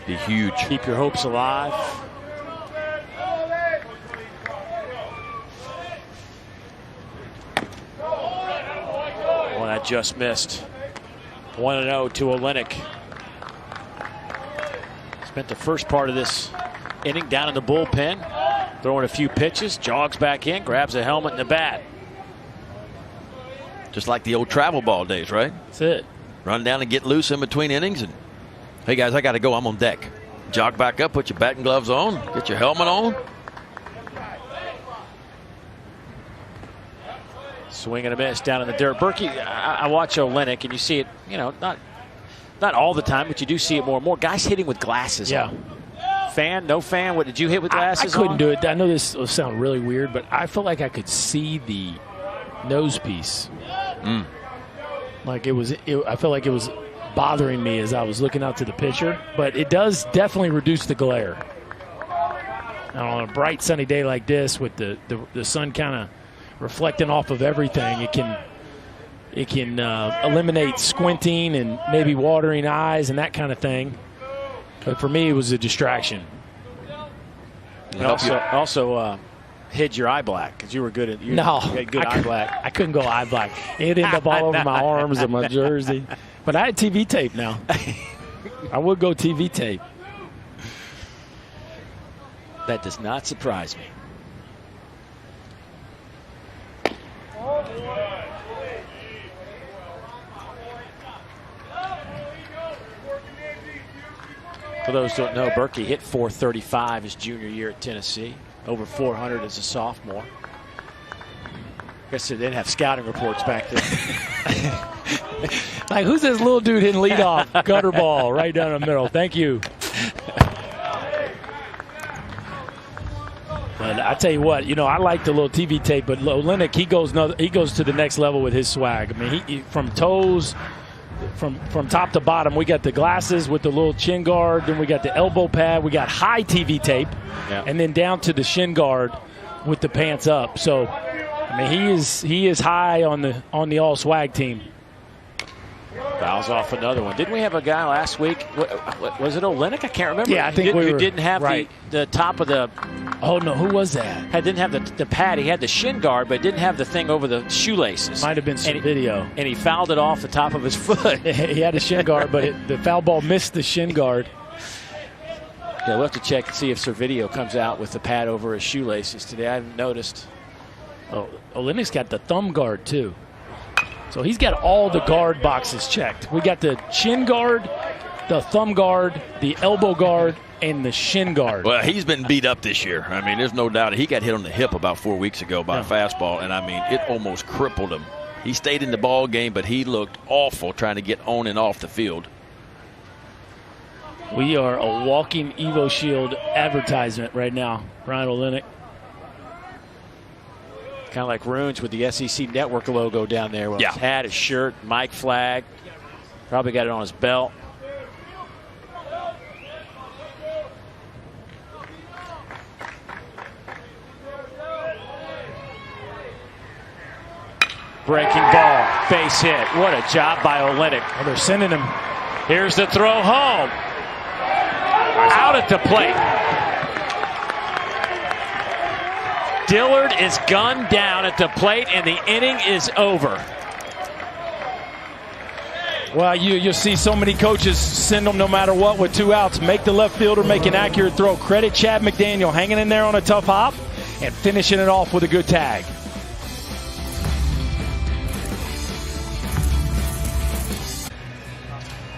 Be huge. Keep your hopes alive. Well, that just missed. 1-0 to Olenek. Spent the first part of this inning down in the bullpen, throwing a few pitches, jogs back in, grabs a helmet and the bat. Just like the old travel ball days, right? That's it. Run down and get loose in between innings. And hey, guys, I got to go. I'm on deck. Jog back up, put your batting gloves on, get your helmet on. Swing and a miss down in the dirt. Berkey, I watch Olenek, and you see it, not all the time, but you do see it more and more. Guys hitting with glasses on. Fan, no fan? What did you hit with glasses I couldn't on? do it. I know this will sound really weird, but I felt like I could see the nose piece. Like I felt like it was bothering me as I was looking out to the pitcher, but it does definitely reduce the glare. Now, on a bright sunny day like this with the sun kind of reflecting off of everything, it can eliminate squinting and maybe watering eyes and that kind of thing. But for me, it was a distraction. And also hid your eye black because you were good at you had good eye black. I couldn't go eye black. It ended up all over my arms and my jersey. But I had TV tape now. I would go TV tape. That does not surprise me. For those who don't know, Berkey hit .435 his junior year at Tennessee. Over 400 as a sophomore. I guess they didn't have scouting reports back then. Like, who's this little dude hitting leadoff gutter ball right down the middle? Thank you. But I tell you what, I like the little TV tape, but Olenek, he goes to the next level with his swag. I mean, he from toes, from top to bottom. We got the glasses with the little chin guard, then we got the elbow pad, we got high TV tape, and then down to the shin guard with the pants up. So, I mean, he is high on the all swag team. Fouls off another one. Didn't we have a guy last week? Was it Olenek? I can't remember. Yeah, I think who didn't have the top of the. Oh no, who was that? Didn't have the pad. He had the shin guard, but didn't have the thing over the shoelaces. Might have been some video. And he fouled it off the top of his foot. He had a shin guard, but the foul ball missed the shin guard. Yeah, we'll have to check and see if Servideo comes out with the pad over his shoelaces today. I haven't noticed. Oh, Olenek's got the thumb guard too. So he's got all the guard boxes checked. We got the chin guard, the thumb guard, the elbow guard, and the shin guard. Well, he's been beat up this year. I mean, there's no doubt. He got hit on the hip about 4 weeks ago by a fastball, and I mean, it almost crippled him. He stayed in the ball game, but he looked awful trying to get on and off the field. We are a walking Evo Shield advertisement right now, Ryan Olenek. Kind of like Runes with the SEC Network logo down there. Well, his hat, his shirt, mic flag. Probably got it on his belt. Breaking ball, base hit. What a job by Olenek. Oh, they're sending him. Here's the throw home. Out at the plate. Dillard is gunned down at the plate, and the inning is over. Well, you'll see so many coaches send them no matter what with 2 outs. Make the left fielder make an accurate throw. Credit Chad McDaniel hanging in there on a tough hop and finishing it off with a good tag.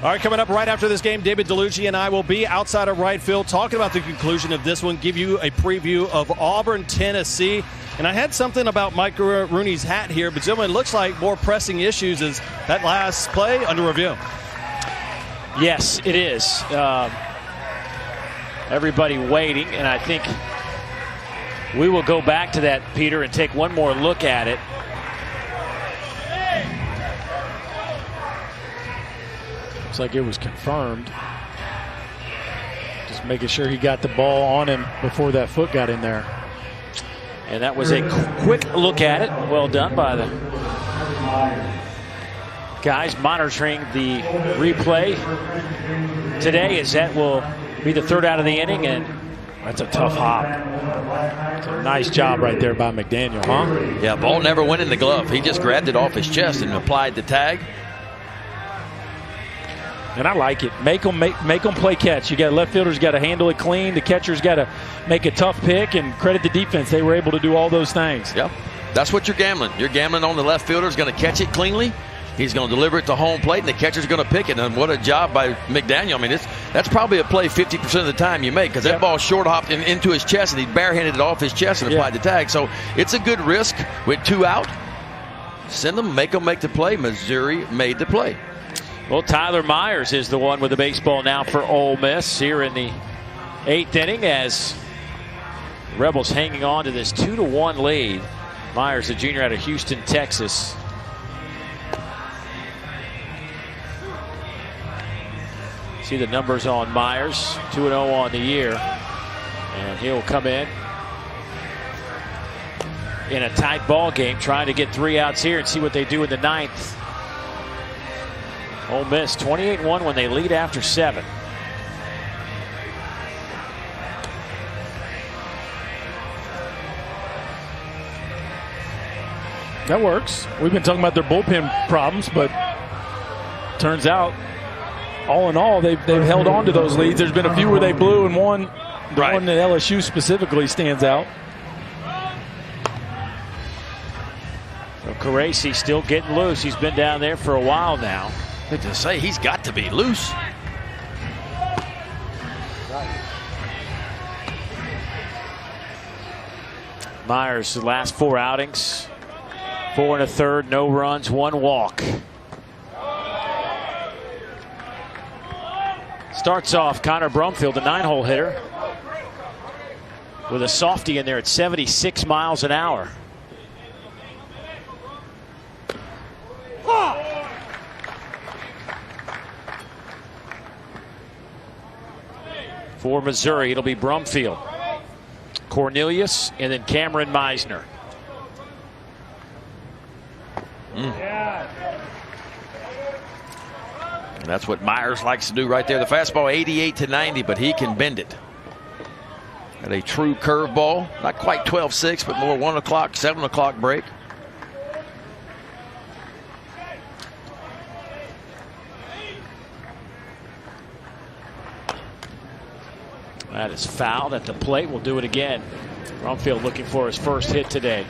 All right, coming up right after this game, David DeLucci and I will be outside of right field talking about the conclusion of this one, give you a preview of Auburn, Tennessee. And I had something about Mike Rooney's hat here, but gentlemen, it looks like more pressing issues is that last play under review. Yes, it is. Everybody waiting, and I think we will go back to that, Peter, and take one more look at it. Looks like it was confirmed. Just making sure he got the ball on him before that foot got in there. And that was a quick look at it. Well done by the guys monitoring the replay today, as that will be the 3rd out of the inning. And that's a tough hop. It's a nice job right there by McDaniel, huh? Yeah, ball never went in the glove. He just grabbed it off his chest and applied the tag. And I like it. Make them play catch. You got left fielders got to handle it clean. The catcher's got to make a tough pick, and credit the defense. They were able to do all those things. Yep. That's what you're gambling. You're gambling on the left fielder is going to catch it cleanly. He's going to deliver it to home plate, and the catcher's going to pick it. And what a job by McDaniel. I mean, that's probably a play 50% of the time you make, because that ball short hopped into his chest, and he barehanded it off his chest and applied the tag. So it's a good risk with 2 out. Send them, make the play. Missouri made the play. Well, Tyler Myers is the one with the baseball now for Ole Miss here in the 8th inning, as Rebels hanging on to this 2-1 lead. Myers, the junior out of Houston, Texas. See the numbers on Myers, 2-0 on the year, and he'll come in a tight ball game, trying to get 3 outs here and see what they do in the 9th. Ole Miss 28-1 when they lead after 7. That works. We've been talking about their bullpen problems, but turns out, all in all, they've held on to those leads. There's been a few where they blew, and one at LSU specifically stands out. So Caracci still getting loose. He's been down there for a while now. To say he's got to be loose. Myers, the last 4 outings, 4 1/3, no runs, 1 walk. Starts off Connor Brumfield, the 9-hole hitter, with a softie in there at 76 miles an hour. For Missouri, it'll be Brumfield, Cornelius, and then Cameron Meisner. And that's what Myers likes to do right there. The fastball 88-90, but he can bend it. At a true curveball, not quite 12-6, but more 1 o'clock, 7 o'clock break. That is fouled at the plate. We'll do it again. Brumfield looking for his first hit today.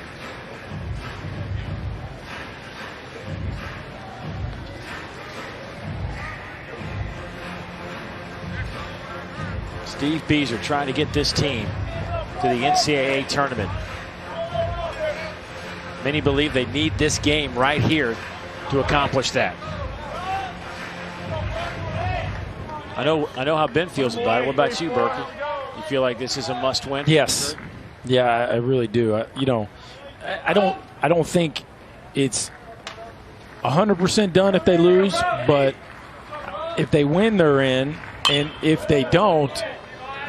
Steve Beazer trying to get this team to the NCAA tournament. Many believe they need this game right here to accomplish that. I know how Ben feels about it. What about you, Berkey? You feel like this is a must-win? Yes. Yeah, I really do. I don't think it's 100% done if they lose, but if they win, they're in, and if they don't,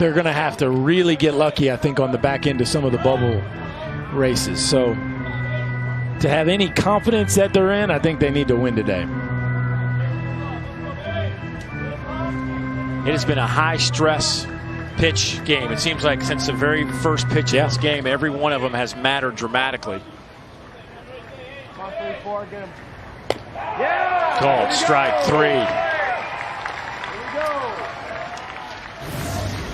they're going to have to really get lucky, I think, on the back end of some of the bubble races. So to have any confidence that they're in, I think they need to win today. It has been a high-stress pitch game. It seems like since the very first pitch of this game, every one of them has mattered dramatically. Called strike 3.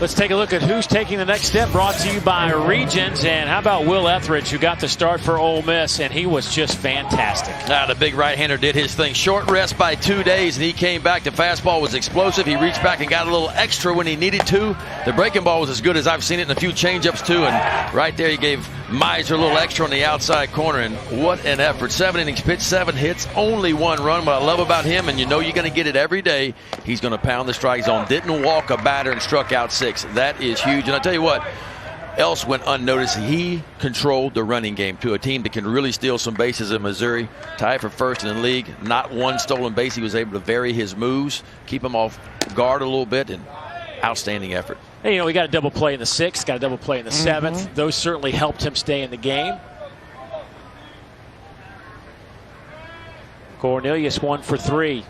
Let's take a look at who's taking the next step, brought to you by Regions. And how about Will Etheridge, who got the start for Ole Miss, and he was just fantastic. The big right-hander did his thing. Short rest by 2 days, and he came back. The fastball was explosive. He reached back and got a little extra when he needed to. The breaking ball was as good as I've seen it in a few changeups, too. And right there, he gave Miser a little extra on the outside corner, and what an effort. 7 innings pitched, 7 hits, only 1 run. What I love about him, and you know you're going to get it every day, he's going to pound the strike zone. Didn't walk a batter and struck out 6. That is huge. And I'll tell you what else went unnoticed. He controlled the running game to a team that can really steal some bases in Missouri. Tied for first in the league. Not one stolen base. He was able to vary his moves, keep him off guard a little bit, and outstanding effort. Hey, you know, we got a double play in the 6th, got a double play in the 7th. Those certainly helped him stay in the game. Cornelius 1 for 3.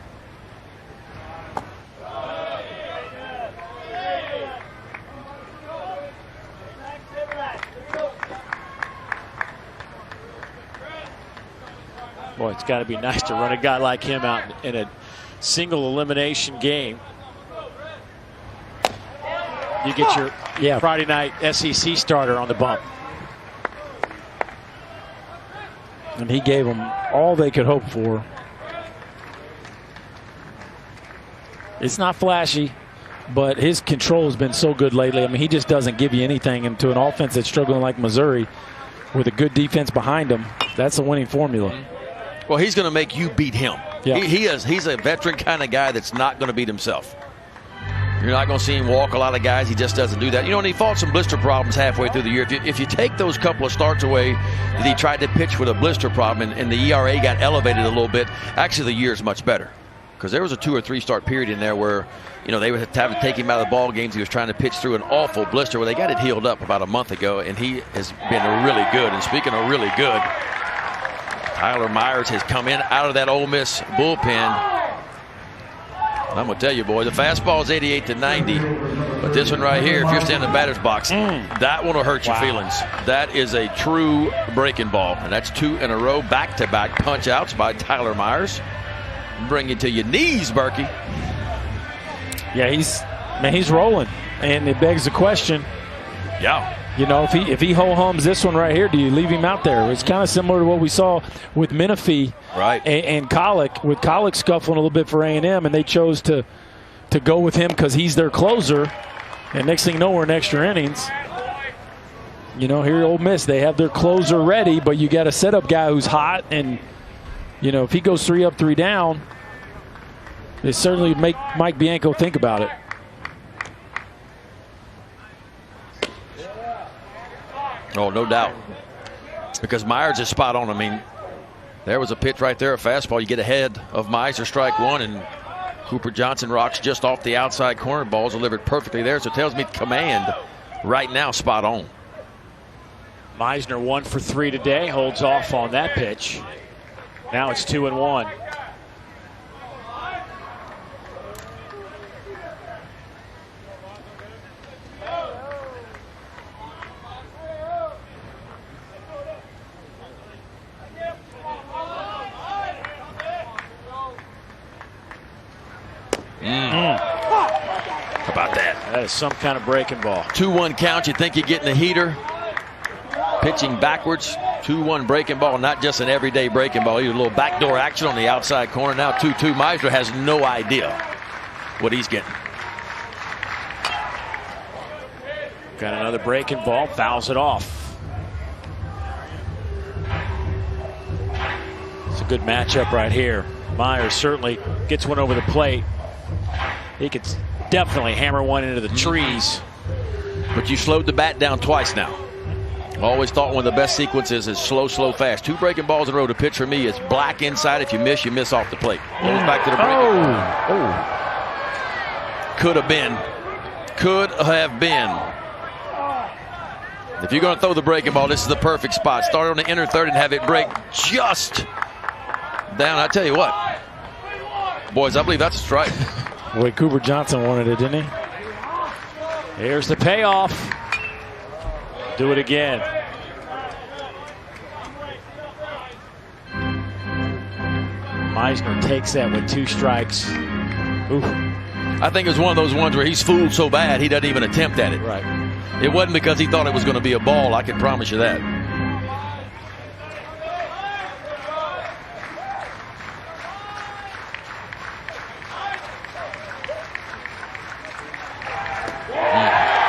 Boy, it's got to be nice to run a guy like him out in a single elimination game. You get your Friday night SEC starter on the bump. And he gave them all they could hope for. It's not flashy, but his control has been so good lately. I mean, he just doesn't give you anything into an offense that's struggling like Missouri with a good defense behind him. That's a winning formula. Well, he's going to make you beat him. Yeah. He's a veteran kind of guy that's not going to beat himself. You're not going to see him walk a lot of guys. He just doesn't do that. You know, and he fought some blister problems halfway through the year. If you take those couple of starts away that he tried to pitch with a blister problem and the ERA got elevated a little bit, actually the year is much better. Because there was a 2 or 3 start period in there where, you know, they would have to take him out of the ball games. He was trying to pitch through an awful blister. Well, they got it healed up about a month ago, and he has been really good. And speaking of really good, Tyler Myers has come in out of that Ole Miss bullpen. I'm going to tell you, boy, the fastball is 88 to 90. But this one right here, if you're standing in the batter's box, that one will hurt your feelings. That is a true breaking ball. And that's 2 in a row, back-to-back punch-outs by Tyler Myers. Bring you to your knees, Berkey. Yeah, he's rolling. And it begs the question. Yeah. You know, if he ho-hums this one right here, do you leave him out there? It's kind of similar to what we saw with Menifee and Colic, with Colic scuffling a little bit for A&M, and they chose to go with him because he's their closer. And next thing you know, we're in extra innings. You know, here at Ole Miss, they have their closer ready, but you got a setup guy who's hot, and, you know, if he goes 3 up, 3 down, it certainly make Mike Bianco think about it. Oh, no doubt. Because Myers is spot on. I mean, there was a pitch right there, a fastball. You get ahead of Miser, strike 1, and Cooper Johnson rocks just off the outside corner. Ball's delivered perfectly there, so it tells me command right now spot on. Meisner 1 for 3 today, holds off on that pitch. Now it's 2-1. How about that? That is some kind of breaking ball. 2-1 count. You think you're getting a heater. Pitching backwards. 2-1 breaking ball. Not just an everyday breaking ball. He had a little backdoor action on the outside corner. Now 2-2. Meisner has no idea what he's getting. Got another breaking ball. Fouls it off. It's a good matchup right here. Myers certainly gets one over the plate. He could definitely hammer one into the trees. But you slowed the bat down twice now. Always thought one of the best sequences is slow, fast. 2 breaking balls in a row to pitch for me. It's black inside. If you miss off the plate. Goes back to the break. Could have been. If you're going to throw the breaking ball, this is the perfect spot. Start on the inner third and have it break just down. I tell you what, boys, I believe that's a strike. Boy, Cooper Johnson wanted it, didn't he? Here's the payoff. Do it again. Meisner takes that with 2 strikes. Ooh. I think it was one of those ones where he's fooled so bad he doesn't even attempt at it. Right. It wasn't because he thought it was going to be a ball. I can promise you that.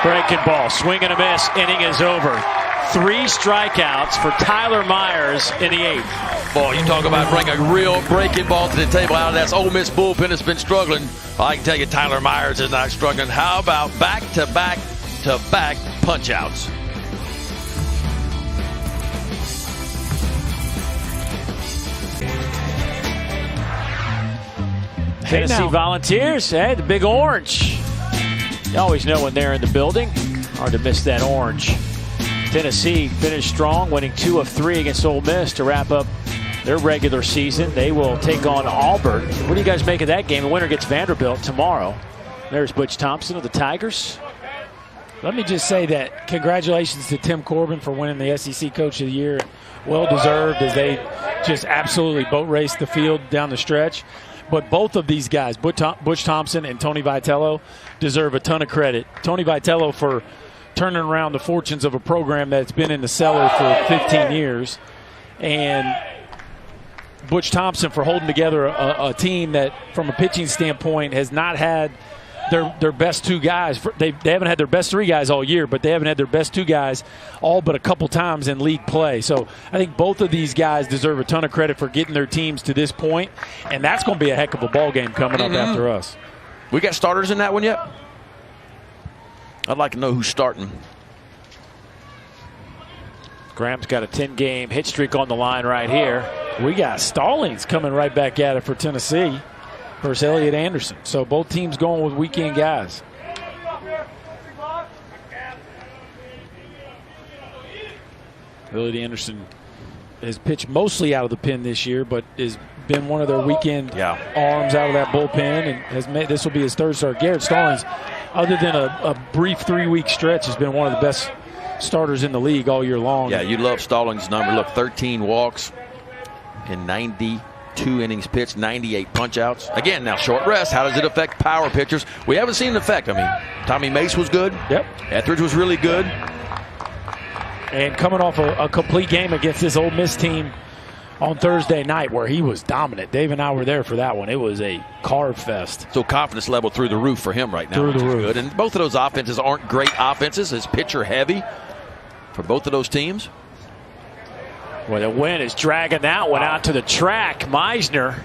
Breaking ball, swing and a miss. Inning is over. 3 strikeouts for Tyler Myers in the 8th. Boy, you talk about bringing a real breaking ball to the table out of that Ole Miss bullpen that's been struggling. I can tell you Tyler Myers is not struggling. How about back-to-back-to-back punch-outs? Tennessee Volunteers, hey, the big orange. You always know when they're in the building. Hard to miss that orange. Tennessee finished strong, winning 2 of 3 against Ole Miss to wrap up their regular season. They will take on Auburn. What do you guys make of that game? The winner gets Vanderbilt tomorrow. There's Butch Thompson of the Tigers. Let me just say that congratulations to Tim Corbin for winning the SEC Coach of the Year. Well deserved, as they just absolutely boat raced the field down the stretch. But both of these guys, Butch Thompson and Tony Vitello, deserve a ton of credit. Tony Vitello for turning around the fortunes of a program that's been in the cellar for 15 years. And Butch Thompson for holding together a team that, from a pitching standpoint, has not had their best 2 guys. They haven't had their best 3 guys all year, but they haven't had their best 2 guys all but a couple times in league play. So I think both of these guys deserve a ton of credit for getting their teams to this point, and that's going to be a heck of a ball game coming up after us. We got starters in that one yet? I'd like to know who's starting. Graham's got a 10-game hit streak on the line right here. We got Stallings coming right back at it for Tennessee versus Elliot Anderson. So both teams going with weekend guys. Elliot Anderson has pitched mostly out of the pen this year, but has been one of their weekend arms out of that bullpen, and has made this will be his 3rd start. Garrett Stallings, other than a brief 3-week stretch, has been one of the best starters in the league all year long. Yeah, you love Stallings' number. Look, 13 walks in 92 innings pitched, 98 punch-outs. Again, now short rest. How does it affect power pitchers? We haven't seen an effect. I mean, Tommy Mace was good. Yep. Etheridge was really good. And coming off a complete game against this Ole Miss team on Thursday night where he was dominant. Dave and I were there for that one. It was a carve fest. So confidence level through the roof for him right now. Through the roof. Good. And both of those offenses aren't great offenses. It's pitcher heavy for both of those teams. Well, the wind is dragging that one out to the track. Meisner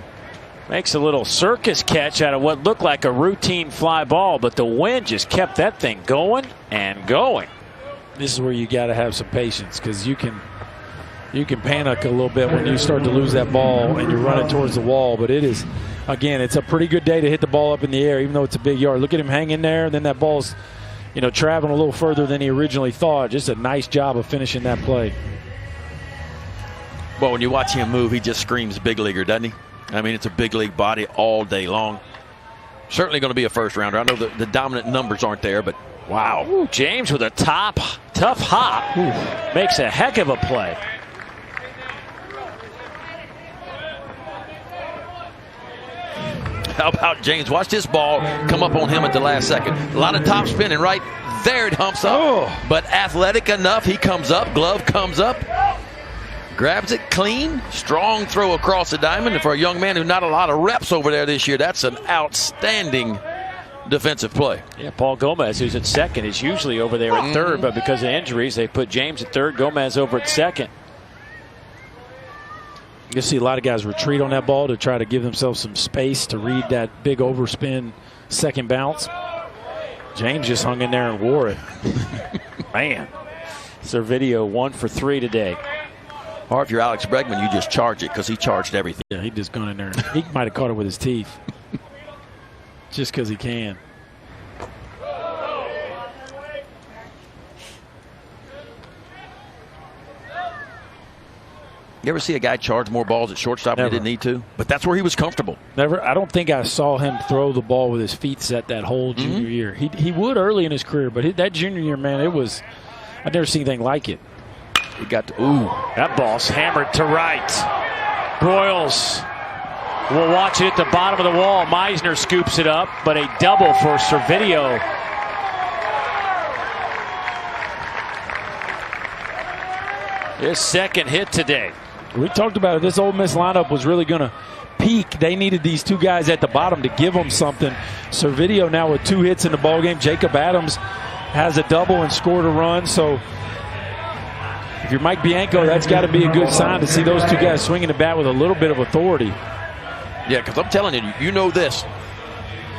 makes a little circus catch out of what looked like a routine fly ball, but the wind just kept that thing going and going. This is where you got to have some patience, because you can panic a little bit when you start to lose that ball and you're running towards the wall. But it is, again, it's a pretty good day to hit the ball up in the air, even though it's a big yard. Look at him hanging there, and then that ball's, traveling a little further than he originally thought. Just a nice job of finishing that play. Well, when you watch him move, he just screams big leaguer, doesn't he? I mean, it's a big league body all day long. Certainly going to be a first rounder. I know the dominant numbers aren't there, but wow. Ooh, James with a tough hop. Ooh, makes a heck of a play. How about James? Watch this ball come up on him at the last second. A lot of top spinning right there. It humps up. But athletic enough. He comes up. Glove comes up. Grabs it clean. Strong throw across the diamond. And for a young man who's not a lot of reps over there this year, that's an outstanding defensive play. Yeah, Paul Gomez, who's at second, is usually over there at third, but because of injuries, they put James at third, Gomez over at second. You'll see a lot of guys retreat on that ball to try to give themselves some space to read that big overspin second bounce. James just hung in there and wore it. Man. Servideo 1 for 3 today. Or if you're Alex Bregman, you just charge it because he charged everything. Yeah, he just gone in there. He might have caught it with his teeth. Just because he can. You ever see a guy charge more balls at shortstop when he didn't need to? But that's where he was comfortable. Never. I don't think I saw him throw the ball with his feet set that whole junior year. He would early in his career, but that junior year, man, I've never seen anything like it. He got to, that ball's hammered to right. Broyles will watch it at the bottom of the wall. Meisner scoops it up, but a double for Servideo. His second hit today. We talked about it. This Ole Miss lineup was really going to peak. They needed these two guys at the bottom to give them something. Servideo now with 2 hits in the ballgame. Jacob Adams has a double and scored a run. So if you're Mike Bianco, that's got to be a good sign to see those two guys swinging the bat with a little bit of authority. Yeah, because I'm telling you, you know this.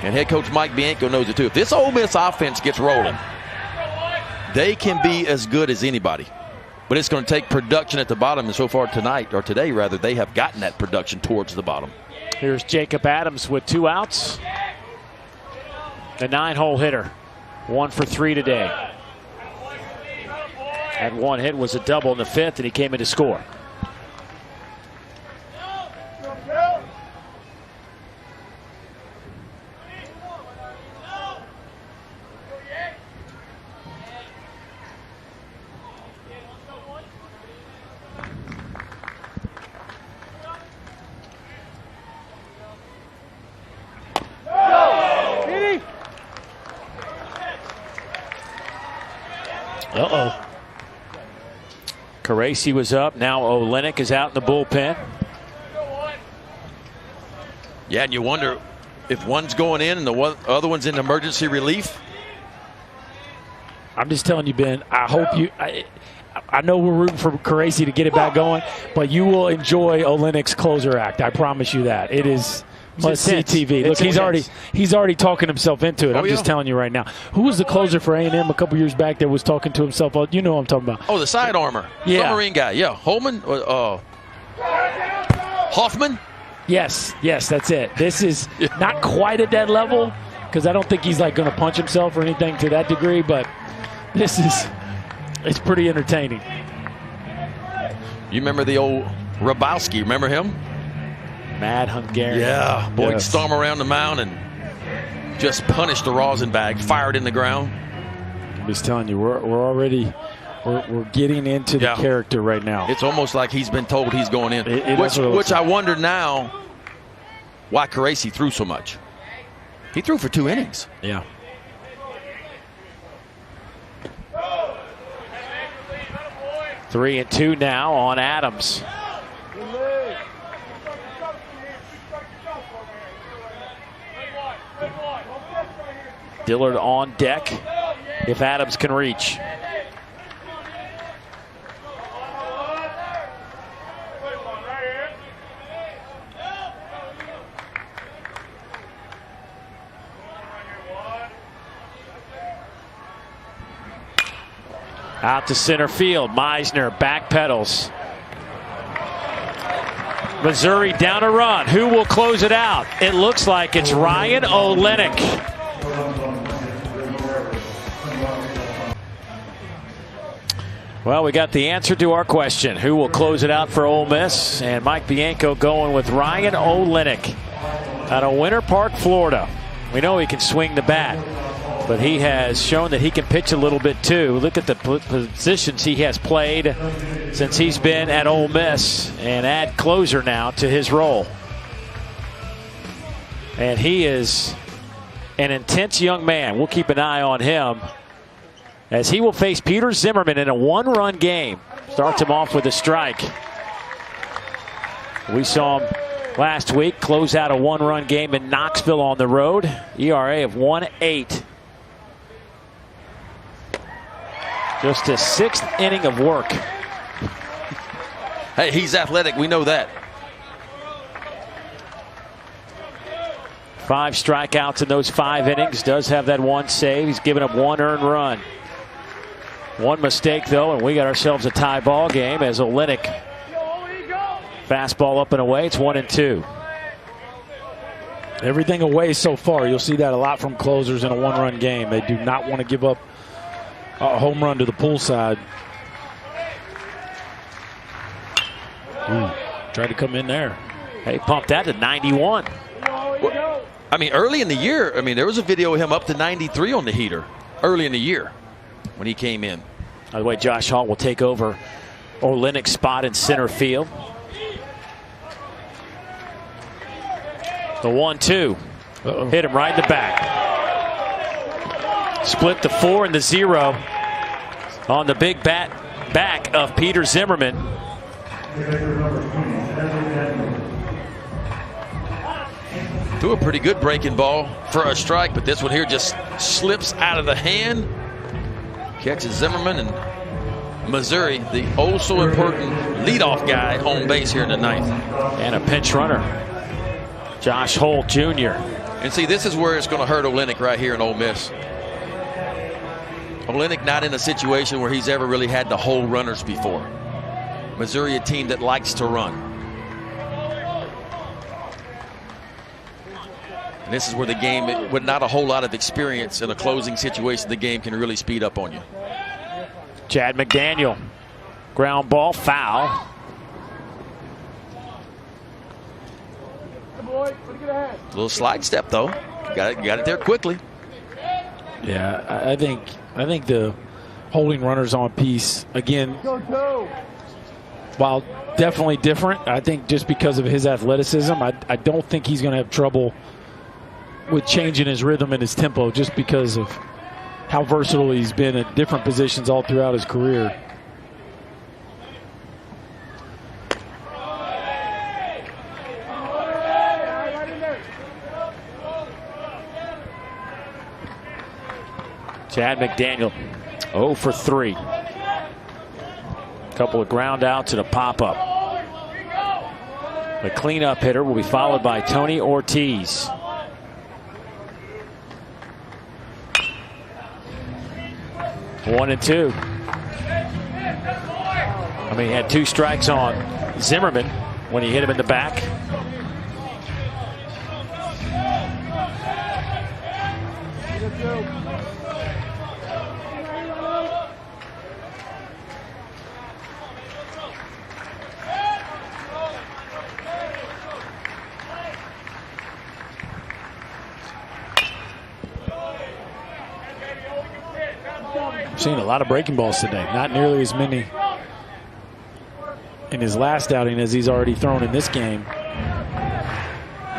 And head coach Mike Bianco knows it too. If this Ole Miss offense gets rolling, they can be as good as anybody. But it's going to take production at the bottom, and so far tonight, or today rather, they have gotten that production towards the bottom. Here's Jacob Adams with 2 outs. The 9-hole hitter. 1 for 3 today. That 1 hit was a double in the 5th, and he came in to score. Uh-oh. Caracci was up. Now Olenek is out in the bullpen. Yeah, and you wonder if one's going in and the other one's in emergency relief. I'm just telling you, Ben, I hope you I know we're rooting for Caracci to get it back going, but you will enjoy Olenek's closer act. I promise you that. It is must-see TV. Look, he's already talking himself into it. I'm just telling you right now. Who was the closer for A&M a couple years back that was talking to himself? You know what I'm talking about. Oh, the side armor. Yeah. Submarine guy. Yeah. Holman. Hoffman. Yes, that's it. This is not quite at that level because I don't think he's like going to punch himself or anything to that degree, but it's pretty entertaining. You remember the old Rabowski? Remember him? Mad Hungarian. Yeah. Boy, he'd storm around the mound and just punish the rosin bag, fire it in the ground. I'm just telling you, we're already getting into the character right now. It's almost like he's been told he's going in. Which I wonder now why Caracci threw so much. He threw for 2 innings. Yeah. Three and 2 now on Adams. Dillard on deck if Adams can reach. Out to center field. Meisner backpedals. Missouri down a run. Who will close it out? It looks like it's Ryan Olenek. Well, we got the answer to our question. Who will close it out for Ole Miss? And Mike Bianco going with Ryan Olenek out of Winter Park, Florida. We know he can swing the bat, but he has shown that he can pitch a little bit too. Look at the positions he has played since he's been at Ole Miss, and add closer now to his role. And he is an intense young man. We'll keep an eye on him as he will face Peter Zimmerman in a 1-run game. Starts him off with a strike. We saw him last week close out a 1-run game in Knoxville on the road. ERA of 1.8. Just his 6th inning of work. Hey, he's athletic. We know that. 5 strikeouts in those 5 innings. Does have that 1 save. He's given up 1 earned run. 1 mistake, though, and we got ourselves a tie ball game as Olenek fastball up and away. It's 1-2. Everything away so far. You'll see that a lot from closers in a 1-run game. They do not want to give up a home run to the pool side. Tried to come in there. They pumped that to 91. Well, I mean, early in the year, there was a video of him up to 93 on the heater early in the year when he came in. By the way, Josh Hall will take over Olynyk's spot in center field. The 1-2. Hit him right in the back. Split the 4 and the 0 on the big back of Peter Zimmerman. Threw a pretty good breaking ball for a strike, but this one here just slips out of the hand. Catches Zimmerman, and Missouri, the so important leadoff guy, on base here in the 9th. And a pinch runner, Josh Holt Jr. And see, this is where it's going to hurt Olynyk right here in Ole Miss. Olynyk not in a situation where he's ever really had to hold runners before. Missouri, a team that likes to run. And this is where the game, with not a whole lot of experience in a closing situation, the game can really speed up on you. Chad McDaniel, ground ball, foul. A little slide step though. Got it there quickly. Yeah, I think the holding runners on piece again, while definitely different, I think just because of his athleticism, I don't think he's going to have trouble with changing his rhythm and his tempo just because of how versatile he's been at different positions all throughout his career. Chad McDaniel 0 for 3. Couple of ground outs and a pop-up. The cleanup hitter will be followed by Tony Ortiz. One and two. He had 2 strikes on Zimmerman when he hit him in the back. Seen a lot of breaking balls today. Not nearly as many in his last outing as he's already thrown in this game.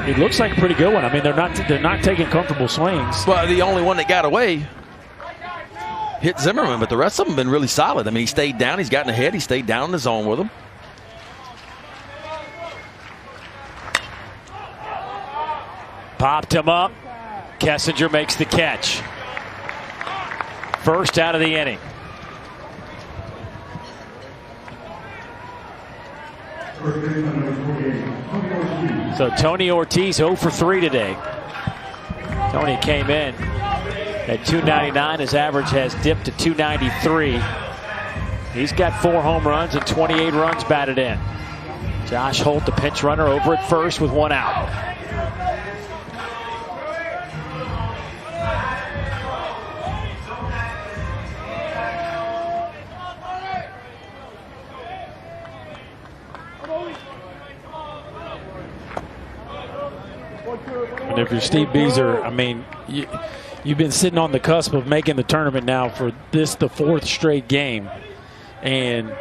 It looks like a pretty good one. They're not taking comfortable swings. Well, the only one that got away hit Zimmerman, but the rest of them have been really solid. He stayed down. He's gotten ahead. He stayed down in the zone with him. Popped him up. Kessinger makes the catch. First out of the inning. So Tony Ortiz 0 for 3 today. Tony came in at 299. His average has dipped to 293. He's got 4 home runs and 28 runs batted in. Josh Holt, the pinch runner, over at first with 1 out. And if you're Steve Beazer, you've been sitting on the cusp of making the tournament now for the 4th straight game. And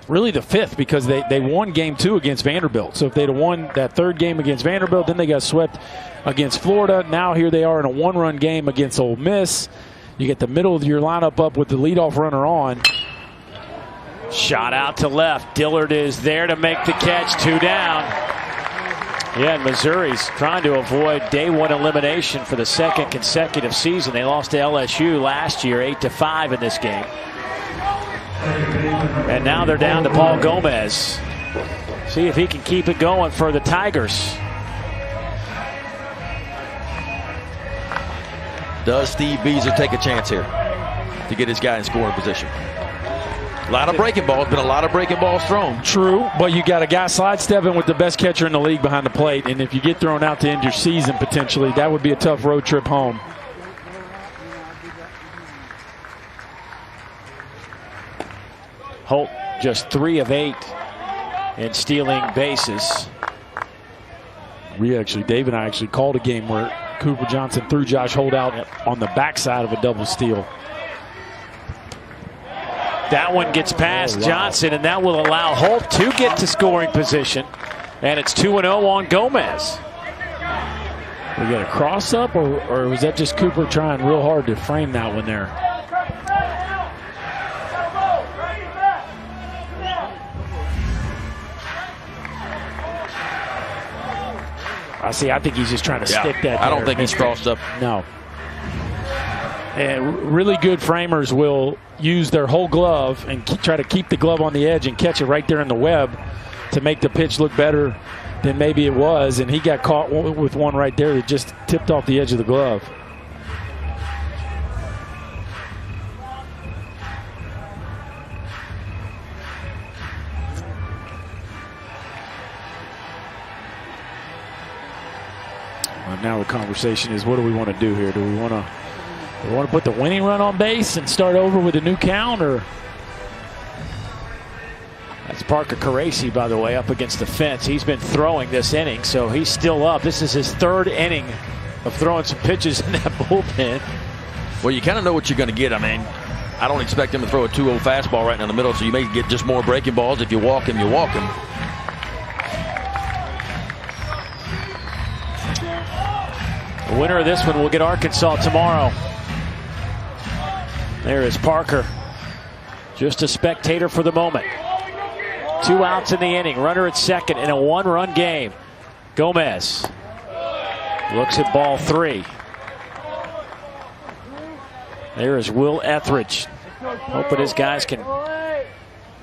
really the 5th, because they won game 2 against Vanderbilt. So if they'd have won that 3rd game against Vanderbilt, then they got swept against Florida. Now here they are in a 1-run game against Ole Miss. You get the middle of your lineup up with the leadoff runner on. Shot out to left. Dillard is there to make the catch. 2 down. Yeah, and Missouri's trying to avoid day 1 elimination for the 2nd consecutive season. They lost to LSU last year 8-5 in this game. And now they're down to Paul Gomez. See if he can keep it going for the Tigers. Does Steve Beazer take a chance here to get his guy in scoring position? A lot of breaking balls. Been a lot of breaking balls thrown. True, but you got a guy sidestepping with the best catcher in the league behind the plate, and if you get thrown out to end your season potentially, that would be a tough road trip home. Holt just 3 of 8 in stealing bases. Dave and I actually called a game where Cooper Johnson threw Josh Holdout on the backside of a double steal. That one gets past Johnson, and that will allow Holt to get to scoring position. And it's 2-0 on Gomez. We got a cross up, or was that just Cooper trying real hard to frame that one there? I think he's just trying to stick that. I don't think he's crossed up. No. And really good framers will use their whole glove and try to keep the glove on the edge and catch it right there in the web to make the pitch look better than maybe it was. And he got caught with one right there that just tipped off the edge of the glove. Well, now the conversation is, what do we want to do here? Do we want to put the winning run on base and start over with a new count, or? That's Parker Caracci, by the way, up against the fence. He's been throwing this inning, so he's still up. This is his third inning of throwing some pitches in that bullpen. Well, you kind of know what you're going to get. I mean, I don't expect him to throw a 2-0 fastball right in the middle, so you may get just more breaking balls. If you walk him, you walk him. The winner of this one will get Arkansas tomorrow. There is Parker, just a spectator for the moment. 2 outs in the inning, runner at second in a 1-run game. Gomez looks at ball 3. There is Will Etheridge, hoping his guys can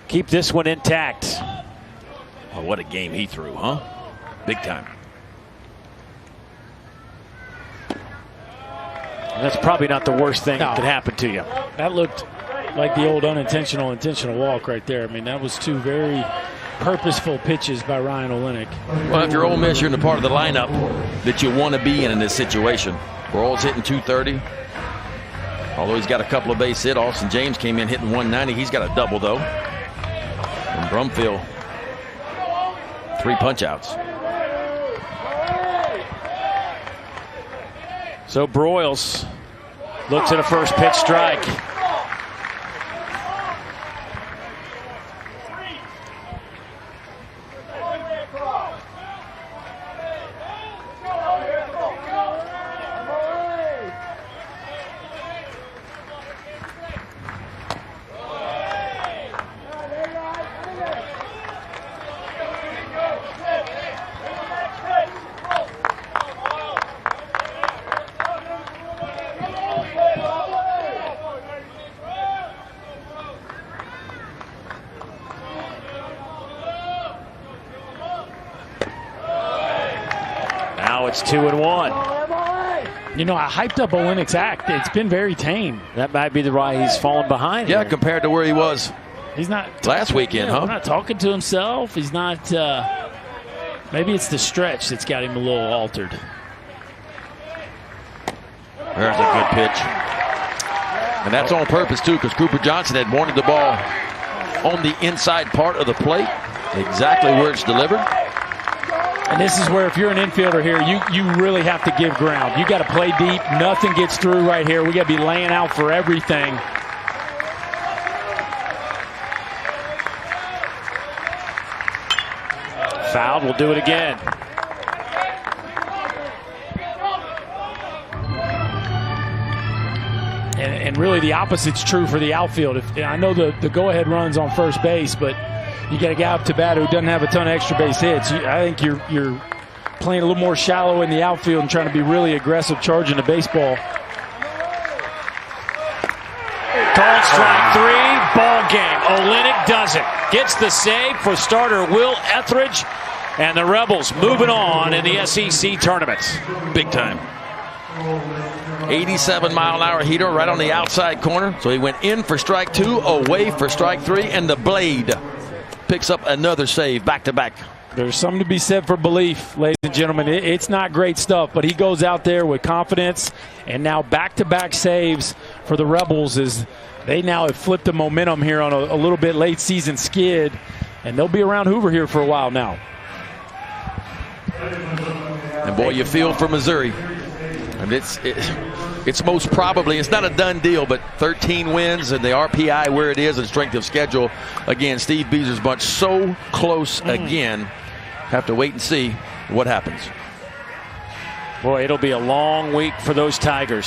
keep this one intact. Oh, what a game he threw, huh? Big time. And that's probably not the worst thing that could happen to you. That looked like the old intentional walk right there. I mean, that was 2 very purposeful pitches by Ryan Olenek. Well, if you're Ole Miss, you're in the part of the lineup that you want to be in this situation. Broyles hitting 230. Although he's got a couple of base hits. Austin James came in hitting 190. He's got a double, though. And Brumfield, 3 punch-outs. So Broyles looks at a first pitch strike. Now it's 2-1. You know, I hyped up Olenek's act. It's been very tame. That might be the why he's fallen behind. Yeah, here. compared to where he was. He's not last weekend, huh? He's not talking to himself. He's not. Maybe it's the stretch that's got him a little altered. There's a good pitch. And that's on purpose, too, because Cooper Johnson had wanted the ball on the inside part of the plate, exactly where it's delivered. And this is where, if you're an infielder here, you really have to give ground. You got to play deep. Nothing gets through right here. We got to be laying out for everything. Fouled, will do it again. And really the opposite's true for the outfield. I know the go-ahead runs on first base, but you got a guy up to bat who doesn't have a ton of extra base hits. I think you're playing a little more shallow in the outfield and trying to be really aggressive charging the baseball. Called strike 3, ball game. Olenek does it. Gets the save for starter Will Etheridge, and the Rebels moving on in the SEC tournament. Big time. 87-mile-an-hour heater right on the outside corner. So he went in for strike 2, away for strike 3, and the Blade picks up another save back-to-back. There's something to be said for belief, ladies and gentlemen. It's not great stuff, but he goes out there with confidence, and now back-to-back saves for the Rebels as they now have flipped the momentum here on a little bit late-season skid and they'll be around Hoover here for a while now. And boy, you feel for Missouri. And it's most probably, it's not a done deal, but 13 wins and the RPI where it is and strength of schedule. Again, Steve Beezer's bunch so close again. Have to wait and see what happens. Boy, it'll be a long week for those Tigers.